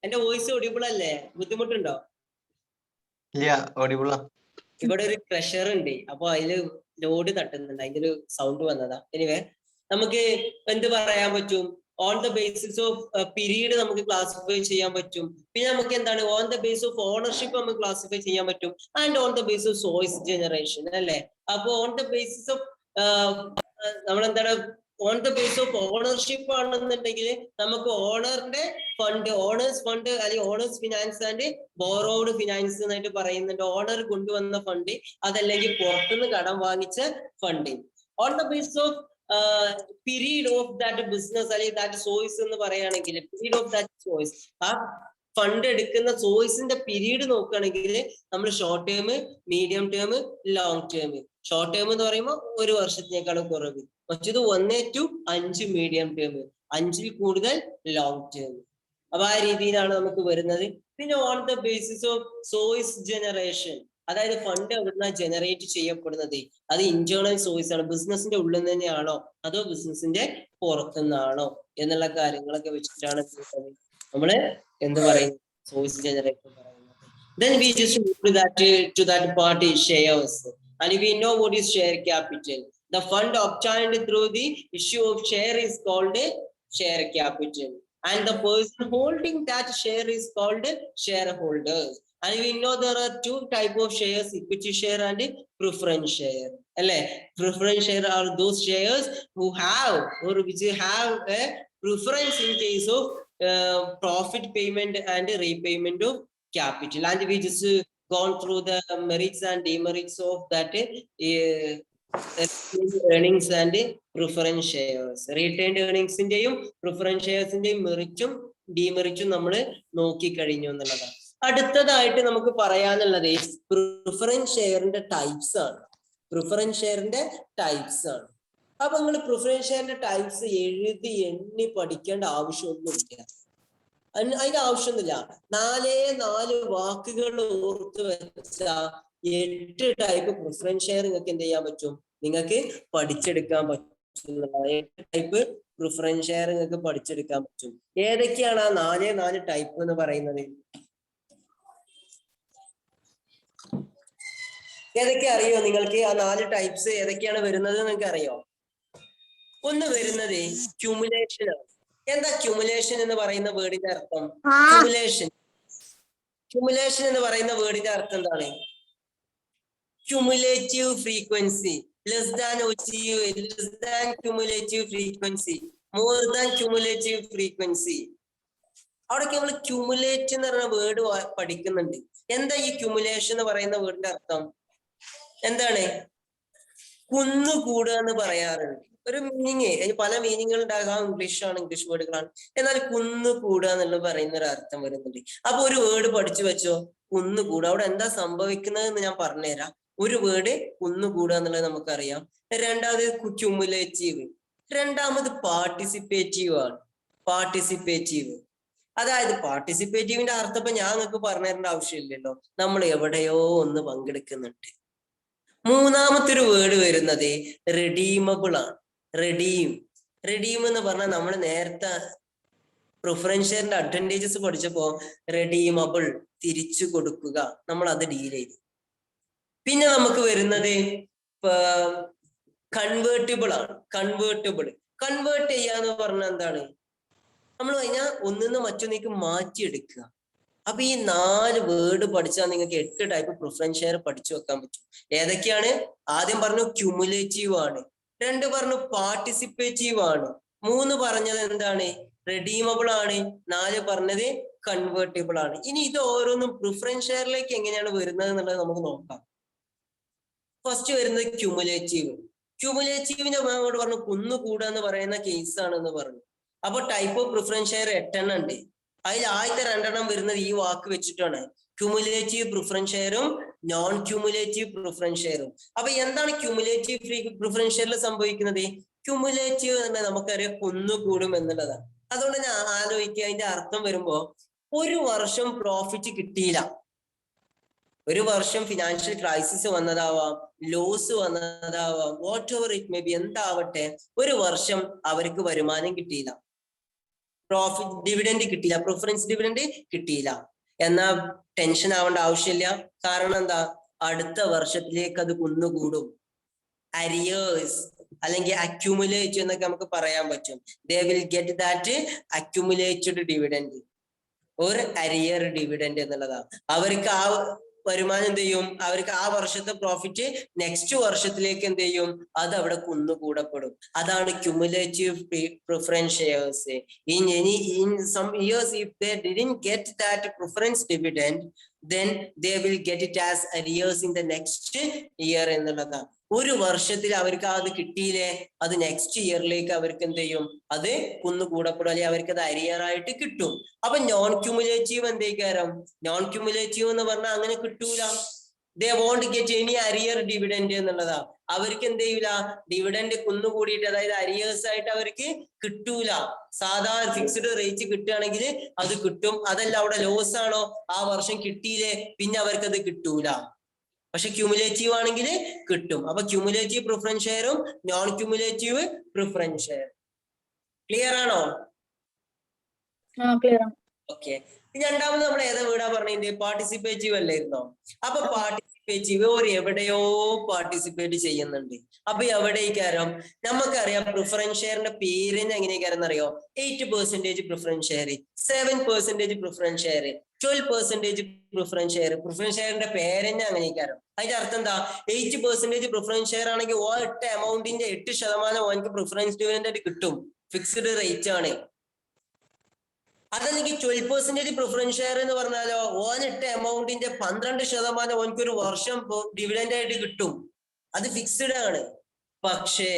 എന്റെ വോയിസ് ഓഡിബിൾ അല്ലേ? ബുദ്ധിമുട്ടുണ്ടോ? ഇല്ല, ഓഡിബിളാ. ഇവിടെ ഒരു പ്രഷർ ഉണ്ട്, അപ്പൊ അതില് ലോഡ് തട്ടുന്നുണ്ട്, അതിന്റെ ഒരു സൗണ്ട് വന്നതാ. എനിവേ, നമുക്ക് എന്ത് പറയാൻ പറ്റും? On the basis of period നമുക്ക് ക്ലാസിഫൈ ചെയ്യാൻ പറ്റും. പിന്നെ നമുക്ക് എന്താണ്? On the base of ownership നമുക്ക് ക്ലാസിഫൈ ചെയ്യാൻ പറ്റും. And on the base of source generation, അല്ലെ? അപ്പൊ ഓൺ ദ ബേസിസ് ഓഫ് നമ്മളെന്താണ്, on the base of ownership ആണെന്നുണ്ടെങ്കിൽ നമുക്ക് ഓണറിന്റെ ഫണ്ട്, ഓണേഴ്സ് ഫണ്ട് അല്ലെങ്കിൽ owners finance and borrowed finance എന്നായിട്ട് പറയുന്നുണ്ട്. ഓണർ കൊണ്ടുവന്ന ഫണ്ട്, അതല്ലെങ്കിൽ പുറത്തുനിന്ന് കടം വാങ്ങിച്ച fund. On the base of period of that business അല്ലെങ്കിൽ ദാറ്റ് സോഴ്സ് എന്ന് പറയുകയാണെങ്കിൽ, പീരീഡ് ഓഫ് ദാറ്റ് സോഴ്സ്, ആ ഫണ്ട് എടുക്കുന്ന സോഴ്സിന്റെ പീരീഡ് നോക്കുകയാണെങ്കിൽ നമ്മൾ short term, medium term, long term. Short term എന്ന് പറയുമ്പോൾ 1 വർഷത്തിനേക്കാളും കുറവ്, മറ്റത് 1 to 5 മീഡിയം ടേം, 5ൽ കൂടുതൽ ലോങ് ടേം. അപ്പൊ ആ രീതിയിലാണ് നമുക്ക് വരുന്നത്. പിന്നെ on the basis of source generation, അതായത് ഫണ്ട് എവിടുന്ന ജനറേറ്റ് ചെയ്യപ്പെടുന്നത്, അത് ഇന്റേണൽ സോഴ്സ് ആണ്, ബിസിനസിന്റെ ഉള്ളിൽ നിന്ന് തന്നെയാണോ അതോ ബിസിനസിന്റെ പുറത്തുനിന്നാണോ എന്നുള്ള കാര്യങ്ങളൊക്കെ വെച്ചിട്ടാണ് നമ്മള് എന്ത് പറയുന്നത്, സോഴ്സ് ജനറേഷൻ പറയുന്നത്. Then we just move to that part is shares, and we know what is share capital. The fund obtained through the issue of share is called a share capital, and the person holding that share is called shareholders. And we know there are 2 type of shares, equity share and preference share. Preference share are those shares who have or which have a preference in case of profit payment and repayment of capital. And we just gone through the merits and demerits of that earnings and preference shares. Retained earnings ഇന്റെയും preference shares ഇന്റെയും മെറിറ്റും ഡിമെറിറ്റും നമ്മൾ നോക്കി കഴിഞ്ഞു എന്നുള്ളതാണ്. അടുത്തതായിട്ട് നമുക്ക് പറയാനുള്ളത് preference ഷെയറിന്റെ types ആണ്. Preference ഷെയറിന്റെ types ആണ്. അപ്പൊ നിങ്ങൾ പ്രിഫറൻസ് ഷെയറിന്റെ ടൈപ്സ് എഴുതി എണ്ണി പഠിക്കേണ്ട ആവശ്യമൊന്നുമില്ല, അതിന്റെ ആവശ്യമൊന്നുമില്ല. 4 വാക്കുകൾ ഓർത്ത് വെച്ച 8 ടൈപ്പ് പ്രിഫറൻസ് ഷെയർ നിങ്ങൾക്ക് എന്ത് ചെയ്യാൻ പറ്റും? നിങ്ങൾക്ക് പഠിച്ചെടുക്കാൻ പറ്റും. 8 ടൈപ്പ് പ്രിഫറൻസ് ഷെയർ നിങ്ങൾക്ക് പഠിച്ചെടുക്കാൻ പറ്റും. ഏതൊക്കെയാണ് ആ 4 ടൈപ്പ് എന്ന് പറയുന്നത്? ഏതൊക്കെ അറിയോ നിങ്ങൾക്ക്? ആ 4 ടൈപ്സ് ഏതൊക്കെയാണ് വരുന്നത് നിങ്ങൾക്ക് അറിയോ? ഒന്ന് വരുന്നത് ക്യുമുലേഷൻ ആണ്. എന്താ ക്യുമുലേഷൻ എന്ന് പറയുന്ന വേർഡിന്റെ അർത്ഥം? ക്യുമുലേഷൻ എന്ന് പറയുന്ന വേർഡിന്റെ അർത്ഥം എന്താണ്? Cumulative frequency, less than less than cumulative frequency, more than cumulative frequency. അവിടേക്ക് നമ്മൾ ക്യൂമുലേറ്റ് എന്ന് പറയുന്ന വേർഡ് പഠിക്കുന്നുണ്ട്. എന്താ ഈ ക്യൂമുലേഷൻ എന്ന് പറയുന്ന വേർഡിന്റെ അർത്ഥം? എന്താണ്? കുന്നുകൂടുക എന്ന് പറയാറുണ്ട്. ഒരു മീനിങ്, പല മീനിങ്ങുകൾ ഉണ്ടാകാം. ഇംഗ്ലീഷ് വേർഡുകളാണ്. എന്നാൽ കുന്നുകൂടുക എന്നുള്ളത് പറയുന്ന ഒരു അർത്ഥം വരുന്നുണ്ട്. അപ്പൊ ഒരു വേർഡ് പഠിച്ചു വെച്ചോ, കുന്നുകൂടുക. അവിടെ എന്താ സംഭവിക്കുന്നത് എന്ന് ഞാൻ പറഞ്ഞുതരാം. ഒരു വേർഡ് കുന്നുകൂടുക എന്നുള്ളത് നമുക്കറിയാം. രണ്ടാമത് ക്യുമുലേറ്റീവ്, രണ്ടാമത് പാർട്ടിസിപ്പേറ്റീവ് ആണ്. പാർട്ടിസിപ്പേറ്റീവ്, അതായത് പാർട്ടിസിപ്പേറ്റീവിന്റെ അർത്ഥം ഇപ്പൊ ഞാൻ നിങ്ങൾക്ക് പറഞ്ഞു തരേണ്ട ആവശ്യമില്ലല്ലോ, നമ്മൾ എവിടെയോ ഒന്ന് പങ്കെടുക്കുന്നുണ്ട്. മൂന്നാമത്തെ ഒരു വേർഡ് വരുന്നത് റെഡീമബിൾ ആണ്. റെഡീം എന്ന് പറഞ്ഞാൽ നമ്മൾ നേരത്തെ പ്രിഫറൻസ് ഷെയറിന്റെ അഡ്വാൻറ്റേജസ് പഠിച്ചപ്പോ റെഡീമബിൾ, തിരിച്ചു കൊടുക്കുക, നമ്മൾ അത് ഡീൽ ചെയ്തു. പിന്നെ നമുക്ക് വരുന്നത് കൺവേർട്ടിബിൾ ആണ്. കൺവേർട്ട് ചെയ്യാന്ന് പറഞ്ഞാൽ എന്താണ്? നമ്മൾ കഴിഞ്ഞാൽ ഒന്നിന്ന് മറ്റൊന്നേക്ക് മാറ്റിയെടുക്കുക. അപ്പൊ ഈ 4 വേർഡ് പഠിച്ചാൽ നിങ്ങൾക്ക് 8 ടൈപ്പ് പ്രിഫറൻസ് ഷെയർ പഠിച്ചു വെക്കാൻ പറ്റും. ഏതൊക്കെയാണ്? ആദ്യം പറഞ്ഞു ക്യുമുലേറ്റീവ് ആണ്, 2 പറഞ്ഞു പാർട്ടിസിപ്പേറ്റീവ് ആണ്, 3 പറഞ്ഞത് എന്താണ്? റെഡീമബിൾ ആണ്, 4 പറഞ്ഞത് കൺവേർട്ടിബിൾ ആണ്. ഇനി ഇത് ഓരോന്നും പ്രിഫറൻസ് ഷെയറിലേക്ക് എങ്ങനെയാണ് വരുന്നത് എന്നുള്ളത് നമുക്ക് നോക്കാം. ഫസ്റ്റ് വരുന്നത് ക്യുമുലേറ്റീവിന്റെ അങ്ങോട്ട് പറഞ്ഞു കുന്നുകൂടുക എന്ന് പറയുന്ന കേസ് ആണെന്ന് പറഞ്ഞു. അപ്പൊ ടൈപ്പ് ഓഫ് പ്രിഫറൻസ് ഷെയർ 8 എണ്ണം ഉണ്ട്. അതിൽ ആദ്യത്തെ 2 എണ്ണം വരുന്നത് ഈ വാക്ക് വെച്ചിട്ടാണ്, ക്യുമുലേറ്റീവ് പ്രിഫറൻസ് ഷെയറും നോൺ ക്യുമുലേറ്റീവ് പ്രിഫറൻസ് ഷെയറും. അപ്പൊ എന്താണ് ക്യുമുലേറ്റീവ് പ്രിഫറൻസ് ഷെയറിൽ സംഭവിക്കുന്നത്? ക്യുമുലേറ്റീവ് തന്നെ നമുക്കറിയാം കുന്നുകൂടും എന്നുള്ളതാണ്. അതുകൊണ്ട് തന്നെ ആലോചിക്കുക, അതിന്റെ അർത്ഥം വരുമ്പോ ഒരു വർഷം പ്രോഫിറ്റ് കിട്ടിയില്ല, ഒരു വർഷം ഫിനാൻഷ്യൽ ക്രൈസിസ് വന്നതാവാം, ലോസ് വന്നതാവാം, whatever it may be, എന്താവട്ടെ, ഒരു വർഷം അവർക്ക് വരുമാനം കിട്ടിയില്ല, പ്രോഫിറ്റ് ഡിവിഡൻഡ് കിട്ടിയില്ല, പ്രിഫറൻസ് ഡിവിഡൻഡ് കിട്ടിയില്ല. എന്നാ ടെൻഷൻ ആവേണ്ട ആവശ്യമില്ല. കാരണം എന്താ? അടുത്ത വർഷത്തിലേക്ക് അത് കുന്നുകൂടും. അരിയേഴ്സ് അല്ലെങ്കിൽ അക്യുമുലേറ്റ് എന്നൊക്കെ നമുക്ക് പറയാൻ പറ്റും. They will get that accumulated dividend ഒരു അരിയർ ഡിവിഡൻഡ് എന്നുള്ളതാണ്. അവർക്ക് ആ വരുമാനം എന്ത് ചെയ്യും? അവർക്ക് ആ വർഷത്തെ പ്രോഫിറ്റ് നെക്സ്റ്റ് വർഷത്തിലേക്ക് എന്ത് ചെയ്യും? അത് അവിടെ കുന്നുകൂടപ്പെടും. അതാണ് cumulative preference shares. In some years, if they didn't get that preference dividend, then they will get it as arrears in the next year എന്നുള്ളതാണ്. ഒരു വർഷത്തിൽ അവർക്ക് അത് കിട്ടിയില്ലേ, അത് നെക്സ്റ്റ് ഇയറിലേക്ക് അവർക്ക് എന്ത് ചെയ്യും? അത് കുന്നുകൂടപ്പെടും, അല്ലെങ്കിൽ അവർക്ക് അത് അരിയർ ആയിട്ട് കിട്ടും. അപ്പൊ നോൺ ക്യുമുലേറ്റീവ് എന്തേക്കാരം? നോൺ ക്യുമുലേറ്റീവ് എന്ന് പറഞ്ഞാൽ അങ്ങനെ കിട്ടൂല. They won't get any arrear dividend എന്നുള്ളതാ. അവർക്ക് എന്ത് ചെയ്യൂല? ഡിവിഡൻഡ് കുന്നുകൂടിയിട്ട്, അതായത് അരിയേഴ്സ് ആയിട്ട് അവർക്ക് കിട്ടൂല. സാധാരണ ഫിക്സ്ഡ് റേറ്റ് കിട്ടുകയാണെങ്കിൽ അത് കിട്ടും. അതല്ല അവിടെ ലോസ് ആണോ, ആ വർഷം കിട്ടിയില്ലേ, പിന്നെ അവർക്ക് അത് കിട്ടൂല. പക്ഷെ ക്യുമുലേറ്റീവ് ആണെങ്കിൽ കിട്ടും. അപ്പൊ ക്യുമുലേറ്റീവ് പ്രിഫറൻസ് ഷെയറും non cumulative preference share clear ആണോ? ഓക്കെ. രണ്ടാമത് നമ്മൾ ഏതാ വീടാ പറഞ്ഞതിന്റെ? പാർട്ടിസിപ്പേറ്റീവ് അല്ലായിരുന്നോ? അപ്പൊ പാർട്ടിസിപ്പേറ്റീവ് ഒരു എവിടെയോ പാർട്ടിസിപ്പേറ്റ് ചെയ്യുന്നുണ്ട്. അപ്പൊ എവിടേക്കാരം? നമുക്കറിയാം പ്രിഫറൻസ് ഷെയറിന്റെ പേരിന് എങ്ങനെയൊക്കെയാണെന്ന് അറിയോ? 8% preference share, 7% preference share, 12% preference share. Preference ഷെയറിന്റെ പേരെന്നെ അങ്ങനെയൊക്കെയാരം. അതിന്റെ അർത്ഥം എന്താ? 8% പ്രിഫറൻസ് ഷെയർ ആണെങ്കിൽ ഒറ്റ എമൗണ്ടിന്റെ 8% ഓനക്ക് പ്രിഫറൻസ് ഡിവിഡൻഡ് കിട്ടും, ഫിക്സ്ഡ് റേറ്റ് ആണ്. അതല്ലെങ്കിൽ 12% പ്രിഫറൻസ് ഷെയർ എന്ന് പറഞ്ഞാലോ, ഓനിട്ട എമൗണ്ടിന്റെ 12% ഓനക്ക് ഒരു വർഷം ഡിവിഡൻഡ് ആയിട്ട് കിട്ടും, അത് ഫിക്സ്ഡ് ആണ്. പക്ഷേ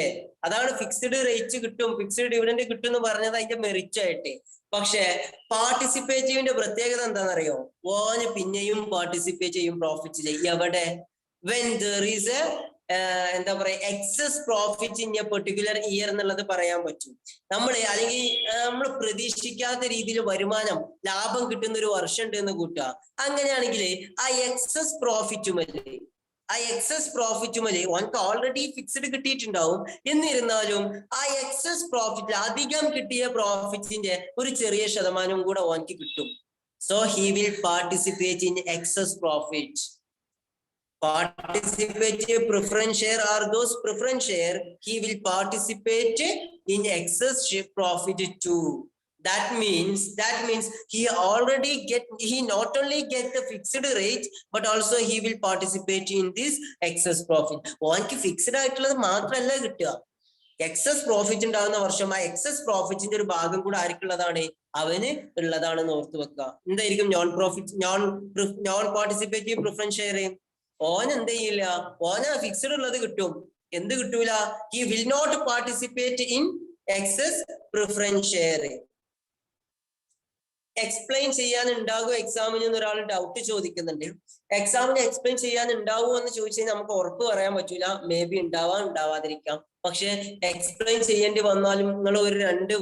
അതാണ് ഫിക്സ്ഡ് റേറ്റ് കിട്ടും, ഫിക്സ്ഡ് ഡിവിഡൻഡ് കിട്ടും എന്ന് പറഞ്ഞത് അതിന്റെ മെറിറ്റ് ആയിട്ട്. പക്ഷെ പാർട്ടിസിപ്പേറ്റീവിന്റെ പ്രത്യേകത എന്താണെന്നറിയോ? ഓന് പിന്നെയും പാർട്ടിസിപ്പേറ്റ് ചെയ്യും പ്രോഫിറ്റില്. എവിടെ? വെൻ ദർ ഈസ് എന്താ പറയാ excess profit in a particular year എന്നുള്ളത് പറയാൻ പറ്റും. അല്ലെങ്കിൽ നമ്മൾ പ്രതീക്ഷിക്കാത്ത രീതിയിൽ വരുമാനം, ലാഭം കിട്ടുന്ന ഒരു വർഷം ഉണ്ട് എന്ന് കൂട്ടുക. അങ്ങനെയാണെങ്കിൽ ആ എക്സസ് പ്രോഫിറ്റുമല്ലേ ഓനക്ക് ഓൾറെഡി ഫിക്സ്ഡ് കിട്ടിയിട്ടുണ്ടാവും. എന്നിരുന്നാലും ആ എക്സസ് പ്രോഫിറ്റ്, അധികം കിട്ടിയ പ്രോഫിറ്റിന്റെ ഒരു ചെറിയ ശതമാനവും കൂടെ ഓനക്ക് കിട്ടും. So he will participate in excess profit. Participative preference share are those preference share he will participate in excess profit too. That means he not only get the fixed rate, but also he will participate in this excess profit. ഓൻക്ക് fixed ആയിട്ടുള്ളത് മാത്രമല്ല കിട്ടുക, excess profit ഉണ്ടാകുന്ന വർഷം ആ excess പ്രോഫിറ്റിന്റെ ഒരു ഭാഗം കൂടെ ആർക്കുള്ളതാണ്? അവന് ഉള്ളതാണെന്ന് ഓർത്ത് വെക്കുക. എന്തായിരിക്കും നോൺ പാർട്ടിസിപ്പേറ്റീവ് പ്രിഫറൻസ് ഷെയർ? ഓൻ എന്ത് ചെയ്യില്ല, ഓന ഫിക്സ്ഡ് ഉള്ളത് കിട്ടും. എന്ത് കിട്ടൂല? He will not participate in excess preference share. Explain ചെയ്യാൻ ഉണ്ടാകുമോ എക്സാമിന് എന്ന് ഒരാൾ ഡൗട്ട് ചോദിക്കുന്നുണ്ട്. എക്സാമിന് എക്സ്പ്ലെയിൻ ചെയ്യാൻ ഉണ്ടാവുമോ എന്ന് ചോദിച്ചു കഴിഞ്ഞാൽ നമുക്ക് ഉറപ്പ് പറയാൻ പറ്റൂല. മേ ബി ഉണ്ടാവാം, ഉണ്ടാവാതിരിക്കാം. പക്ഷെ എക്സ്പ്ലെയിൻ ചെയ്യേണ്ടി വന്നാലും നിങ്ങൾ ഒരു 2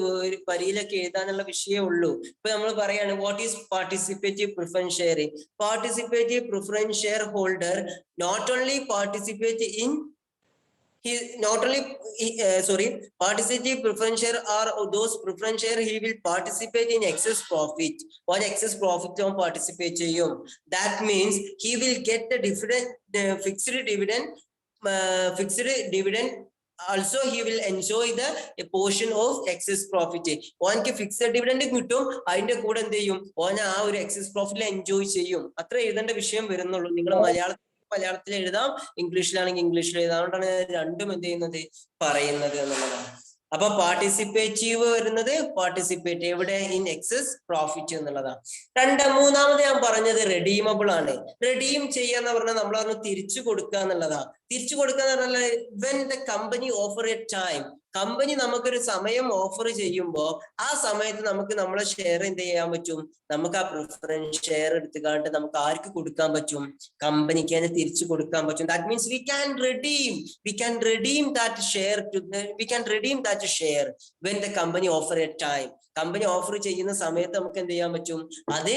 വരിയിലൊക്കെ എഴുതാനുള്ള വിഷയമേ ഉള്ളൂ. ഇപ്പൊ നമ്മൾ പറയാണ് what is participative preference share? Participative preference shareholder not only participate in participative preference share are those preference share he will participate in excess profit. What excess profit on participate cheyum? That means he will get the fixed dividend. Also he will enjoy a portion of excess profit. ഓനക്ക് fixed dividend കിട്ടും, അതിന്റെ കൂടെ എന്ത് ചെയ്യും? ഓന ആ ഒരു excess പ്രോഫിറ്റിൽ enjoy ചെയ്യും. അത്ര എഴുതേണ്ട വിഷയം വരുന്നുള്ളൂ. നിങ്ങൾ മലയാളത്തിൽ എഴുതാം, ഇംഗ്ലീഷിലാണെങ്കിൽ ഇംഗ്ലീഷിൽ എഴുതാം. അതുകൊണ്ടാണ് രണ്ടും എന്ത് ചെയ്യുന്നത്, പറയുന്നത് എന്നുള്ളതാണ്. അപ്പൊ പാർട്ടിസിപ്പേറ്റീവ് വരുന്നത് പാർട്ടിസിപ്പേറ്റ് എവിടെ? ഇൻ എക്സസ് പ്രോഫിറ്റ് എന്നുള്ളതാണ്. മൂന്നാമത് ഞാൻ പറഞ്ഞത് റെഡീമബിൾ ആണ്. റെഡീം ചെയ്യാന്ന് പറഞ്ഞാൽ നമ്മൾ പറഞ്ഞു തിരിച്ചു കൊടുക്കുക എന്നുള്ളതാ. തിരിച്ചു കൊടുക്കുക എന്ന് പറഞ്ഞാൽ when the company offer A time, company നമുക്കൊരു സമയം ഓഫർ ചെയ്യുമ്പോൾ ആ സമയത്ത് നമുക്ക് നമ്മളെ ഷെയർ എന്ത് ചെയ്യാൻ പറ്റും? നമുക്ക് ആ പ്രിഫറൻസ് ഷെയർ എടുത്തുകൊണ്ട് നമുക്ക് ആർക്ക് കൊടുക്കാൻ പറ്റും? കമ്പനിക്ക് തന്നെ തിരിച്ചു കൊടുക്കാൻ പറ്റും. That means we can redeem that share when the company offer a time. Company offer ചെയ്യുന്ന സമയത്ത് നമുക്ക് എന്ത് ചെയ്യാൻ പറ്റും? അത്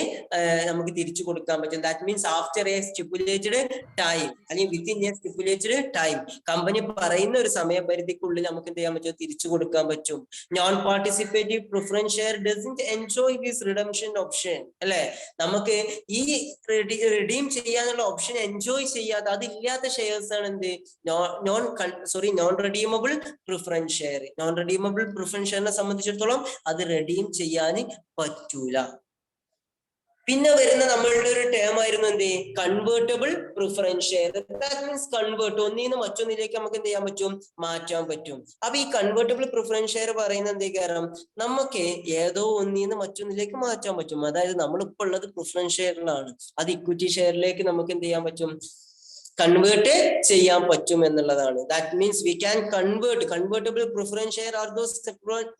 നമുക്ക് തിരിച്ചു കൊടുക്കാൻ പറ്റും. That means after a stipulated time, അല്ലെങ്കിൽ within a stipulated time, company പറയുന്ന ഒരു സമയപരിധിക്കുള്ളിൽ നമുക്ക് എന്ത് ചെയ്യാൻ പറ്റും? തിരിച്ചു കൊടുക്കാൻ പറ്റും. Non participative preference share doesn't enjoy this redemption option. അല്ലെ, നമുക്ക് ഈ റിഡീം ചെയ്യാനുള്ള ഓപ്ഷൻ എൻജോയ് ചെയ്യാതെ, അതില്ലാത്ത ഷെയർസ് ആണ് എന്ത്? Non redeemable preference share. Non redeemable preference ഷെയറിനെ സംബന്ധിച്ചിടത്തോളം അത് റെഡീം ചെയ്യാൻ പറ്റൂല. പിന്നെ വരുന്ന നമ്മളുടെ ഒരു ടേം ആയിരുന്നു എന്ത്? Convertible preference share. That means convert, ഒന്നിന്ന് മറ്റൊന്നിലേക്ക് നമുക്ക് എന്ത് ചെയ്യാൻ പറ്റും? മാറ്റാൻ പറ്റും. അപ്പൊ ഈ കൺവേർട്ടബിൾ പ്രിഫറൻസ് ഷെയർ പറയുന്നത് എന്തേ? കാരണം നമുക്ക് ഏതോ ഒന്നിന്ന് മറ്റൊന്നിലേക്ക് മാറ്റാൻ പറ്റും. അതായത് നമ്മളിപ്പോൾ ഉള്ളത് പ്രിഫറൻസ് ഷെയറിലാണ്, അത് ഇക്വിറ്റി ഷെയറിലേക്ക് നമുക്ക് എന്ത് ചെയ്യാൻ പറ്റും? കൺവേർട്ട് ചെയ്യാൻ പറ്റും എന്നുള്ളതാണ്. That means we can convert. Convertible preference share are those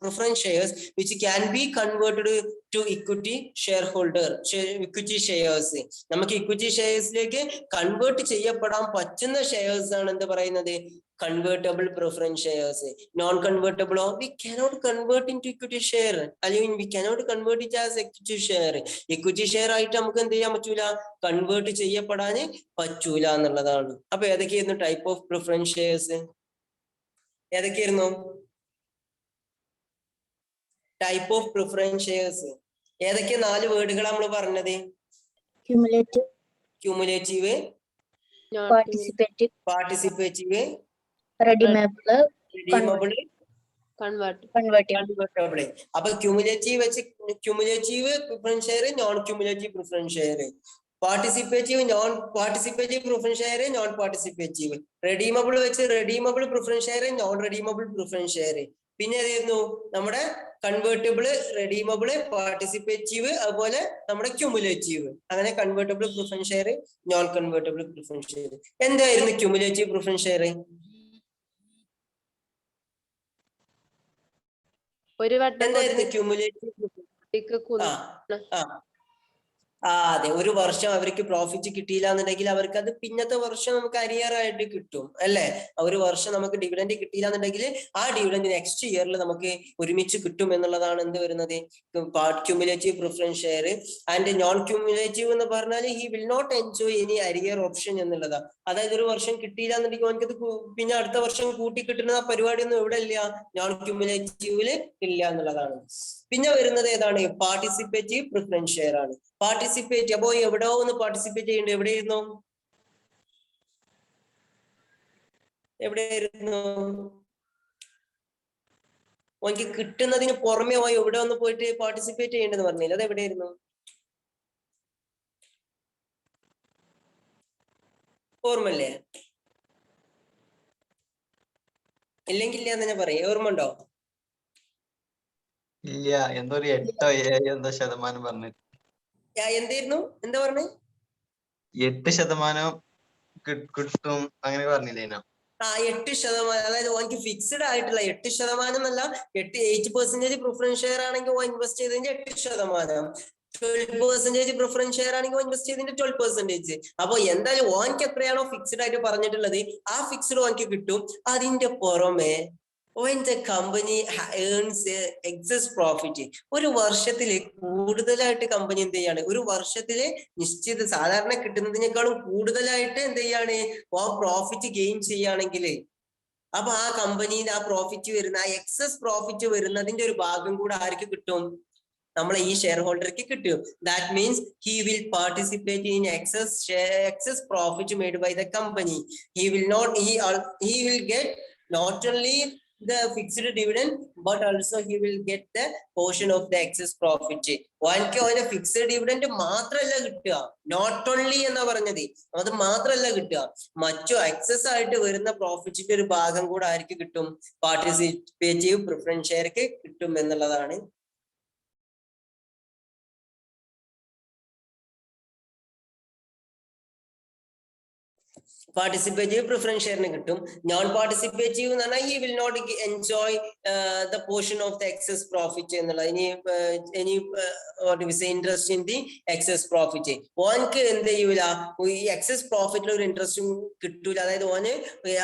preference shares which can be converted to equity shareholder, equity shares. നമുക്ക് ഇക്വിറ്റി ഷെയർസിലേക്ക് കൺവേർട്ട് ചെയ്യപ്പെടാൻ പറ്റുന്ന ഷെയർസ് ആണ് എന്ത് പറയുന്നത്? convertible preference shares. Non-convertible, we cannot convert into equity share. അല്ലെങ്കിൽ we cannot convert it as equity share. Equity share ആയിട്ട് നമുക്ക് എന്ത് ചെയ്യാൻ പറ്റൂല? കൺവേർട്ട് ചെയ്യപ്പെടാൻ പറ്റൂല എന്നുള്ളതാണ്. അപ്പൊ ഏതൊക്കെയായിരുന്നു ടൈപ്പ് ഓഫ് പ്രിഫറൻസ് ഷെയർസ്? ഏതൊക്കെയായിരുന്നു ടൈപ്പ് ഓഫ് പ്രിഫറൻസ് ഷെയർസ്? ഏതൊക്കെ 4 വേർഡുകൾ നമ്മൾ പറഞ്ഞത്? Cumulative, participative, redeemable, convertible. അപ്പൊ ക്യൂമുലേറ്റീവ് വെച്ച് cumulative preference share, non cumulative preference share, participative, non participative preference share, non participative. Redeemable വെച്ച് redeemable preference share, non redeemable preference share. പിന്നെ ഏതായിരുന്നു നമ്മുടെ കൺവേർട്ടിബിൾ, റെഡീമബിൾ, പാർട്ടിസിപ്പേറ്റീവ്, അതുപോലെ നമ്മുടെ ക്യൂമുലേറ്റീവ്. അങ്ങനെ convertible preference share, non convertible preference share. എന്തായിരുന്നു cumulative preference share? ഒരു വട്ടം എന്തായിരുന്നു ക്യൂമുലേറ്റീവ്? അതെ, ഒരു വർഷം അവർക്ക് പ്രോഫിറ്റ് കിട്ടിയില്ല എന്നുണ്ടെങ്കിൽ അവർക്ക് അത് പിന്നത്തെ വർഷം നമുക്ക് അരിയർ ആയിട്ട് കിട്ടും, അല്ലെ? ഒരു വർഷം നമുക്ക് ഡിവിഡൻഡ് കിട്ടിയില്ല എന്നുണ്ടെങ്കിൽ ആ ഡിവിഡൻഡ് നെക്സ്റ്റ് ഇയറിൽ നമുക്ക് ഒരുമിച്ച് കിട്ടും എന്നുള്ളതാണ് എന്ത് വരുന്നത്? Cumulative preference share. And non cumulative എന്ന് പറഞ്ഞാൽ he will not enjoy any arrear option എന്നുള്ളതാണ്. അതായത് ഒരു വർഷം കിട്ടിയില്ല എന്നുണ്ടെങ്കിൽ അവനക്കത് പിന്നെ അടുത്ത വർഷം കൂട്ടി കിട്ടുന്ന പരിപാടിയൊന്നും ഇവിടെ ഇല്ല, നോൺ ക്യൂമുലേറ്റീവില് ഇല്ല എന്നുള്ളതാണ്. പിന്നെ വരുന്നത് ഏതാണ്? പാർട്ടിസിപ്പേറ്റീവ് പ്രിഫറൻസ് ഷെയർ ആണ്. പാർട്ടിസിപ്പേറ്റ്, അപ്പോ എവിടെയോ ഒന്ന് പാർട്ടിസിപ്പേറ്റ് ചെയ്യേണ്ടത് എവിടെയായിരുന്നു? ഓനിക്ക് കിട്ടുന്നതിന് പുറമെ പോയി എവിടെ ഒന്ന് പോയിട്ട് പാർട്ടിസിപ്പേറ്റ് ചെയ്യേണ്ടതെന്ന് പറഞ്ഞില്ല, അത് എവിടെയായിരുന്നു? ഓർമ്മല്ലേ? ഇല്ലെങ്കിൽ ഇല്ല എന്ന് തന്നെ പറയും. ഓർമ്മ ഉണ്ടോ? ഇല്ല, എന്തോ ഒരു 8 7 എന്തോ ശതമാനം പറഞ്ഞു. എന്തായിരുന്നു, എന്താ പറഞ്ഞേ? 8% കിട്ടും അങ്ങനെ പറഞ്ഞില്ലേനോ? 8%. അതായത് ഓനിക്ക് ഫിക്സ്ഡ് ആയിട്ടുള്ള 8% എന്നല്ല, 8% പ്രിഫറൻസ് ഷെയർ ആണെങ്കിൽ ഓ ഇൻവെസ്റ്റ് ചെയ്തതിന്റെ 8%, 12% പ്രിഫറൻസ് ഷെയർ ആണെങ്കിൽ ഇൻവെസ്റ്റ് ചെയ്തതിന്റെ 12%. അപ്പൊ എന്തായാലും ഓനിക്ക് എത്രയാണോ ഫിക്സ്ഡ് ആയിട്ട് പറഞ്ഞിട്ടുള്ളത് ആ ഫിക്സ്ഡ് ഓനിക്ക് കിട്ടും. അതിന്റെ പുറമെ when the company earns excess profit, ഒരു വർഷത്തില് കൂടുതലായിട്ട് കമ്പനി എന്ത് ചെയ്യാണ്, ഒരു വർഷത്തില് നിശ്ചിത സാധാരണ കിട്ടുന്നതിനേക്കാളും കൂടുതലായിട്ട് എന്ത് ചെയ്യാണ്, ആ പ്രോഫിറ്റ് ഗെയിൻ ചെയ്യുകയാണെങ്കിൽ അപ്പൊ ആ കമ്പനിയിൽ ആ പ്രോഫിറ്റ് വരുന്ന, ആ എക്സസ് പ്രോഫിറ്റ് വരുന്നതിന്റെ ഒരു ഭാഗം കൂടെ ആർക്ക് കിട്ടും? നമ്മളെ ഈ ഷെയർ ഹോൾഡർക്ക് കിട്ടും. That means he will participate in excess profit made by the company. He will get not only the fixed dividend but also he will get the portion of the excess profit. ഓനിക്ക് അവന്റെ fixed dividend മാത്രമല്ല കിട്ടുക, not only എന്നാ പറഞ്ഞത്, അത് മാത്രമല്ല കിട്ടുക, മറ്റു എക്സസ് ആയിട്ട് വരുന്ന പ്രോഫിറ്റിന്റെ ഒരു ഭാഗം കൂടെ ആർക്ക് കിട്ടും? പാർട്ടിസിപ്പേറ്റീവ് പ്രിഫറൻസ് ഷെയർക്ക് കിട്ടും എന്നുള്ളതാണ്. പാർട്ടിസിപ്പേറ്റീവ് പ്രിഫറൻസ് ഷെയറിന് കിട്ടും. നോൺ പാർട്ടിസിപ്പേറ്റീവ് എന്ന് പറഞ്ഞാൽ he will not enjoy the portion of the excess profit എന്നുള്ളത്. ഇനി interest in the excess profit. ഓനക്ക് എന്ത് ചെയ്യൂല, ഈ എക്സസ് പ്രോഫിറ്റിൽ ഒരു ഇൻട്രസ്റ്റും കിട്ടൂല. അതായത് ഓന്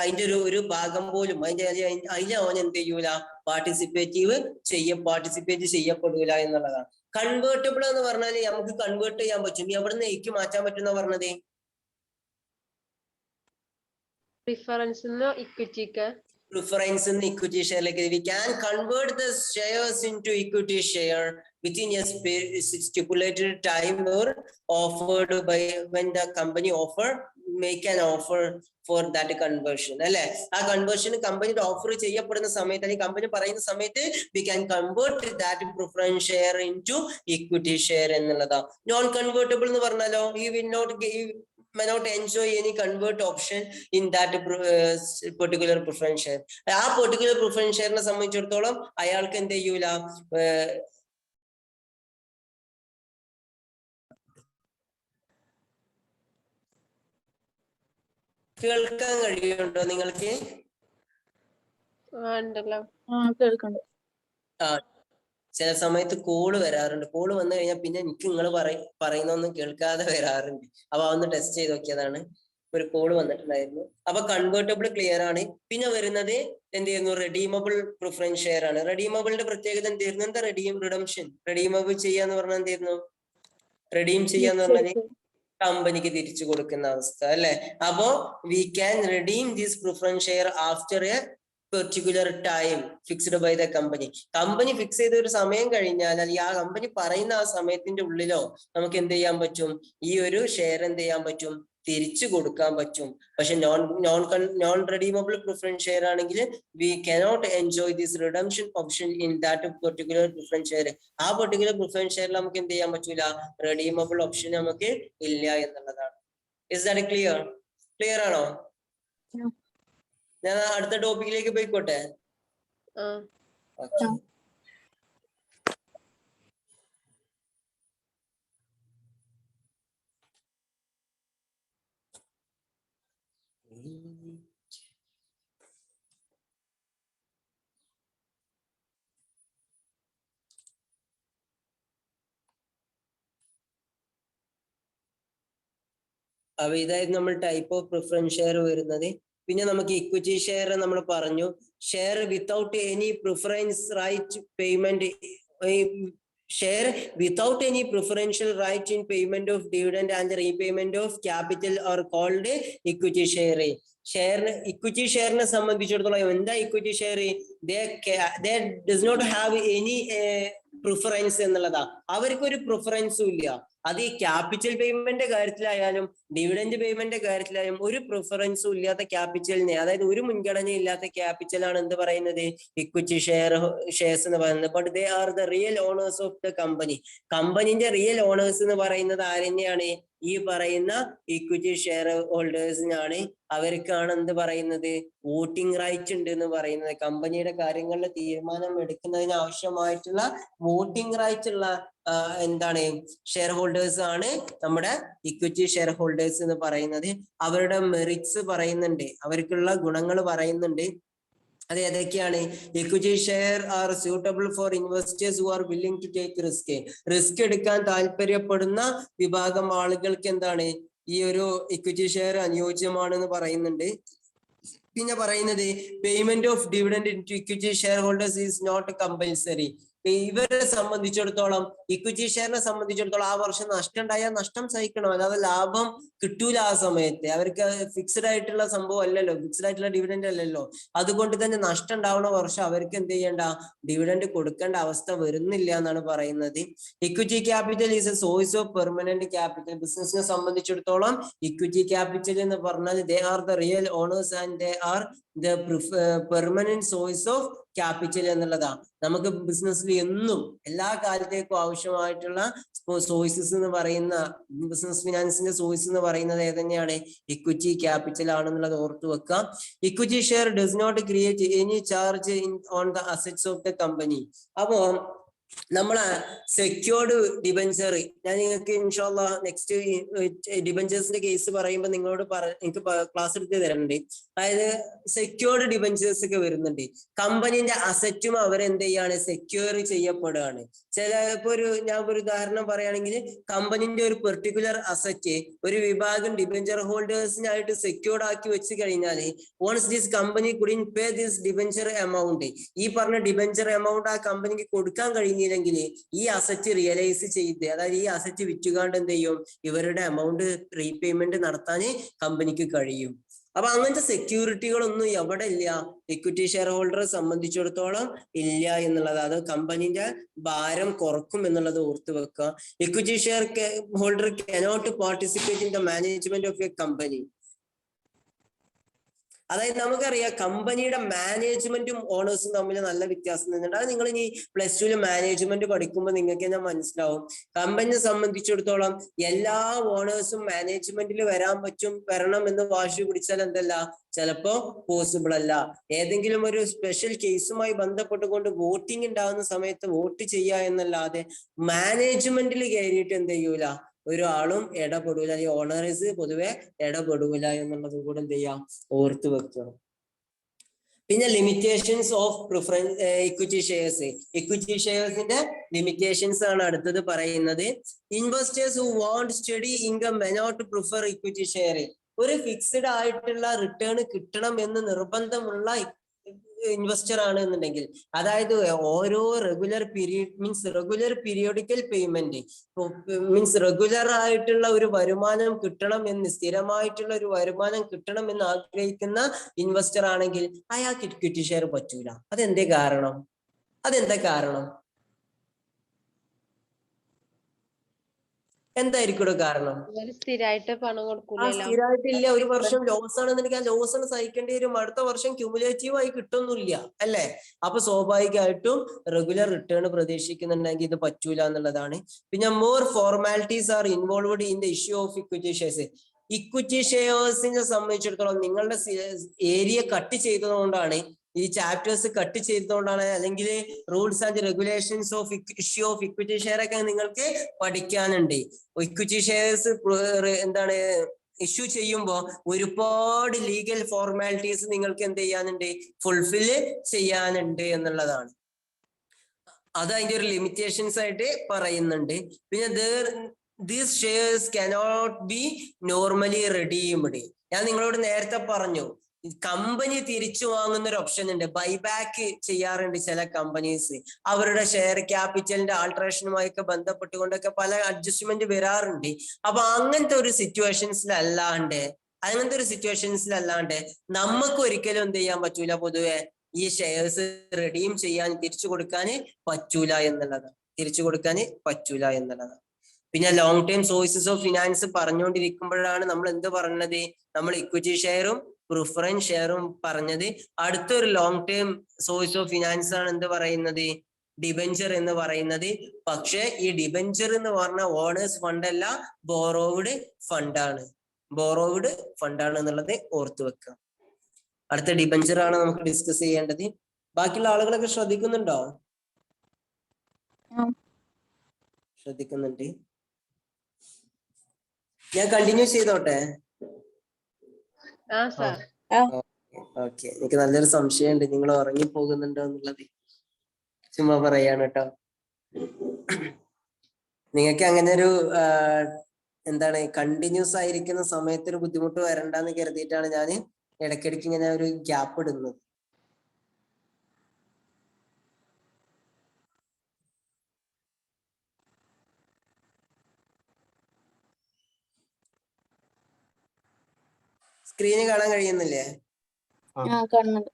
അതിന്റെ ഒരു ഭാഗം പോലും അതിൽ ഓൻ എന്ത് ചെയ്യൂല, പാർട്ടിസിപ്പേറ്റ് ചെയ്യപ്പെടൂല എന്നുള്ളതാണ്. കൺവേർട്ടബിൾ എന്ന് പറഞ്ഞാൽ നമുക്ക് കൺവേർട്ട് ചെയ്യാൻ പറ്റും. എവിടെ നിന്ന് എനിക്ക് മാറ്റാൻ പറ്റുന്ന പറഞ്ഞത്? പ്രിഫറൻസ് ഇക്വിറ്റിക്ക്, preference in equity share, like we can convert the shares into equity share within a stipulated time or offered by when the company make an offer for that conversion. അല്ലെ, ആ കൺവേർഷൻ കമ്പനിയുടെ offer ചെയ്യപ്പെടുന്ന സമയത്ത് അല്ലെങ്കിൽ company പറയുന്ന സമയത്ത് we can convert that preference share into equity share എന്നുള്ളതാ. Non convertible എന്ന് പറഞ്ഞാലോ, you will not may not enjoy any convert option in that particular preference share. ആ പെർട്ടിക്കുലർ പ്രിഫറൻസ് ഷെയറിനെ സംബന്ധിച്ചിടത്തോളം അയാൾക്ക് എന്ത് ചെയ്യൂല, കേൾക്കാൻ കഴിയുന്നുണ്ടോ നിങ്ങൾക്ക്? കേൾക്കണ്ട്. ചില സമയത്ത് കോള് വരാറുണ്ട്. കോള് വന്നു കഴിഞ്ഞാൽ പിന്നെ എനിക്ക് നിങ്ങൾ പറയുന്നൊന്നും കേൾക്കാതെ വരാറുണ്ട്. അപ്പൊ അതൊന്ന് ടെസ്റ്റ് ചെയ്ത് നോക്കിയതാണ്. ഒരു കോള് വന്നിട്ടുണ്ടായിരുന്നു. അപ്പൊ കൺവേർട്ടബിൾ ക്ലിയർ ആണ്. പിന്നെ വരുന്നത് എന്ത് ചെയ്യുന്നു, റെഡീമബിൾ പ്രിഫറൻസ് ഷെയർ ആണ്. റെഡീമബിളിന്റെ പ്രത്യേകത എന്തായിരുന്നു? എന്താ റിഡംഷൻ? റെഡീമബിൾ ചെയ്യാന്ന് പറഞ്ഞാൽ എന്തായിരുന്നു? റെഡീം ചെയ്യാന്ന് പറഞ്ഞാൽ കമ്പനിക്ക് തിരിച്ചു കൊടുക്കുന്ന അവസ്ഥ അല്ലെ. അപ്പോ we can redeem this preference share after a particular time fixed by the company. Company fix ചെയ്ത ഒരു സമയം കഴിഞ്ഞാൽ, അല്ലെങ്കിൽ ആ കമ്പനി പറയുന്ന ആ സമയത്തിന്റെ ഉള്ളിലോ നമുക്ക് എന്ത് ചെയ്യാൻ പറ്റും, ഈ ഒരു ഷെയർ എന്ത് ചെയ്യാൻ പറ്റും, തിരിച്ചു കൊടുക്കാൻ പറ്റും. പക്ഷെ നോൺ റെഡീമബിൾ പ്രിഫറൻസ് ഷെയർ ആണെങ്കിൽ we cannot enjoy this redemption option in that particular preference share. ആ പെർട്ടിക്കുലർ പ്രിഫറൻസ് ഷെയറിൽ നമുക്ക് എന്ത് ചെയ്യാൻ പറ്റൂല, റെഡീമബിൾ ഓപ്ഷൻ നമുക്ക് ഇല്ല എന്നുള്ളതാണ്. ഇസ് ദാറ്റ് ക്ലിയർ ആണോ? ഞാൻ അടുത്ത ടോപ്പിക്കിലേക്ക് പോയിക്കോട്ടെ. അപ്പൊ ഇതായിരുന്നു നമ്മൾ ടൈപ്പ് ഓഫ് പ്രിഫറൻസ് ഷെയർ വരുന്നത്. പിന്നെ നമുക്ക് ഇക്വിറ്റി ഷെയർ നമ്മൾ പറഞ്ഞു. Share without any preference right payment, share without any preferential right in payment of dividend and repayment of capital are called equity share. Equity ഷെയറിനെ സംബന്ധിച്ചിടത്തോളം എന്താ equity share? they does not have any preference എന്നുള്ളതാ. അവർക്കൊരു പ്രിഫറൻസും ഇല്ല. അത് ഈ capital payment കാര്യത്തിലായാലും ഡിവിഡൻഡ് പേയ്മെന്റ് കാര്യത്തിലായാലും ഒരു പ്രിഫറൻസും ഇല്ലാത്ത ക്യാപിറ്റലിനെ, അതായത് ഒരു മുൻഗണന ഇല്ലാത്ത ക്യാപിറ്റലാണ് എന്ത് പറയുന്നത്, ഇക്വിറ്റി ഷെയർസ് എന്ന് പറയുന്നത്. But they are the real owners of the company. കമ്പനിന്റെ റിയൽ ഓണേഴ്സ് എന്ന് പറയുന്നത് ആരെന്നെയാണ്? ഈ പറയുന്ന ഇക്വിറ്റി ഷെയർ ഹോൾഡേഴ്സിനാണ്, അവർക്കാണ് എന്ത് പറയുന്നത്, വോട്ടിംഗ് റൈറ്റ് ഉണ്ട് എന്ന് പറയുന്നത്. കമ്പനിയുടെ കാര്യങ്ങളിൽ തീരുമാനം എടുക്കുന്നതിന് ആവശ്യമായിട്ടുള്ള വോട്ടിംഗ് റൈറ്റ് ഉള്ള എന്താണ് ഷെയർ ഹോൾഡേഴ്സ് ആണ് നമ്മുടെ ഇക്വിറ്റി ഷെയർ ഹോൾഡേഴ്സ് എന്ന് പറയുന്നത്. അവരുടെ മെറിറ്റ്സ് പറയുന്നുണ്ട്, അവർക്കുള്ള ഗുണങ്ങൾ പറയുന്നുണ്ട്. അത് ഏതൊക്കെയാണ്? Equity share are suitable for investors who are willing to take risk എടുക്കാൻ താല്പര്യപ്പെടുന്ന വിഭാഗം ആളുകൾക്ക് എന്താണ് ഈ ഒരു ഇക്വിറ്റി ഷെയർ അനുയോജ്യമാണെന്ന് പറയുന്നുണ്ട്. പിന്നെ പറയുന്നത് payment of dividend to equity shareholders is not compulsory. ഇവരെ സംബന്ധിച്ചിടത്തോളം, ഇക്വിറ്റി ഷെയറിനെ സംബന്ധിച്ചിടത്തോളം ആ വർഷം നഷ്ടം ഉണ്ടായാൽ നഷ്ടം സഹിക്കണം, അല്ലാതെ ലാഭം കിട്ടൂല ആ സമയത്ത്. അവർക്ക് ഫിക്സ്ഡ് ആയിട്ടുള്ള സംഭവം അല്ലല്ലോ, ഫിക്സ്ഡ് ആയിട്ടുള്ള ഡിവിഡൻഡ് അല്ലല്ലോ. അതുകൊണ്ട് തന്നെ നഷ്ടം ഉണ്ടാവുന്ന വർഷം അവർക്ക് എന്ത് ചെയ്യേണ്ട, ഡിവിഡൻഡ് കൊടുക്കേണ്ട അവസ്ഥ വരുന്നില്ല എന്നാണ് പറയുന്നത്. Equity capital is a source of permanent capital. ബിസിനസിനെ സംബന്ധിച്ചിടത്തോളം ഇക്വിറ്റി ക്യാപിറ്റൽ എന്ന് പറഞ്ഞാൽ they are the real owners and they are the permanent source of capital എന്നുള്ളതാണ്. നമുക്ക് ബിസിനസ്സിൽ എന്നും എല്ലാ കാലത്തേക്കും ആവശ്യമായിട്ടുള്ള സോഴ്സസ് എന്ന് പറയുന്ന, ബിസിനസ് ഫിനാൻസിന്റെ സോഴ്സ് എന്ന് പറയുന്നത് ഏതന്നെയാണ്? ഇക്വിറ്റി ക്യാപിറ്റൽ ആണെന്നുള്ളത് ഓർത്തു വെക്കാം. Equity share does not create any charge on the assets of the company. അപ്പോ നമ്മളെ സെക്യൂർഡ് ഡിബഞ്ചർ, ഞാൻ നിങ്ങൾക്ക് ഇൻഷാല്ലാ നെക്സ്റ്റ് ഡിബഞ്ചേഴ്സിന്റെ കേസ് പറയുമ്പോൾ നിങ്ങളോട് എനിക്ക് ക്ലാസ് എടുത്ത് തരുന്നുണ്ട്. അതായത് സെക്യൂർഡ് ഡിബഞ്ചേഴ്സ് ഒക്കെ വരുന്നുണ്ട്. കമ്പനിന്റെ അസറ്റും അവരെന്ത് ചെയ്യാണ്, സെക്യൂർ ചെയ്യപ്പെടുകയാണ്. ഇപ്പൊ ഞാൻ ഒരു ഉദാഹരണം പറയുകയാണെങ്കിൽ, കമ്പനിന്റെ ഒരു പെർട്ടിക്കുലർ അസറ്റ് ഒരു വിഭാഗം ഡിബഞ്ചർ ഹോൾഡേഴ്സിനായിട്ട് സെക്യൂർഡ് ആക്കി വെച്ച് കഴിഞ്ഞാൽ, once this company couldn't pay this debenture amount, ഈ പറഞ്ഞ ഡിബഞ്ചർ എമൗണ്ട് ആ കമ്പനിക്ക് കൊടുക്കാൻ കഴിഞ്ഞില്ലെങ്കിൽ ഈ അസറ്റ് റിയലൈസ് ചെയ്ത്, അതായത് ഈ അസറ്റ് വിറ്റുകാണ്ട് എന്ത് ചെയ്യും, ഇവരുടെ എമൗണ്ട് റീപേയ്മെന്റ് നടത്താൻ കമ്പനിക്ക് കഴിയും. അപ്പൊ അങ്ങനത്തെ സെക്യൂരിറ്റികളൊന്നും എവിടെ ഇല്ല, ഇക്വിറ്റി ഷെയർ ഹോൾഡറെ സംബന്ധിച്ചിടത്തോളം ഇല്ല എന്നുള്ളത്. അത് കമ്പനിന്റെ ഭാരം കുറക്കും എന്നുള്ളത് ഓർത്തു വെക്കുക. Equity share holder cannot participate in the management of A company. അതായത് നമുക്കറിയാം കമ്പനിയുടെ മാനേജ്മെന്റും ഓണേഴ്സും തമ്മിൽ നല്ല വ്യത്യാസം തന്നെയുണ്ട്. അത് നിങ്ങൾ ഇനി +2 മാനേജ്മെന്റ് പഠിക്കുമ്പോൾ നിങ്ങൾക്ക് തന്നെ മനസ്സിലാവും. കമ്പനിയെ സംബന്ധിച്ചിടത്തോളം എല്ലാ ഓണേഴ്സും മാനേജ്മെന്റിൽ വരണം എന്ന് വാശി പിടിച്ചാൽ എന്തല്ല, ചിലപ്പോ പോസിബിൾ അല്ല. ഏതെങ്കിലും ഒരു സ്പെഷ്യൽ കേസുമായി ബന്ധപ്പെട്ടുകൊണ്ട് വോട്ടിംഗ് ഉണ്ടാകുന്ന സമയത്ത് വോട്ട് ചെയ്യുക എന്നല്ലാതെ മാനേജ്മെന്റിൽ കയറിയിട്ട് എന്ത് ചെയ്യൂല, ഒരാളും ഇടപെടൂല. ഈ ഓണേഴ്സ് പൊതുവെ ഇടപെടൂല എന്നുള്ളത് കൂടെ എന്ത് ചെയ്യാം, ഓർത്തു വെക്കണം. പിന്നെ limitations of preference equity shares. Equity ഷെയർസിന്റെ ലിമിറ്റേഷൻസ് ആണ് അടുത്തത് പറയുന്നത്. Investors who want steady income may not prefer equity share. ഒരു ഫിക്സ്ഡ് ആയിട്ടുള്ള റിട്ടേൺ കിട്ടണം എന്ന് നിർബന്ധമുള്ള ഇൻവെസ്റ്റർ ആണ് എന്നുണ്ടെങ്കിൽ, അതായത് ഓരോ regular periodical payment means regular ആയിട്ടുള്ള ഒരു വരുമാനം കിട്ടണം എന്ന്, സ്ഥിരമായിട്ടുള്ള ഒരു വരുമാനം കിട്ടണം എന്ന് ആഗ്രഹിക്കുന്ന ഇൻവെസ്റ്റർ ആണെങ്കിൽ അയാൾക്ക് ഇക്വിറ്റി ഷെയർ പറ്റൂല. അതെന്താ കാരണം? എന്തായിരിക്കും കാരണം? സ്ഥിരമായിട്ട് പണം കൊടുക്കൂല. സ്ഥിരമായിട്ടില്ല. ഒരു വർഷം ലോസ് ആണെന്നുണ്ടെങ്കിൽ ആ ലോസ് സഹിക്കേണ്ടി വരും. അടുത്ത വർഷം ക്യൂമുലേറ്റീവ് ആയി കിട്ടുന്നില്ല അല്ലെ? അപ്പൊ സ്വാഭാവികമായിട്ടും റെഗുലർ റിട്ടേൺ പ്രതീക്ഷിക്കുന്നുണ്ടെങ്കിൽ ഇത് പറ്റൂല എന്നുള്ളതാണ്. പിന്നെ more formalities are involved in the issue of equity shares. Equity ഷെയർസിനെ സംബന്ധിച്ചിടത്തോളം നിങ്ങളുടെ ഏരിയ കട്ട് ചെയ്തതുകൊണ്ടാണ്, ഈ ചാപ്റ്റേഴ്സ് കട്ട് ചെയ്തതുകൊണ്ടാണ്, അല്ലെങ്കിൽ rules and regulations of issue of equity share ഒക്കെ നിങ്ങൾക്ക് പഠിക്കാനുണ്ട്. ഇക്വിറ്റി ഷെയർസ് എന്താണ് ഇഷ്യൂ ചെയ്യുമ്പോൾ ഒരുപാട് ലീഗൽ ഫോർമാലിറ്റീസ് നിങ്ങൾക്ക് എന്ത് ചെയ്യാനുണ്ട്, ഫുൾഫിൽ ചെയ്യാനുണ്ട് എന്നുള്ളതാണ്. അത് അതിന്റെ ഒരു ലിമിറ്റേഷൻസ് ആയിട്ട് പറയുന്നുണ്ട്. പിന്നെ these shares cannot be normally redeemed. ഞാൻ നിങ്ങളോട് നേരത്തെ പറഞ്ഞു, കമ്പനി തിരിച്ചു വാങ്ങുന്ന ഒരു ഓപ്ഷൻ ഉണ്ട്, ബൈബാക്ക് ചെയ്യാറുണ്ട് ചില കമ്പനീസ്. അവരുടെ ഷെയർ ക്യാപിറ്റലിന്റെ ആൾട്രേഷനുമായൊക്കെ ബന്ധപ്പെട്ടുകൊണ്ടൊക്കെ പല അഡ്ജസ്റ്റ്മെന്റ് വരാറുണ്ട്. അപ്പൊ അങ്ങനത്തെ ഒരു സിറ്റുവേഷൻസിലല്ലാണ്ട് നമുക്ക് ഒരിക്കലും എന്ത് ചെയ്യാൻ പറ്റൂല, പൊതുവെ ഈ ഷെയർസ് റിഡീം ചെയ്യാൻ തിരിച്ചു കൊടുക്കാൻ പറ്റൂല എന്നുള്ളതാണ്. പിന്നെ long time sources of finance പറഞ്ഞുകൊണ്ടിരിക്കുമ്പോഴാണ് നമ്മൾ എന്ത് പറഞ്ഞത്, നമ്മൾ ഇക്വിറ്റി ഷെയറും പ്രിഫറൻസ് ഷെയറും പറഞ്ഞത്. അടുത്തൊരു long time source of finance ആണ് എന്ത് പറയുന്നത്, ഡിബഞ്ചർ എന്ന് പറയുന്നത്. പക്ഷെ ഈ ഡിബഞ്ചർ എന്ന് പറഞ്ഞ ഓണേഴ്സ് ഫണ്ട് അല്ല, ബോറോവ്ഡ് ഫണ്ടാണ്. ബോറോവ്ഡ് ഫണ്ടാണ് എന്നുള്ളത് ഓർത്തു വെക്കുക. അടുത്ത ഡിബഞ്ചർ ആണ് നമുക്ക് ഡിസ്കസ് ചെയ്യേണ്ടത്. ബാക്കിയുള്ള ആളുകളൊക്കെ ശ്രദ്ധിക്കുന്നുണ്ടോ? ശ്രദ്ധിക്കുന്നുണ്ട്. ഞാൻ കണ്ടിന്യൂ ചെയ്തോട്ടെ? ഓക്കെ. എനിക്ക് നല്ലൊരു സംശയമുണ്ട്, നിങ്ങൾ ഉറങ്ങിപ്പോകുന്നുണ്ടോ എന്നുള്ളത്. ചുമ്മാ പറയാണ് കേട്ടോ. നിങ്ങൾക്ക് അങ്ങനെ ഒരു എന്താണ് കണ്ടിന്യൂസ് ആയിരിക്കുന്ന സമയത്ത് ഒരു ബുദ്ധിമുട്ട് വരണ്ടെന്ന് കരുതിയിട്ടാണ് ഞാൻ ഇടയ്ക്കിടയ്ക്ക് ഇങ്ങനെ ഒരു ഗ്യാപ്പ് ഇടുന്നത്. സ്ക്രീന് കാണാൻ കഴിയുന്നില്ലേ? കാണുന്നുണ്ട്.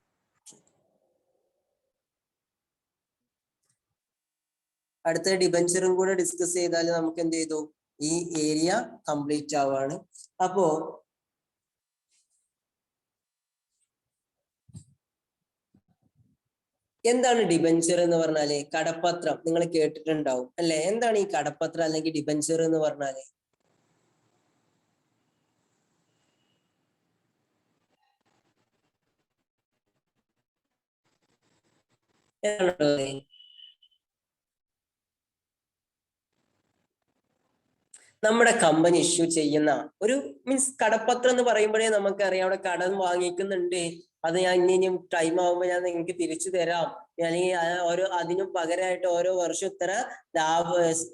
അടുത്ത ഡിബഞ്ചറും കൂടെ ഡിസ്കസ് ചെയ്താൽ നമുക്ക് എന്ത് ചെയ്തു, ഈ ഏരിയ കംപ്ലീറ്റ് ആവാണ്. അപ്പോ എന്താണ് ഡിബഞ്ചർ എന്ന് പറഞ്ഞാല്? കടപ്പത്രം നിങ്ങൾ കേട്ടിട്ടുണ്ടാവും അല്ലെ? എന്താണ് ഈ കടപ്പത്രം അല്ലെങ്കിൽ ഡിബഞ്ചർ എന്ന് പറഞ്ഞാല്? നമ്മുടെ കമ്പനി ഇഷ്യൂ ചെയ്യുന്ന ഒരു മീൻസ് കടപ്പത്രം എന്ന് പറയുമ്പോഴേ നമുക്കറിയാം അവിടെ കടം വാങ്ങിക്കുന്നുണ്ട്, അത് ഞാൻ ഇനിയും ടൈം ആകുമ്പോൾ ഞാൻ നിങ്ങൾക്ക് തിരിച്ചു തരാം, അല്ലെങ്കിൽ അതിനു പകരമായിട്ട് ഓരോ വർഷം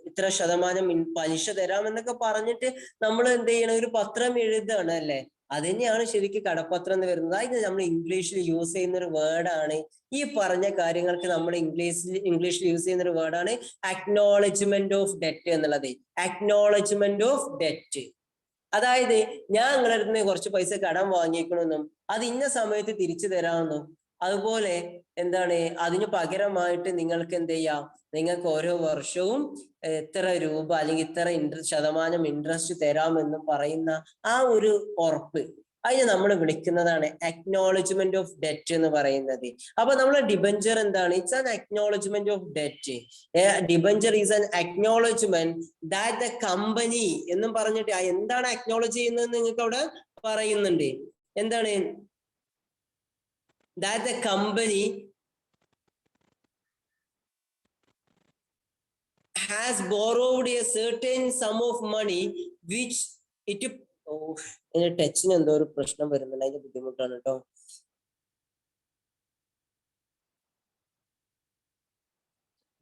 ഇത്ര ശതമാനം പലിശ തരാം എന്നൊക്കെ പറഞ്ഞിട്ട് നമ്മൾ എന്ത് ചെയ്യണം, ഒരു പത്രം എഴുതാണ് അല്ലെ? അത് തന്നെയാണ് ശരിക്കും കടപ്പത്രം എന്ന് വരുന്നത്. അതിന് നമ്മൾ ഇംഗ്ലീഷിൽ യൂസ് ചെയ്യുന്ന ഒരു വേർഡാണ്, ഈ പറഞ്ഞ കാര്യങ്ങൾക്ക് നമ്മൾ ഇംഗ്ലീഷിൽ യൂസ് ചെയ്യുന്ന ഒരു വേർഡാണ് അക്നോളജ്മെന്റ് ഓഫ് ഡെറ്റ് എന്നുള്ളത്. അക്നോളജ്മെന്റ് ഓഫ് ഡെറ്റ്, അതായത് ഞാൻ നിങ്ങളുടെ അടുത്ത് നിന്ന് കുറച്ച് പൈസ കടം വാങ്ങിക്കണമെന്നും അത് ഇന്ന സമയത്ത് തിരിച്ചു തരാമെന്നും, അതുപോലെ എന്താണ് അതിന് പകരമായിട്ട് നിങ്ങൾക്ക് എന്ത് ചെയ്യാം, നിങ്ങൾക്ക് ഓരോ വർഷവും എത്ര രൂപ അല്ലെങ്കിൽ ഇത്ര ശതമാനം ഇൻട്രസ്റ്റ് തരാമെന്നും പറയുന്ന ആ ഒരു ഉറപ്പ്, അതിന് നമ്മൾ വിളിക്കുന്നതാണ് അക്നോളജ്മെന്റ് ഓഫ് ഡെറ്റ് എന്ന് പറയുന്നത്. അപ്പൊ നമ്മളെ ഡിബഞ്ചർ എന്താണ്? It's an acknowledgement of debt. Debenture is an acknowledgement that the company എന്നും പറഞ്ഞിട്ട് എന്താണ് അക്നോളജ് ചെയ്യുന്നത് നിങ്ങൾക്ക് അവിടെ പറയുന്നുണ്ട്. എന്താണ്? That the company has borrowed a certain sum of money which it ടച്ചിന് എന്തോ ഒരു പ്രശ്നം വരുന്നുണ്ട്, അതിന്റെ ബുദ്ധിമുട്ടാണ് കേട്ടോ.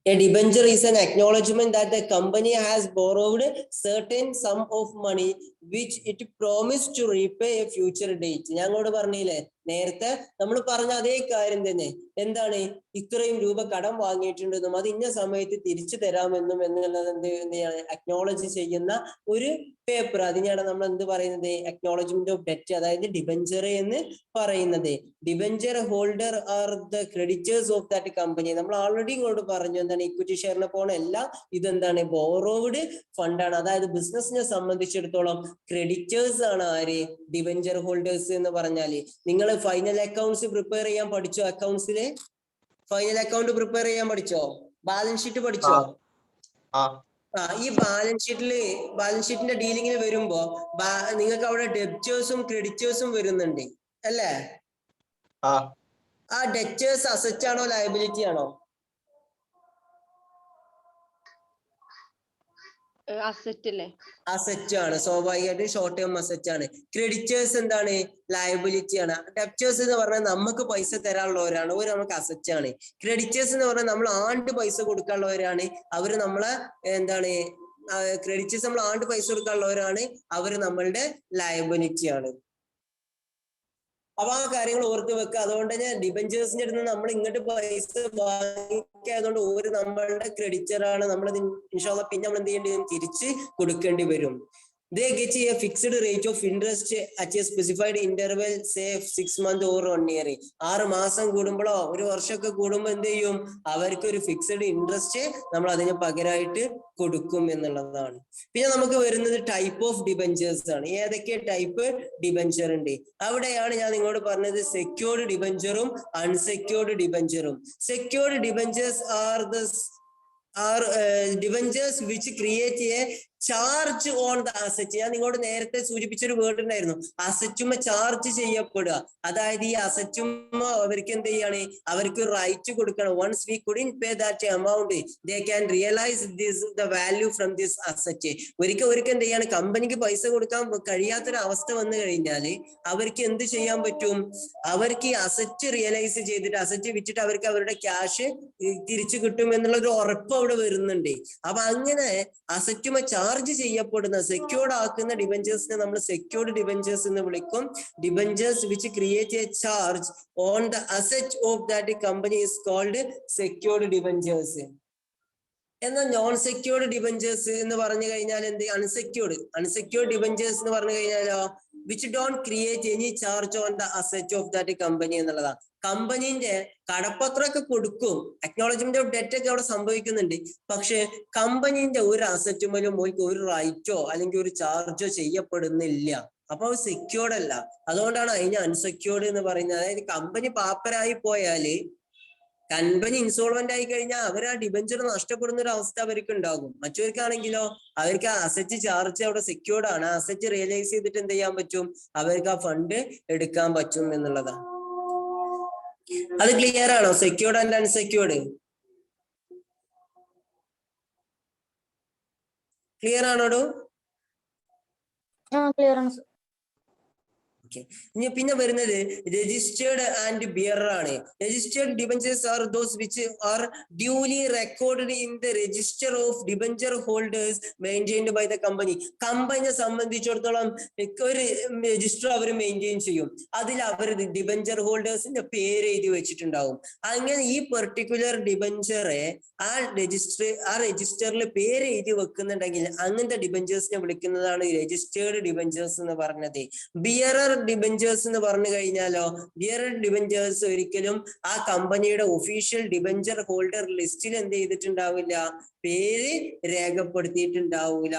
A debenture is an acknowledgement that the company has borrowed certain sum of money which it promised to repay a future date. ഞങ്ങളോട് പറഞ്ഞില്ലേ നേരത്തെ, നമ്മൾ പറഞ്ഞ അതേ കാര്യം തന്നെ. എന്താണ്? ഇത്രയും രൂപ കടം വാങ്ങിയിട്ടുണ്ടെന്നും അത് ഇന്ന സമയത്ത് തിരിച്ചു തരാമെന്നും എന്നുള്ളത് എന്താണ് അക്നോളജ് ചെയ്യുന്ന ഒരു പേപ്പർ. അതിനെയാണ് നമ്മൾ എന്ത് പറയുന്നത്? അക്നോളജ്മെന്റ് ഓഫ് ഡെറ്റ്, അതായത് ഡിബഞ്ചർ എന്ന് പറയുന്നത്. Debenture holder are the creditors of that company. നമ്മൾ ഓൾറെഡി ഇങ്ങോട്ട് പറഞ്ഞു എന്താണ്, ഇക്വിറ്റി ഷെയറിനെ പോലെ എല്ലാം ഇതെന്താണ്, ബോറോവ്ഡ് ഫണ്ടാണ്. അതായത് ബിസിനസിനെ സംബന്ധിച്ചിടത്തോളം ക്രെഡിറ്റേഴ്സ് ആണ് ആര്? ഡിബഞ്ചർ ഹോൾഡേഴ്സ് എന്ന് പറഞ്ഞാല്. നിങ്ങൾ ഫൈനൽ അക്കൗണ്ട്സ് പ്രിപ്പയർ ചെയ്യാൻ പഠിച്ചോ? അക്കൗണ്ട്സില് ഫൈനൽ അക്കൗണ്ട് പ്രിപ്പയർ ചെയ്യാൻ പഠിച്ചോ? ബാലൻസ് ഷീറ്റ് പഠിച്ചോ? ഈ ബാലൻസ് ഷീറ്റിന്റെ ഡീലിങ്ങിൽ വരുമ്പോ നിങ്ങൾക്ക് അവിടെ ഡെബ്റ്റേഴ്സും ക്രെഡിറ്റേഴ്സും വരുന്നുണ്ട് അല്ലേ? ആ ഡെബ്റ്റേഴ്സ് അസറ്റ് ആണോ ലയബിലിറ്റി ആണോ? അസറ്റ് ആണ്, സ്വാഭാവികമായിട്ട് ഷോർട്ട് ടേം അസറ്റ് ആണ്. ക്രെഡിറ്റേഴ്സ് എന്താണ്? ലയബിലിറ്റി ആണ്. ഡെബ്റ്റേഴ്സ് എന്ന് പറഞ്ഞാൽ നമുക്ക് പൈസ തരാനുള്ളവരാണ്, അവർ നമുക്ക് അസറ്റ് ആണ്. ക്രെഡിറ്റേഴ്സ് എന്ന് പറഞ്ഞാൽ നമ്മൾ ആണ്ട് പൈസ കൊടുക്കാനുള്ളവരാണ്, അവര് നമ്മളെ എന്താണ്, ക്രെഡിറ്റേഴ്സ് നമ്മൾ ആണ്ട് പൈസ കൊടുക്കാനുള്ളവരാണ്, അവര് നമ്മളുടെ ലയബിലിറ്റി ആണ്. അപ്പൊ ആ കാര്യങ്ങൾ ഓർത്ത് വെക്കുക. അതുകൊണ്ട് തന്നെ ഡിബഞ്ചേഴ്സിന്റെ അടുത്ത് നമ്മൾ ഇങ്ങോട്ട് പൈസ വാങ്ങിക്കായതുകൊണ്ട് ഒരു നമ്മളുടെ ക്രെഡിറ്റർ ആണ്. നമ്മൾ ഇൻഷാ അല്ലാഹ് പിന്നെ നമ്മൾ എന്ത് ചെയ്യേണ്ടി വരും? തിരിച്ച് കൊടുക്കേണ്ടി വരും. they get a fixed rate of interest at a specified interval, say 6 months or 1 year. 6 മാസം കൂടുമ്പോഴോ ഒരു വർഷമൊക്കെ കൂടുമ്പോൾ എന്ത് ചെയ്യും, അവർക്ക് ഒരു ഫിക്സഡ് ഇൻട്രസ്റ്റ് നമ്മൾ അതിന് പകരമായിട്ട് കൊടുക്കും എന്നുള്ളതാണ്. പിന്നെ നമുക്ക് വരുന്നത് ടൈപ്പ് ഓഫ് ഡിബഞ്ചേഴ്സ് ആണ്. ഏതൊക്കെ ടൈപ്പ് ഡിബഞ്ചർ ഉണ്ട്? അവിടെയാണ് ഞാൻ നിങ്ങളോട് പറഞ്ഞത് സെക്യൂർഡ് ഡിബഞ്ചറും അൺസെക്യൂർഡ് ഡിബഞ്ചറും. Secured debentures are debentures which create a charge on the asset. ഞാൻ നിങ്ങളോട് നേരത്തെ സൂചിപ്പിച്ചൊരു വേർഡ് ഉണ്ടായിരുന്നു, അസറ്റുമ്മ ചാർജ് ചെയ്യപ്പെടുക. അതായത് ഈ അസറ്റുമ്മ അവർക്ക് എന്ത് ചെയ്യാണ്, അവർക്ക് റൈറ്റ് കൊടുക്കണം. once we couldn't pay that amount, they can realize the value from this asset. ഒരിക്കൽ എന്ത് ചെയ്യാണ്, കമ്പനിക്ക് പൈസ കൊടുക്കാൻ കഴിയാത്തൊരു അവസ്ഥ വന്നു കഴിഞ്ഞാല് അവർക്ക് എന്ത് ചെയ്യാൻ പറ്റും, അവർക്ക് ഈ അസറ്റ് റിയലൈസ് ചെയ്തിട്ട് അസറ്റ് വിറ്റിട്ട് അവർക്ക് അവരുടെ ക്യാഷ് തിരിച്ചു കിട്ടും എന്നുള്ള ഒരു ഉറപ്പ് അവിടെ വരുന്നുണ്ട്. അപ്പൊ അങ്ങനെ അസറ്റുമ ചാർജ് ചെയ്യപ്പെടുന്ന സെക്യൂർഡ് ആക്കുന്ന ഡിബഞ്ചേഴ്സിനെ നമ്മൾ സെക്യൂർഡ് ഡിബഞ്ചേഴ്സ് എന്ന് വിളിക്കും. Debentures which create a charge on the asset of that company is called secured debentures. എന്നാൽ നോൺ സെക്യൂർഡ് ഡിബഞ്ചേഴ്സ് എന്ന് പറഞ്ഞു കഴിഞ്ഞാൽ എന്ത്, അൺസെക്യൂർഡ് ഡിബഞ്ചേഴ്സ് എന്ന് പറഞ്ഞു കഴിഞ്ഞാലോ which don't create any charge on the asset of that company എന്നുള്ളതാണ്. കമ്പനീന്റെ കടപ്പത്രമൊക്കെ കൊടുക്കും, അക്നോളജ്മെന്റ് ഓഫ് ഡെറ്റ് ഒക്കെ അവിടെ സംഭവിക്കുന്നുണ്ട്. പക്ഷെ കമ്പനീന്റെ ഒരു അസറ്റുമ്പോഴും ഒരു റൈറ്റോ അല്ലെങ്കിൽ ഒരു ചാർജോ ചെയ്യപ്പെടുന്നില്ല. അപ്പൊ അത് സെക്യൂർഡ് അല്ല. അതുകൊണ്ടാണ് അതിന് അൺസെക്യൂർഡ് എന്ന് പറയുന്നത്. അതായത് കമ്പനി പാപ്പരായി പോയാല്, കമ്പനി ഇൻസോൾവെന്റ് ആയി കഴിഞ്ഞാൽ അവർ ആ ഡിബഞ്ചർ നഷ്ടപ്പെടുന്ന ഒരു അവസ്ഥ അവർക്ക് ഉണ്ടാകും. മറ്റവർക്കാണെങ്കിലോ അവർക്ക് ആ അസറ്റ് ചാർജ് അവിടെ സെക്യൂർഡ് ആണ്. ആ അസറ്റ് റിയലൈസ് ചെയ്തിട്ട് എന്ത് ചെയ്യാൻ പറ്റും, അവർക്ക് ആ ഫണ്ട് എടുക്കാൻ പറ്റും എന്നുള്ളതാണ്. അത് ക്ലിയർ ആണോ? സെക്യൂർഡ് ആൻഡ് അൺസെക്യൂർഡ് ക്ലിയർ ആണോടോ? ക്ലിയർ ആണ് സർ. ഇനി പിന്നെ വരുന്നത് രജിസ്റ്റേർഡ് ആൻഡ് ബിയറർ ആണ്. Registered debentures are those which are duly recorded in the register of debenture holders maintained by the company. കമ്പനിയെ സംബന്ധിച്ചിടത്തോളം ഒരു രജിസ്റ്റർ അവർ മെയിൻറ്റെയിൻ ചെയ്യും. അതിൽ അവർ ഡിബഞ്ചർ ഹോൾഡേഴ്സിന്റെ പേര് എഴുതി വെച്ചിട്ടുണ്ടാവും. അങ്ങനെ ഈ പെർട്ടിക്കുലർ ഡിബഞ്ചറെ ആ രജിസ്റ്ററിൽ പേര് എഴുതി വെക്കുന്നുണ്ടെങ്കിൽ അങ്ങനത്തെ ഡിബഞ്ചേഴ്സിനെ വിളിക്കുന്നതാണ് രജിസ്റ്റേർഡ് ഡിബഞ്ചേഴ്സ് എന്ന് പറഞ്ഞത്. ബിയറർ ഡിബഞ്ചേഴ്സ് എന്ന് പറഞ്ഞു കഴിഞ്ഞാലോ, ബിയറർ ഡിബഞ്ചേഴ്സ് ഒരിക്കലും ആ കമ്പനിയുടെ ഒഫീഷ്യൽ ഡിബഞ്ചർ ഹോൾഡർ ലിസ്റ്റിൽ എന്ത് ചെയ്തിട്ടുണ്ടാവില്ല, പേര് രേഖപ്പെടുത്തിയിട്ടുണ്ടാവില്ല.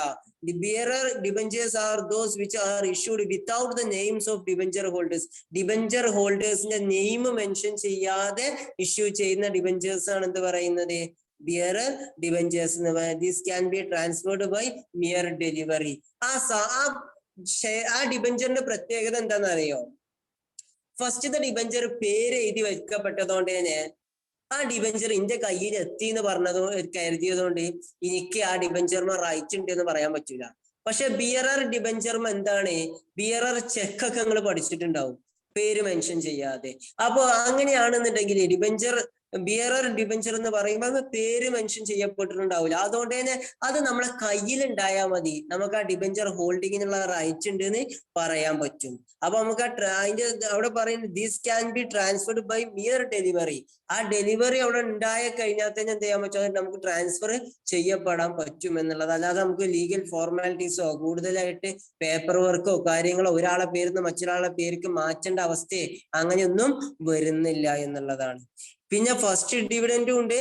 The bearer debentures are those which are issued without the names of debenture holders. Debenture holders ന്റെ നെയിം മെൻഷൻ ചെയ്യാതെ ഇഷ്യൂ ചെയ്യുന്ന ഡിബഞ്ചേഴ്സ് ആണ് എന്ത് പറയുന്നത്, bearer debentures. This can be transferred by mere delivery. ആ ഡിബഞ്ചറിന്റെ പ്രത്യേകത എന്താണെന്ന് അറിയോ? ഫസ്റ്റ് ഡിബഞ്ചർ പേര് എഴുതി വെക്കപ്പെട്ടതുകൊണ്ട് തന്നെ ആ ഡിബഞ്ചർ എന്റെ കയ്യിൽ എത്തി എന്ന് കരുതിയതുകൊണ്ട് എനിക്ക് ആ ഡിബഞ്ചറിന് റൈറ്റ് ഉണ്ട് എന്ന് പറയാൻ പറ്റൂല. പക്ഷെ ബിയറർ ഡിബഞ്ചർമ എന്താണ്, ബിയറർ ചെക്കൊക്കെ നിങ്ങൾ പഠിച്ചിട്ടുണ്ടാവും, പേര് മെൻഷൻ ചെയ്യാതെ. അപ്പൊ അങ്ങനെയാണെന്നുണ്ടെങ്കിൽ ബിയറർ ഡിബഞ്ചർ എന്ന് പറയുമ്പോൾ അത് പേര് മെൻഷൻ ചെയ്യപ്പെട്ടിട്ടുണ്ടാവില്ല. അതുകൊണ്ട് തന്നെ അത് നമ്മളെ കയ്യിലുണ്ടായാൽ മതി, നമുക്ക് ആ ഡിബഞ്ചർ ഹോൾഡിങ്ങിനുള്ള റൈറ്റ് ഉണ്ട് എന്ന് പറയാൻ പറ്റും. അപ്പൊ നമുക്ക് അതിന്റെ അവിടെ പറയുന്നത് this can be transferred by mere delivery. ആ ഡെലിവറി അവിടെ ഉണ്ടായ കഴിഞ്ഞാൽ തന്നെ എന്ത് ചെയ്യാൻ പറ്റും, അത് നമുക്ക് ട്രാൻസ്ഫർ ചെയ്യപ്പെടാൻ പറ്റും എന്നുള്ളത്. അല്ലാതെ നമുക്ക് ലീഗൽ ഫോർമാലിറ്റീസോ കൂടുതലായിട്ട് പേപ്പർ വർക്കോ കാര്യങ്ങളോ ഒരാളെ പേരിന്ന് മറ്റൊരാളെ പേർക്ക് മാറ്റേണ്ട അവസ്ഥയെ അങ്ങനെയൊന്നും വരുന്നില്ല എന്നുള്ളതാണ്. പിന്നെ ഫസ്റ്റ് ഡിവിഡൻഡും ഉണ്ട്,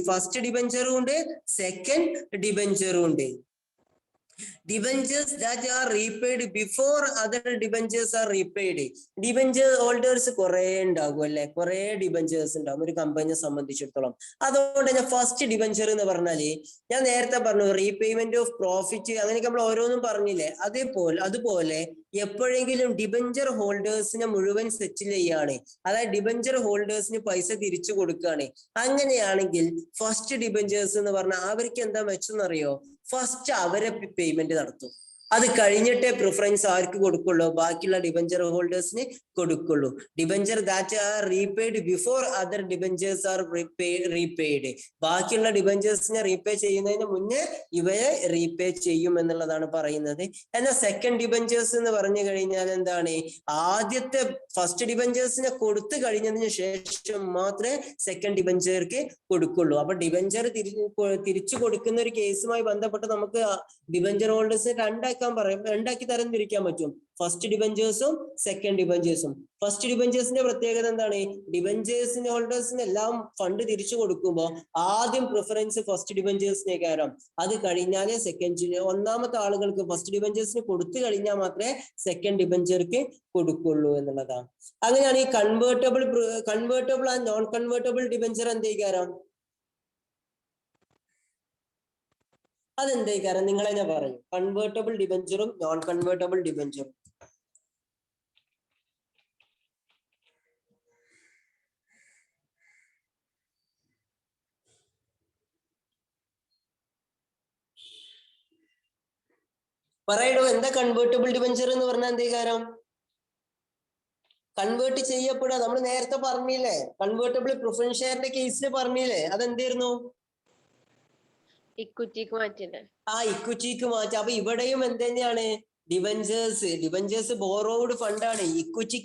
ഫസ്റ്റ് ഡിബഞ്ചറും ഉണ്ട്, സെക്കൻഡ് ഡിബഞ്ചറും ഉണ്ട്. Debentures that are repaid before other debentures are repaid. Debenture holders കുറെ ഉണ്ടാകും അല്ലെ, കുറെ ഡിബഞ്ചേഴ്സ് ഉണ്ടാകും ഒരു കമ്പനിയെ സംബന്ധിച്ചിടത്തോളം. അതുകൊണ്ട് തന്നെ ഫസ്റ്റ് ഡിബഞ്ചർ എന്ന് പറഞ്ഞാല് ഞാൻ നേരത്തെ പറഞ്ഞു റീപേയ്മെന്റ് ഓഫ് പ്രോഫിറ്റ് അങ്ങനെയൊക്കെ നമ്മൾ ഓരോന്നും പറഞ്ഞില്ലേ, അതുപോലെ എപ്പോഴെങ്കിലും ഡിബഞ്ചർ ഹോൾഡേഴ്സിനെ മുഴുവൻ സെറ്റിൽ ചെയ്യാണ്, അതായത് ഡിബഞ്ചർ ഹോൾഡേഴ്സിന് പൈസ തിരിച്ചു കൊടുക്കുകയാണ്. അങ്ങനെയാണെങ്കിൽ ഫസ്റ്റ് ഡിബഞ്ചേഴ്സ് എന്ന് പറഞ്ഞാൽ അവർക്ക് എന്താ മെച്ചെന്നറിയോ, ഫസ്റ്റ് അവരെ പേയ്മെന്റ് നടത്തും. അത് കഴിഞ്ഞിട്ടേ പ്രിഫറൻസ് ആർക്ക് കൊടുക്കുള്ളൂ, ബാക്കിയുള്ള ഡിബഞ്ചർ ഹോൾഡേഴ്സിന് കൊടുക്കുള്ളൂ. Debenture that are repaid before other debentures R repaid. ബാക്കിയുള്ള ഡിബഞ്ചേഴ്സിനെ റീപേ ചെയ്യുന്നതിന് മുന്നേ ഇവയെ റീപേ ചെയ്യും എന്നുള്ളതാണ് പറയുന്നത്. എന്നാൽ സെക്കൻഡ് ഡിബഞ്ചേഴ്സ് എന്ന് പറഞ്ഞു കഴിഞ്ഞാൽ എന്താണ്, ആദ്യത്തെ ഫസ്റ്റ് ഡിബഞ്ചേഴ്സിനെ കൊടുത്തു കഴിഞ്ഞതിന് ശേഷം മാത്രമേ സെക്കൻഡ് ഡിബഞ്ചർക്ക് കൊടുക്കുള്ളൂ. അപ്പൊ ഡിബഞ്ചർ തിരിച്ചു കൊടുക്കുന്ന ഒരു കേസുമായി ബന്ധപ്പെട്ട് നമുക്ക് ഡിബഞ്ചർ ഹോൾഡേഴ്സിന് രണ്ടായി രണ്ടാക്കി തരംതിരിക്കാൻ പറ്റും. ഫസ്റ്റ് ഡിബഞ്ചേഴ്സും സെക്കൻഡ് ഡിബഞ്ചേഴ്സും. ഫസ്റ്റ് ഡിബഞ്ചേഴ്സിന്റെ പ്രത്യേകത എന്താണ്? ഡിബഞ്ചേഴ്സിന് ഹോൾഡേഴ്സിന് എല്ലാം ഫണ്ട് തിരിച്ചു കൊടുക്കുമ്പോൾ ആദ്യം പ്രിഫറൻസ് ഫസ്റ്റ് ഡിബഞ്ചേഴ്സിനെ കയറാം. അത് കഴിഞ്ഞാലേ ഒന്നാമത്തെ ആളുകൾക്ക് ഫസ്റ്റ് ഡിബഞ്ചേഴ്സിന് കൊടുത്തു കഴിഞ്ഞാൽ മാത്രമേ സെക്കൻഡ് ഡിബഞ്ചർക്ക് കൊടുക്കുള്ളൂ എന്നുള്ളതാണ്. അങ്ങനെയാണ് ഈ convertible and non convertible debenture എന്തേക്കാരം? അതെന്തേക്കാരം നിങ്ങളെ ഞാൻ പറയും. കൺവേർട്ടബിൾ ഡിബഞ്ചറും നോൺ കൺവേർട്ടബിൾ ഡിബഞ്ചറും. പറയണോ എന്താ കൺവേർട്ടബിൾ ഡിബഞ്ചർ എന്ന് പറഞ്ഞാൽ എന്തേക്കാരം? കൺവേർട്ട് ചെയ്യപ്പെടുക. നമ്മൾ നേരത്തെ പറഞ്ഞില്ലേ, കൺവേർട്ടബിൾ പ്രിഫറൻസ് ഷെയറിന്റെ കേസിൽ പറഞ്ഞില്ലേ, അതെന്തായിരുന്നു? ഇക്വിറ്റിക്ക് മാറ്റില്ലേ? ഇക്വിറ്റിക്ക് മാറ്റാം. അപ്പൊ ഇവിടെയും എന്തുതന്നെയാണ്? ഡിബഞ്ചേഴ്സ് ബോറോഡ് ഫണ്ടാണ്, ഇക്വിറ്റി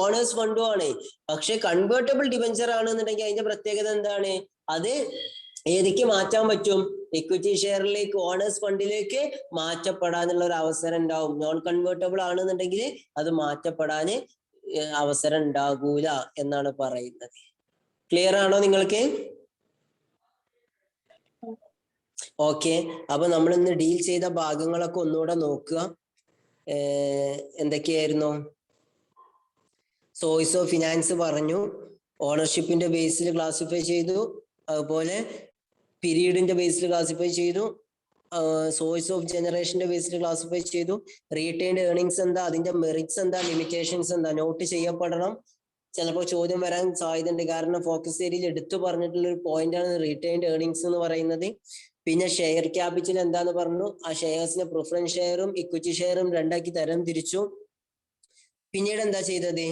ഓണേഴ്സ് ഫണ്ടും ആണ്. പക്ഷെ കൺവേർട്ടബിൾ ഡിബഞ്ചർ ആണെന്നുണ്ടെങ്കിൽ അതിന്റെ പ്രത്യേകത എന്താണ്? അത് ഏതൊക്കെ മാറ്റാൻ പറ്റും? ഇക്വിറ്റി ഷെയറിലേക്ക്, ഓണേഴ്സ് ഫണ്ടിലേക്ക് മാറ്റപ്പെടാനുള്ള ഒരു അവസരം ഉണ്ടാവും. നോൺ കൺവേർട്ടബിൾ ആണെന്നുണ്ടെങ്കിൽ അത് മാറ്റപ്പെടാന് അവസരം ഉണ്ടാകൂല എന്നാണ് പറയുന്നത്. ക്ലിയർ ആണോ നിങ്ങൾക്ക്? ഓക്കെ. അപ്പൊ നമ്മൾ ഇന്ന് ഡീൽ ചെയ്ത ഭാഗങ്ങളൊക്കെ ഒന്നുകൂടെ നോക്കുക. എന്തൊക്കെയായിരുന്നു? സോഴ്സ് ഓഫ് ഫിനാൻസ് പറഞ്ഞു, ഓണർഷിപ്പിന്റെ ബേസിൽ ക്ലാസിഫൈ ചെയ്തു, അതുപോലെ പീരീഡിന്റെ ബേസിൽ ക്ലാസിഫൈ ചെയ്തു, സോഴ്സ് ഓഫ് ജനറേഷന്റെ ബേസിൽ ക്ലാസിഫൈ ചെയ്തു. റീറ്റെയിൻഡ് ഏർണിങ്സ് എന്താ, അതിന്റെ മെറിറ്റ്സ് എന്താ, ലിമിറ്റേഷൻസ് എന്താ, നോട്ട് ചെയ്യപ്പെടണം. ചിലപ്പോൾ ചോദ്യം വരാൻ സാധ്യതയുണ്ട്, കാരണം ഫോക്കസ് ഏരിയയിൽ എടുത്തു പറഞ്ഞിട്ടുള്ള ഒരു പോയിന്റ് ആണ് റീറ്റെയിൻഡ് ഏർണിങ്സ് എന്ന് പറയുന്നത്. പിന്നെ ഷെയർ ക്യാപിറ്റൽ എന്താന്ന് പറഞ്ഞു. ആ ഷെയർസിനെ പ്രിഫറൻസ് ഷെയറും ഇക്വിറ്റി ഷെയറും രണ്ടാക്കി തരം തിരിച്ചു. പിന്നീട് എന്താ ചെയ്തത്?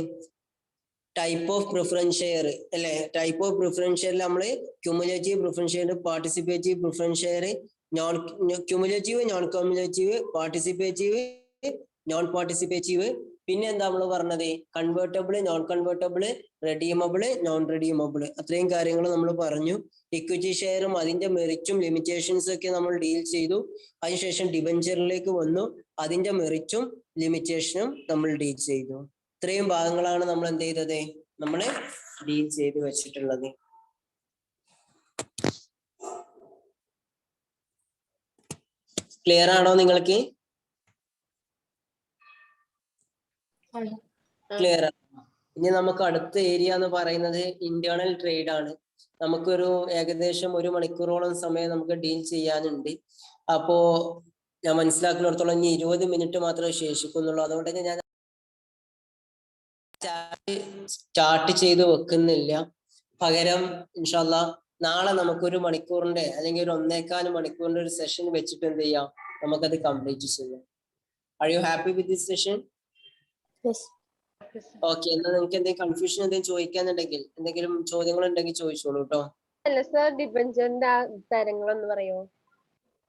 ടൈപ്പ് ഓഫ് പ്രിഫറൻസ് ഷെയർ അല്ലെ? ടൈപ്പ് ഓഫ് പ്രിഫറൻസ് ഷെയറിൽ നമ്മള് cumulative preference share, participative preference share, cumulative, non cumulative, participative, non participative. പിന്നെ എന്താ നമ്മൾ പറഞ്ഞത്? Convertible, non convertible, redeemable, non redeemable. അത്രയും കാര്യങ്ങൾ നമ്മൾ പറഞ്ഞു. ഇക്വിറ്റി ഷെയറും അതിന്റെ മെറിറ്റും ലിമിറ്റേഷൻസും ഒക്കെ നമ്മൾ ഡീൽ ചെയ്തു. അതിനുശേഷം ഡിബഞ്ചറിലേക്ക് വന്നു, അതിന്റെ മെറിറ്റും ലിമിറ്റേഷനും നമ്മൾ ഡീൽ ചെയ്തു. ഇത്രയും ഭാഗങ്ങളാണ് നമ്മൾ എന്ത് ചെയ്തത്? നമ്മൾ ഡീൽ ചെയ്ത് വെച്ചിട്ടുള്ളത്. ക്ലിയർ ആണോ നിങ്ങൾക്ക്? ക്ലിയർ ആണ്. ഇനി നമുക്ക് അടുത്ത ഏരിയ എന്ന് പറയുന്നത് ഇന്റേണൽ ട്രേഡ് ആണ്. നമുക്കൊരു ഏകദേശം 1 മണിക്കൂറോളം സമയം നമുക്ക് ഡീൽ ചെയ്യാനുണ്ട്. അപ്പോ ഞാൻ മനസ്സിലാക്കുന്നിടത്തോളം ഇനി 20 മിനിറ്റ് മാത്രമേ ശേഷിക്കുന്നുള്ളൂ. അതുകൊണ്ട് തന്നെ ഞാൻ സ്റ്റാർട്ട് ചെയ്ത് വെക്കുന്നില്ല. പകരം ഇൻഷാല്ലാ നാളെ നമുക്കൊരു മണിക്കൂറിന്റെ അല്ലെങ്കിൽ ഒരു 1.25 മണിക്കൂറിന്റെ ഒരു സെഷൻ വെച്ചിട്ട് എന്ത് ചെയ്യാം, നമുക്കത് കംപ്ലീറ്റ് ചെയ്യാം. Are you happy with this session? Okay. എന്നാൽ നിങ്ങൾക്ക് എന്തെങ്കിലും കൺഫ്യൂഷൻ എന്തെങ്കിലും ചോദിക്കാന്നുണ്ടെങ്കിൽ, എന്തെങ്കിലും ചോദ്യങ്ങൾ ഉണ്ടെങ്കിൽ ചോദിച്ചോളൂ കേട്ടോ. അല്ല സർ, ഡിബഞ്ചറിന്റെ തരങ്ങളൊന്ന് പറയോ?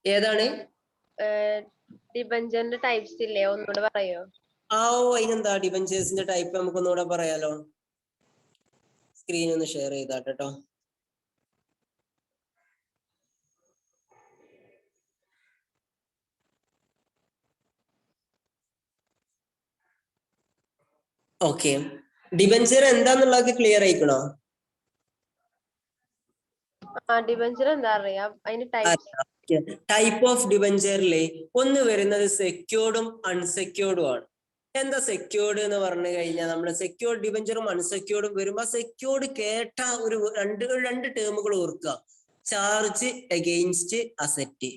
ഏതാണ് ഡിബഞ്ചറിന്റെ ടൈപ്സ് ഇല്ലേ, ഒന്നുകൂടെ പറയോ? അതിനെന്താ, ഡിബഞ്ചേഴ്സിന്റെ ടൈപ്പ് നമുക്ക് ഒന്നുകൂടെ പറയാലോ. സ്ക്രീൻ ഒന്ന് ഷെയർ ചെയ്താട്ടോ. ഓക്കെ. ഡിബഞ്ചർ എന്താന്നുള്ളത് ക്ലിയർ ആയിക്കണോ? ഡിബഞ്ചർ എന്താ അറിയാം, അതിന്റെ ടൈപ്പ് ഓഫ് ഡിബഞ്ചറിലെ ഒന്ന് വരുന്നത് സെക്യൂർഡും അൺസെക്യൂർഡും ആണ്. എന്താ സെക്യൂർഡ് എന്ന് പറഞ്ഞു കഴിഞ്ഞാൽ, നമ്മൾ സെക്യൂർഡ് ഡിബഞ്ചറും അൺസെക്യൂർഡും വരുമ്പോ സെക്യൂർഡ് കേട്ട ഒരു രണ്ട് ടേമുകൾ ഓർക്കുക. Charge against asset,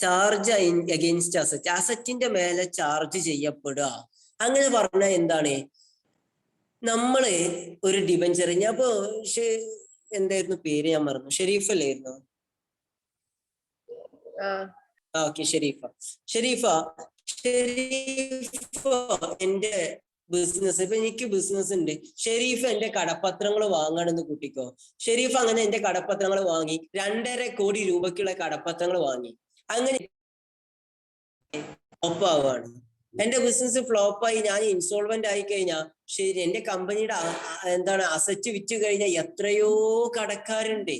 charge against asset, അസറ്റിന്റെ മേലെ ചാർജ് ചെയ്യപ്പെടുക. അങ്ങനെ പറഞ്ഞാൽ എന്താണ്? നമ്മള് ഒരു ഡിബഞ്ചർ, ഞാൻ ഇപ്പൊ എന്തായിരുന്നു പേര്, ഞാൻ മറന്നു, ഷെരീഫ് അല്ലായിരുന്നു? ഓക്കെ, ഷെരീഫ എന്റെ ബിസിനസ്, ഇപ്പൊ എനിക്ക് ബിസിനസ് ഉണ്ട്. ഷെരീഫ് എന്റെ കടപ്പത്രങ്ങൾ വാങ്ങാണെന്ന് കൂട്ടിക്കോ. ഷെരീഫ് അങ്ങനെ എന്റെ കടപ്പത്രങ്ങൾ വാങ്ങി, 2.5 കോടി രൂപയ്ക്കുള്ള കടപ്പത്രങ്ങൾ വാങ്ങി. അങ്ങനെ ഫ്ലോപ്പ് ആവുകയാണ്. എന്റെ ബിസിനസ് ഫ്ലോപ്പായി, ഞാൻ ഇൻസോൾവെന്റ് ആയി കഴിഞ്ഞാൽ ശരി, എന്റെ കമ്പനിയുടെ അസറ്റ് വിറ്റ് കഴിഞ്ഞാൽ എത്രയോ കടക്കാരുണ്ട്.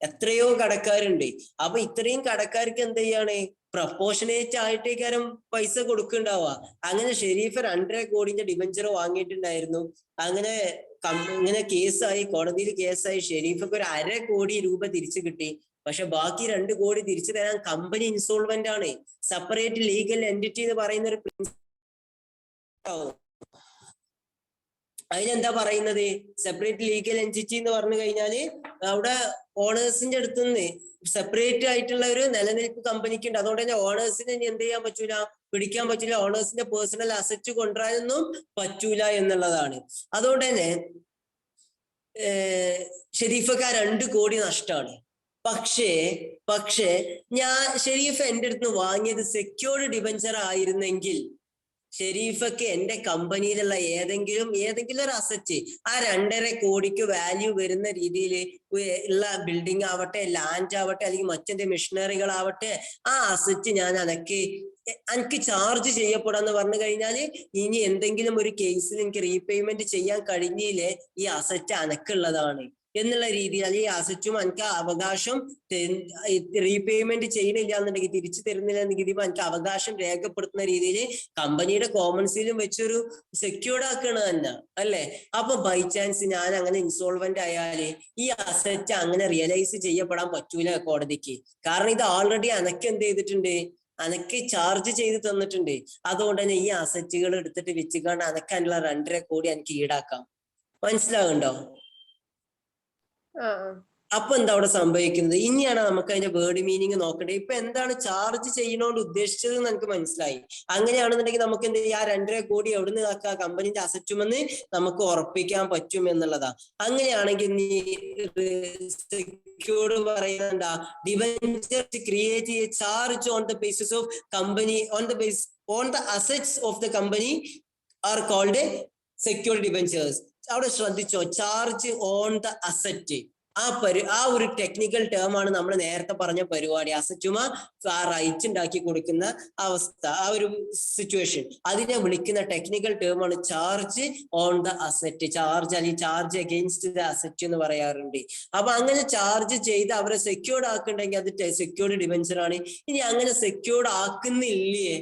എത്രയോ കടക്കാരുണ്ട്. അപ്പൊ ഇത്രയും കടക്കാർക്ക് എന്ത് ചെയ്യാണ്, പ്രപ്പോർഷനേറ്റ് ആയിട്ടേക്കാരം പൈസ കൊടുക്കുന്നുണ്ടാവുക. അങ്ങനെ ഷെരീഫ് 2.5 കോടിന്റെ ഡിബഞ്ചർ വാങ്ങിയിട്ടുണ്ടായിരുന്നു. അങ്ങനെ ഇങ്ങനെ കേസായി, കോടതിയിൽ കേസായി, ഷെരീഫൊക്കെ ഒരു 1/2 കോടി രൂപ തിരിച്ചു കിട്ടി. പക്ഷെ ബാക്കി 2 കോടി തിരിച്ചു തരാൻ കമ്പനി ഇൻസോൾവെന്റ് ആണ്. സെപ്പറേറ്റ് ലീഗൽ എൻറ്റിറ്റി എന്ന് പറയുന്ന ഒരു അതിനെന്താ പറയുന്നത്, സെപ്പറേറ്റ് ലീഗൽ എൻറ്റിറ്റി എന്ന് പറഞ്ഞു കഴിഞ്ഞാല് അവിടെ ഓണേഴ്സിന്റെ അടുത്ത് നിന്ന് സെപ്പറേറ്റ് ആയിട്ടുള്ള ഒരു നിലനിൽപ്പ് കമ്പനിക്ക് ഉണ്ട്. അതുകൊണ്ട് തന്നെ ഓണേഴ്സിന് ഇനി എന്ത് ചെയ്യാൻ പറ്റൂല, പിടിക്കാൻ പറ്റൂല, ഓണേഴ്സിന്റെ പേഴ്സണൽ അസറ്റ് കൊണ്ടുവരാനൊന്നും പറ്റൂല എന്നുള്ളതാണ്. അതുകൊണ്ട് തന്നെ ഷെരീഫൊക്കെ 2 കോടി നഷ്ടമാണ്. പക്ഷേ ഷെരീഫ് എൻ്റെ അടുത്ത് വാങ്ങിയത് സെക്യൂർഡ് ഡിബഞ്ചർ ആയിരുന്നെങ്കിൽ ഷെരീഫൊക്കെ എൻ്റെ കമ്പനിയിലുള്ള ഏതെങ്കിലും ഒരു അസറ്റ്, ആ 2.5 കോടിക്ക് വാല്യൂ വരുന്ന രീതിയിൽ ഉള്ള ബിൽഡിംഗ് ആവട്ടെ, ലാൻഡ് ആവട്ടെ, അല്ലെങ്കിൽ മറ്റെന്തെ മെഷീനറികളാവട്ടെ, ആ അസറ്റ് ഞാൻ എനിക്ക് ചാർജ് ചെയ്യപ്പെടാന്ന് പറഞ്ഞു കഴിഞ്ഞാല് ഇനി എന്തെങ്കിലും ഒരു കേസിൽ എനിക്ക് റീപേയ്മെന്റ് ചെയ്യാൻ കഴിഞ്ഞില്ലേ, ഈ അസറ്റ് അനക്കുള്ളതാണ് എന്നുള്ള രീതിയിൽ, അല്ലെങ്കിൽ ഈ അസറ്റും എനിക്ക് അവകാശം റീപേയ്മെന്റ് ചെയ്യണില്ല എന്നുണ്ടെങ്കിൽ, തിരിച്ചു തരുന്നില്ല എന്നുണ്ടെങ്കിൽ എനിക്ക് അവകാശം രേഖപ്പെടുത്തുന്ന രീതിയിൽ കമ്പനിയുടെ കോമൺ സീലും വെച്ചൊരു സെക്യൂർഡ് ആക്കണ തന്നെ അല്ലേ. അപ്പൊ ബൈ ചാൻസ് ഞാൻ അങ്ങനെ ഇൻസോൾവെന്റ് ആയാല് ഈ അസറ്റ് അങ്ങനെ റിയലൈസ് ചെയ്യപ്പെടാൻ പറ്റൂല കോടതിക്ക്. കാരണം ഇത് ഓൾറെഡി അനക്ക് എന്ത് ചെയ്തിട്ടുണ്ട്, അനക്ക് ചാർജ് ചെയ്ത് തന്നിട്ടുണ്ട്. അതുകൊണ്ട് തന്നെ ഈ അസറ്റുകൾ എടുത്തിട്ട് വെച്ചുകൊണ്ട് അനക്കാനുള്ള 2.5 കോടി എനിക്ക് ഈടാക്കാം. മനസ്സിലാവുണ്ടോ? അപ്പൊ എന്താ അവിടെ സംഭവിക്കുന്നത്? ഇനിയാണ് നമുക്ക് അതിന്റെ വേർഡ് മീനിങ് നോക്കേണ്ടത്. ഇപ്പൊ എന്താണ് ചാർജ് ചെയ്യുന്നോണ്ട് ഉദ്ദേശിച്ചത് എന്ന് നമുക്ക് മനസ്സിലായി. അങ്ങനെയാണെന്നുണ്ടെങ്കിൽ നമുക്ക് എന്ത് ചെയ്യാം, 2.5 കോടി എവിടുന്ന് ആക്കുക, കമ്പനിന്റെ അസറ്റുമെന്ന് നമുക്ക് ഉറപ്പിക്കാൻ പറ്റും എന്നുള്ളതാ. അങ്ങനെയാണെങ്കിൽ സെക്യൂർഡ് പറയുന്നുണ്ടാ, debenture create a charge on the basis of company on the assets of the company are called secured debentures. അവിടെ ശ്രദ്ധിച്ചോ, ചാർജ് ഓൺ ദ അസറ്റ്, ആ ഒരു ടെക്നിക്കൽ ടേം ആണ് നമ്മൾ നേരത്തെ പറഞ്ഞ പരിപാടി. അസറ്റുമാ ആ റൈറ്റ് ഉണ്ടാക്കി കൊടുക്കുന്ന അവസ്ഥ, ആ ഒരു സിറ്റുവേഷൻ, അതിനെ വിളിക്കുന്ന ടെക്നിക്കൽ ടേം ആണ് charge on the asset, charge അല്ലെങ്കിൽ ചാർജ് അഗെയിൻസ്റ്റ് ദ അസറ്റ് എന്ന് പറയാറുണ്ട്. അപ്പൊ അങ്ങനെ ചാർജ് ചെയ്ത് അവരെ സെക്യൂർഡ് ആക്കുന്നുണ്ടെങ്കിൽ അത് സെക്യൂർഡ് ഡിബഞ്ചർ ആണ്. ഇനി അങ്ങനെ സെക്യൂർഡ് ആക്കുന്നില്ലേ,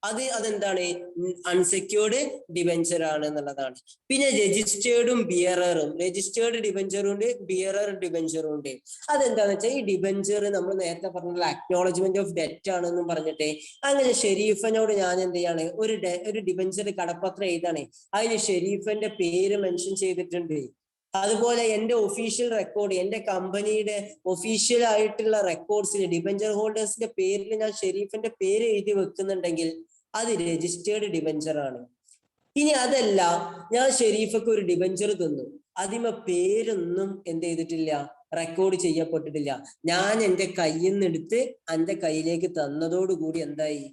അതെന്താണ്, അൺസെക്യൂർഡ് ഡിബഞ്ചർ ആണ് എന്നുള്ളതാണ്. പിന്നെ രജിസ്റ്റേർഡും ബിയററും, രജിസ്റ്റേർഡ് ഡിബഞ്ചറും ഉണ്ട്, ബിയറർ ഡിബഞ്ചറും ഉണ്ട്. അതെന്താന്ന് വെച്ചാൽ ഈ ഡിബഞ്ചർ നമ്മൾ നേരത്തെ പറഞ്ഞ അക്നോളജ്മെന്റ് ഓഫ് ഡെറ്റ് ആണെന്നും പറഞ്ഞിട്ട്, അങ്ങനെ ഷെരീഫിനോട് ഞാൻ എന്ത് ചെയ്യാണ്, ഒരു ഡിബഞ്ചർ കടപ്പത്രം എഴുതാണ്, അതിന് ഷെരീഫിന്റെ പേര് മെൻഷൻ ചെയ്തിട്ടുണ്ട്. അതുപോലെ എൻ്റെ ഒഫീഷ്യൽ റെക്കോർഡ്, എൻ്റെ കമ്പനിയുടെ ഒഫീഷ്യൽ ആയിട്ടുള്ള റെക്കോർഡ്സിൽ ഡിബഞ്ചർ ഹോൾഡേഴ്സിന്റെ പേരിൽ ഞാൻ ഷെരീഫിന്റെ പേര് എഴുതി വെക്കുന്നുണ്ടെങ്കിൽ അത് രജിസ്റ്റേർഡ് ഡിബഞ്ചർ ആണ്. ഇനി അതല്ല, ഞാൻ ഷെരീഫൊക്കെ ഒരു ഡിബഞ്ചർ തന്നു, അതിമ പേരൊന്നും എന്ത് ചെയ്തിട്ടില്ല, റെക്കോർഡ് ചെയ്യപ്പെട്ടിട്ടില്ല. ഞാൻ എൻ്റെ കയ്യിൽ നിന്ന് എടുത്ത് എൻ്റെ കയ്യിലേക്ക് തന്നതോടുകൂടി എന്തായി,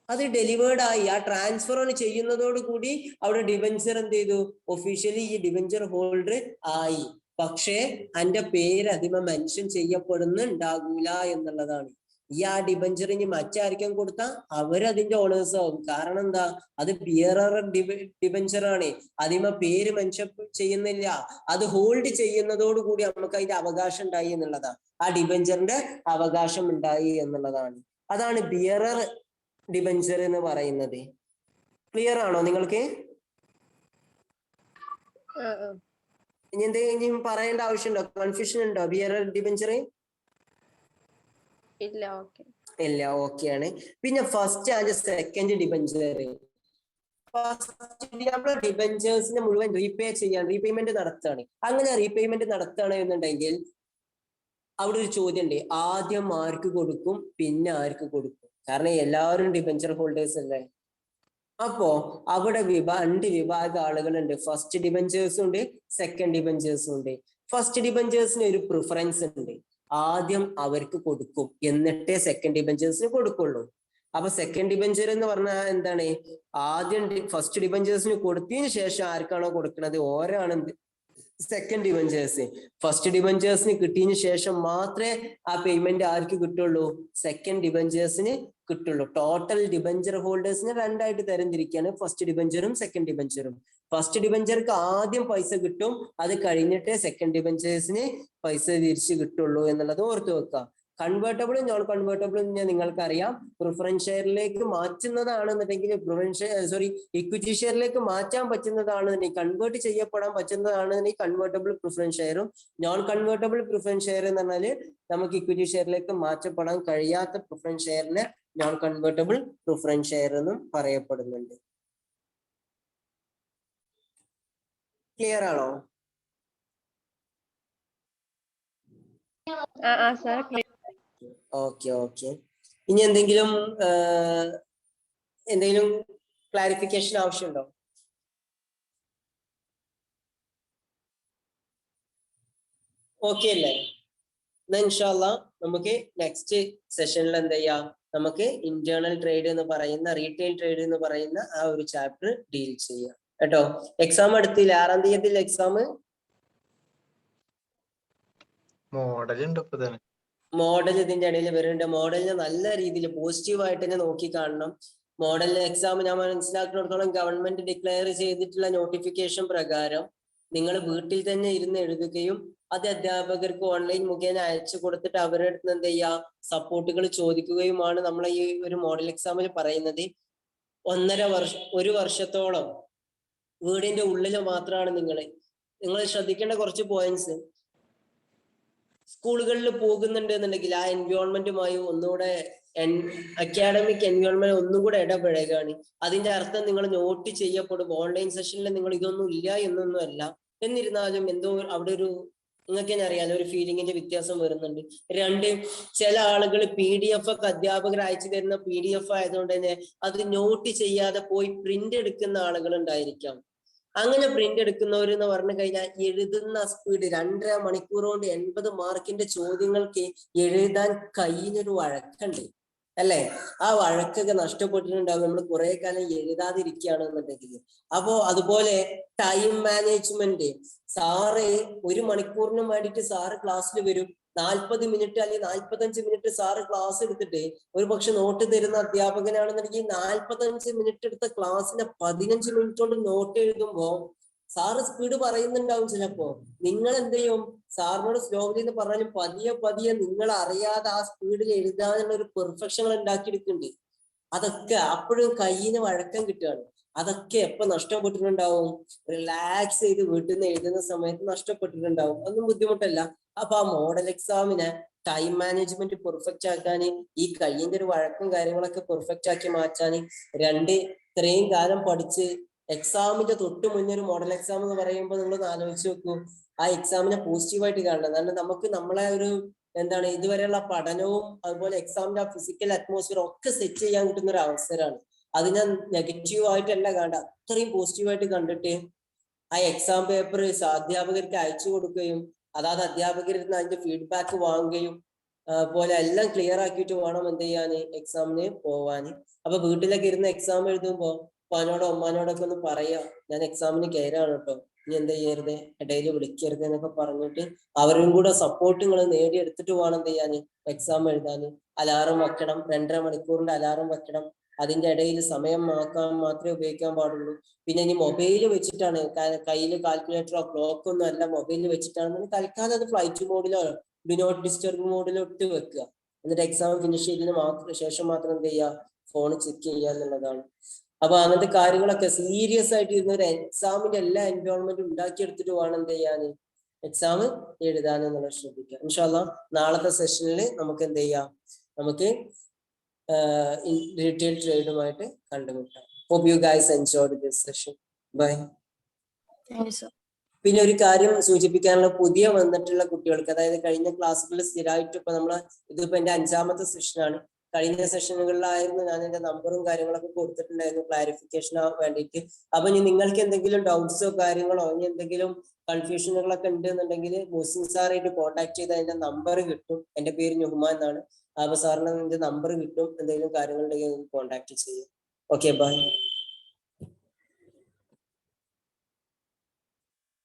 അത് ഡെലിവേർഡ് ആയി. ആ ട്രാൻസ്ഫർ ചെയ്യുന്നതോടുകൂടി അവിടെ ഡിബഞ്ചർ എന്ത് ചെയ്തു, ഒഫീഷ്യലി ഈ ഡിബഞ്ചർ ഹോൾഡർ ആയി. പക്ഷേ എൻ്റെ പേര് അതിമ മെൻഷൻ ചെയ്യപ്പെടുന്നുണ്ടാകൂല എന്നുള്ളതാണ്. ആ ഡിബഞ്ചർ ഇനി മറ്റാർക്കും കൊടുത്താൽ അവരതിന്റെ ഓണേഴ്സ് ആവും. കാരണം എന്താ, അത് ബിയറർ ഡിബഞ്ചർ ആണ്, അതിമ പേര് മെൻഷൻ ചെയ്യുന്നില്ല. അത് ഹോൾഡ് ചെയ്യുന്നതോടുകൂടി നമുക്ക് അതിന്റെ അവകാശം ഉണ്ടായി എന്നുള്ളതാണ്, ആ ഡിബഞ്ചറിന്റെ അവകാശം ഉണ്ടായി എന്നുള്ളതാണ്. അതാണ് ബിയറർ ഡിബഞ്ചർ എന്ന് പറയുന്നത്. ക്ലിയർ ആണോ നിങ്ങൾക്ക്? ഇനി എന്തെങ്കിലും പറയേണ്ട ആവശ്യമുണ്ടോ, കൺഫ്യൂഷൻ ഉണ്ടോ ബിയറർ ഡിബഞ്ചർ? ഇല്ല, ഓക്കെ ആണ്. പിന്നെ ഫസ്റ്റ് ആൻഡ് സെക്കൻഡ് ഡിബഞ്ചർ, നമ്മുടെ ഡിബഞ്ചേഴ്സിനെ മുഴുവൻ റീപേയ്മെന്റ് നടത്തുകയാണ്. അങ്ങനെ റീപേയ്മെന്റ് നടത്തുകയാണ് എന്നുണ്ടെങ്കിൽ അവിടെ ഒരു ചോദ്യം ഉണ്ട്, ആദ്യം ആർക്ക് കൊടുക്കും, പിന്നെ ആർക്ക് കൊടുക്കും? കാരണം എല്ലാവരും ഡിബഞ്ചർ ഹോൾഡേഴ്സ് അല്ലേ. അപ്പോ അവിടെ 2 വിഭാഗം ആളുകളുണ്ട്, ഫസ്റ്റ് ഡിബഞ്ചേഴ്സും ഉണ്ട്, സെക്കൻഡ് ഡിബഞ്ചേഴ്സും ഉണ്ട്. ഫസ്റ്റ് ഡിബഞ്ചേഴ്സിന് ഒരു പ്രിഫറൻസ് ഉണ്ട്, ആദ്യം അവർക്ക് കൊടുക്കും എന്നിട്ടേ സെക്കൻഡ് ഡിബഞ്ചേഴ്സിന് കൊടുക്കുള്ളൂ. അപ്പൊ സെക്കൻഡ് ഡിബഞ്ചർ എന്ന് പറഞ്ഞാൽ എന്താണ്, ആദ്യം ഫസ്റ്റ് ഡിബഞ്ചേഴ്സിന് കൊടുത്തതിന് ശേഷം ആർക്കാണോ കൊടുക്കുന്നത് ഓരാണ് സെക്കൻഡ് ഡിബഞ്ചേഴ്സ്. ഫസ്റ്റ് ഡിബഞ്ചേഴ്സിന് കിട്ടിയതിന് ശേഷം മാത്രമേ ആ പേയ്മെന്റ് ആർക്ക് കിട്ടുള്ളൂ? സെക്കൻഡ് ഡിബഞ്ചേഴ്സിന് കിട്ടുള്ളൂ. ടോട്ടൽ ഡിബഞ്ചർ ഹോൾഡേഴ്സിനെ രണ്ടായിട്ട് തരംതിരിക്കുകയാണ്, ഫസ്റ്റ് ഡിബഞ്ചറും സെക്കൻഡ് ഡിബഞ്ചറും. ഫസ്റ്റ് ഡിബഞ്ചർക്ക് ആദ്യം പൈസ കിട്ടും, അത് കഴിഞ്ഞിട്ടേ സെക്കൻഡ് ഡിബഞ്ചേഴ്സിന് പൈസ തിരിച്ചു കിട്ടുള്ളൂ എന്നുള്ളത് ഓർത്ത് വെക്കുക. കൺവേർട്ടബിളും നോൺ കൺവേർട്ടബിളും നിങ്ങൾക്കറിയാം. പ്രിഫറൻസ് ഷെയറിലേക്ക് മാറ്റുന്നതാണെന്നുണ്ടെങ്കിൽ ഇക്വിറ്റി ഷെയറിലേക്ക് മാറ്റാൻ പറ്റുന്നതാണെന്നുണ്ടെങ്കിൽ, കൺവേർട്ട് ചെയ്യപ്പെടാൻ പറ്റുന്നതാണെന്നുണ്ടെങ്കിൽ കൺവേർട്ടബിൾ പ്രിഫറൻസ് ഷെയറും, നോൺ കൺവേർട്ടബിൾ പ്രിഫറൻസ് ഷെയർ എന്ന് പറഞ്ഞാൽ നമുക്ക് ഇക്വിറ്റി ഷെയറിലേക്ക് മാറ്റപ്പെടാൻ കഴിയാത്ത പ്രിഫറൻസ് ഷെയറിനെ നോൺ കൺവേർട്ടബിൾ പ്രിഫറൻസ് ഷെയർ എന്നും പറയപ്പെടുന്നുണ്ട്. ക്ലിയർ ആണോ? ഓക്കെ. ഇനി എന്തെങ്കിലും ക്ലാരിഫിക്കേഷൻ ആവശ്യമുണ്ടോ? ഓക്കെ അല്ലേ? എന്നാ ഇൻഷാല്ലാ നമുക്ക് നെക്സ്റ്റ് സെഷനിൽ എന്ത് ചെയ്യാം, നമുക്ക് ഇന്റേണൽ ട്രേഡ് എന്ന് പറയുന്ന, റീറ്റെയിൽ ട്രേഡ് എന്ന് പറയുന്ന ആ ഒരു ചാപ്റ്റർ ഡീൽ ചെയ്യാം കേട്ടോ. എക്സാം അടുത്തില്ല, 6-ാം തീയതി എക്സാം. മോഡൽ ഇതിന്റെ ഇടയിൽ വരുന്നുണ്ട്. മോഡലിനെ നല്ല രീതിയിൽ പോസിറ്റീവായിട്ട് തന്നെ നോക്കി കാണണം. മോഡലിന് എക്സാം ഞാൻ മനസ്സിലാക്കിയിടത്തോളം ഗവൺമെന്റ് ഡിക്ലെയർ ചെയ്തിട്ടുള്ള നോട്ടിഫിക്കേഷൻ പ്രകാരം നിങ്ങൾ വീട്ടിൽ തന്നെ ഇരുന്ന് എഴുതുകയും അത് അധ്യാപകർക്ക് ഓൺലൈൻ മുഖേന അയച്ചു കൊടുത്തിട്ട് അവരുടെ അടുത്ത് എന്ത് ചെയ്യുക, സപ്പോർട്ടുകൾ ചോദിക്കുകയുമാണ് നമ്മളെ ഈ ഒരു മോഡൽ എക്സാമിൽ പറയുന്നത്. 1 വർഷത്തോളം വീടിന്റെ ഉള്ളിൽ മാത്രമാണ് നിങ്ങൾ ശ്രദ്ധിക്കേണ്ട കുറച്ച് പോയിന്റ്സ്. സ്കൂളുകളിൽ പോകുന്നുണ്ട് എന്നുണ്ടെങ്കിൽ ആ എൻവയോൺമെന്റുമായി ഒന്നുകൂടെ അക്കാഡമിക് എൻവയോൺമെന്റ് ഒന്നുകൂടെ ഇടപഴകാണ്. അതിന്റെ അർത്ഥം നിങ്ങൾ നോട്ട് ചെയ്യപ്പെടും. ഓൺലൈൻ സെഷനിൽ നിങ്ങൾ ഇതൊന്നും ഇല്ല എന്നൊന്നും അല്ല. എന്നിരുന്നാലും എന്തോ അവിടെ ഒരു, നിങ്ങൾക്ക് തന്നെ അറിയാലോ, ഒരു ഫീലിങ്ങിന്റെ വ്യത്യാസം വരുന്നുണ്ട്. 2, ചില ആളുകൾ PDF ഒക്കെ അധ്യാപകർ അയച്ചു തരുന്ന PDF ആയതുകൊണ്ട് തന്നെ അത് നോട്ട് ചെയ്യാതെ പോയി പ്രിന്റ് എടുക്കുന്ന ആളുകൾ ഉണ്ടായിരിക്കാം. അങ്ങനെ പ്രിന്റ് എടുക്കുന്നവർ എന്ന് പറഞ്ഞു കഴിഞ്ഞാൽ എഴുതുന്ന സ്പീഡ് 2.5 മണിക്കൂർ കൊണ്ട് 80 മാർക്കിന്റെ ചോദ്യങ്ങൾക്ക് എഴുതാൻ കയ്യിനൊരു വഴക്കുണ്ട് അല്ലെ? ആ വഴക്കൊക്കെ നഷ്ടപ്പെട്ടിട്ടുണ്ടാവും നമ്മൾ കുറെ കാലം എഴുതാതിരിക്കുകയാണെന്നുണ്ടെങ്കിൽ. അപ്പോ അതുപോലെ ടൈം മാനേജ്മെന്റ്, സാറ് 1 മണിക്കൂറിനും വേണ്ടിയിട്ട് സാറ് ക്ലാസ്സിൽ വരും. 40 മിനിറ്റ് അല്ലെങ്കിൽ 45 മിനിറ്റ് സാറ് ക്ലാസ് എടുത്തിട്ട് ഒരു പക്ഷെ നോട്ട് തരുന്ന അധ്യാപകനാണെന്നുണ്ടെങ്കിൽ 45 മിനിറ്റ് എടുത്ത ക്ലാസ്സിന്റെ 15 മിനിറ്റ് കൊണ്ട് നോട്ട് എഴുതുമ്പോ സാറ് സ്പീഡ് പറയുന്നുണ്ടാവും. ചിലപ്പോ നിങ്ങൾ എന്ത് ചെയ്യും, സാറിനോട് സ്ലോലി എന്ന് പറഞ്ഞാലും പതിയെ നിങ്ങൾ അറിയാതെ ആ സ്പീഡിൽ എഴുതാനുള്ള ഒരു പെർഫെക്ഷൻ ഉണ്ടാക്കിയെടുക്കുന്നുണ്ട്. അതൊക്കെ അപ്പോഴും കയ്യിന് വഴക്കം കിട്ടുകയാണ്. അതൊക്കെ എപ്പോ നഷ്ടപ്പെട്ടിട്ടുണ്ടാവും? റിലാക്സ് ചെയ്ത് വീട്ടിൽ നിന്ന് എഴുതുന്ന സമയത്ത് നഷ്ടപ്പെട്ടിട്ടുണ്ടാവും. ഒന്നും ബുദ്ധിമുട്ടല്ല. അപ്പൊ ആ മോഡൽ എക്സാമിന് ടൈം മാനേജ്മെന്റ് പെർഫെക്റ്റ് ആക്കാൻ, ഈ കയ്യിന്റെ ഒരു വഴക്കും കാര്യങ്ങളൊക്കെ പെർഫെക്റ്റ് ആക്കി മാറ്റാൻ, 2 ഇത്രയും കാലം പഠിച്ച് എക്സാമിന്റെ തൊട്ട് മുന്നേ ഒരു മോഡൽ എക്സാം എന്ന് പറയുമ്പോൾ നിങ്ങൾ ആലോചിച്ച് നോക്കൂ, ആ എക്സാമിനെ പോസിറ്റീവായിട്ട് കാണണം. കാരണം നമുക്ക് നമ്മളെ ഒരു ഇതുവരെയുള്ള പഠനവും അതുപോലെ എക്സാമിന്റെ ആ ഫിസിക്കൽ അറ്റ്മോസ്ഫിയർ ഒക്കെ സെറ്റ് ചെയ്യാൻ കിട്ടുന്ന ഒരു അവസരമാണ്. അതിനെ നെഗറ്റീവ് ആയിട്ടല്ല കാണുക, അത്രയും പോസിറ്റീവായിട്ട് കണ്ടിട്ട് ആ എക്സാം പേപ്പർ അധ്യാപകർക്ക് അയച്ചു കൊടുക്കുകയും അതാത് അധ്യാപകരിൽ നിന്ന് അതിന്റെ ഫീഡ്ബാക്ക് വാങ്ങുകയും പോലെ എല്ലാം ക്ലിയർ ആക്കിയിട്ട് വേണം എന്ത് ചെയ്യാന്, എക്സാമിന് പോവാന്. അപ്പൊ വീട്ടിലൊക്കെ ഇരുന്ന് എക്സാം എഴുതുമ്പോ ഉപ്പാനോടോ ഉമ്മാനോടൊക്കെ ഒന്ന് പറയാ, ഞാൻ എക്സാമിന് കയറാണ് കേട്ടോ, ഇനി എന്താ ചെയ്യരുത്, ഇടയിൽ വിളിക്കരുത് എന്നൊക്കെ പറഞ്ഞിട്ട് അവരും കൂടെ സപ്പോർട്ട് നിങ്ങൾ നേടിയെടുത്തിട്ട് വേണം എന്ത് ചെയ്യാന്, എക്സാം എഴുതാന്. അലാറം വെക്കണം, 2.5 മണിക്കൂറിന്റെ അലാറം വെക്കണം. അതിന്റെ ഇടയിൽ സമയം മാത്രമേ ഉപയോഗിക്കാൻ പാടുള്ളൂ. പിന്നെ ഇനി മൊബൈൽ വെച്ചിട്ടാണ്, കയ്യിൽ കാൽക്കുലേറ്ററോ ക്ലോക്കോ ഒന്നും അല്ല, മൊബൈലിൽ വെച്ചിട്ടാണെന്ന് തൽക്കാലം അത് ഫ്ലൈറ്റ് മോഡിലോ ഡു നോട്ട് ഡിസ്റ്റർബ് മോഡിലോ ഇട്ട് വെക്കുക. എന്നിട്ട് എക്സാം ഫിനിഷ് ചെയ്തതിന് ശേഷം മാത്രം എന്ത് ചെയ്യുക, ഫോൺ ചെക്ക് ചെയ്യുക എന്നുള്ളതാണ്. അപ്പൊ അങ്ങനത്തെ കാര്യങ്ങളൊക്കെ സീരിയസ് ആയിട്ട് ഇരുന്ന ഒരു എക്സാമിന്റെ എല്ലാ എൻവയോൺമെന്റും ഉണ്ടാക്കിയെടുത്തിട്ട് വേണം എന്ത് ചെയ്യാന്, എക്സാം എഴുതാൻ എന്നുള്ളത് ശ്രദ്ധിക്കുക. ഇൻഷാ അല്ലാഹ് നാളത്തെ സെഷനിൽ നമുക്ക് എന്ത് ചെയ്യാം, നമുക്ക് റീറ്റെയിൽ ട്രേഡുമായിട്ട് കണ്ടുമുട്ടാം. Hope you guys enjoyed this session. Bye. പിന്നെ ഒരു കാര്യം സൂചിപ്പിക്കാനുള്ള, പുതിയ വന്നിട്ടുള്ള കുട്ടികൾക്ക്, അതായത് കഴിഞ്ഞ ക്ലാസ്സുകളിൽ സ്ഥിരമായിട്ട് ഇപ്പൊ ഇതിപ്പോ എന്റെ 5ാമത്തെ സെഷനാണ്. കഴിഞ്ഞ സെഷനുകളിലായിരുന്നു ഞാൻ എന്റെ നമ്പറും കാര്യങ്ങളൊക്കെ കൊടുത്തിട്ടുണ്ടായിരുന്നു ക്ലാരിഫിക്കേഷന് വേണ്ടിയിട്ട്. അപ്പൊ ഇനി നിങ്ങൾക്ക് എന്തെങ്കിലും ഡൗട്ട്സോ കാര്യങ്ങളോ ഇനി എന്തെങ്കിലും കൺഫ്യൂഷനുകളൊക്കെ ഉണ്ടെന്നുണ്ടെങ്കിൽ മുസ്ലിം സാറായിട്ട് കോൺടാക്ട് ചെയ്ത് അതിന്റെ നമ്പർ കിട്ടും. എന്റെ പേര് നുഹ്മാൻ എന്നാണ്. അപ്പൊ സാറിന് എന്റെ നമ്പർ കിട്ടും. എന്തെങ്കിലും കാര്യങ്ങളുണ്ടെങ്കിൽ കോൺടാക്ട് ചെയ്യും. Okay, by.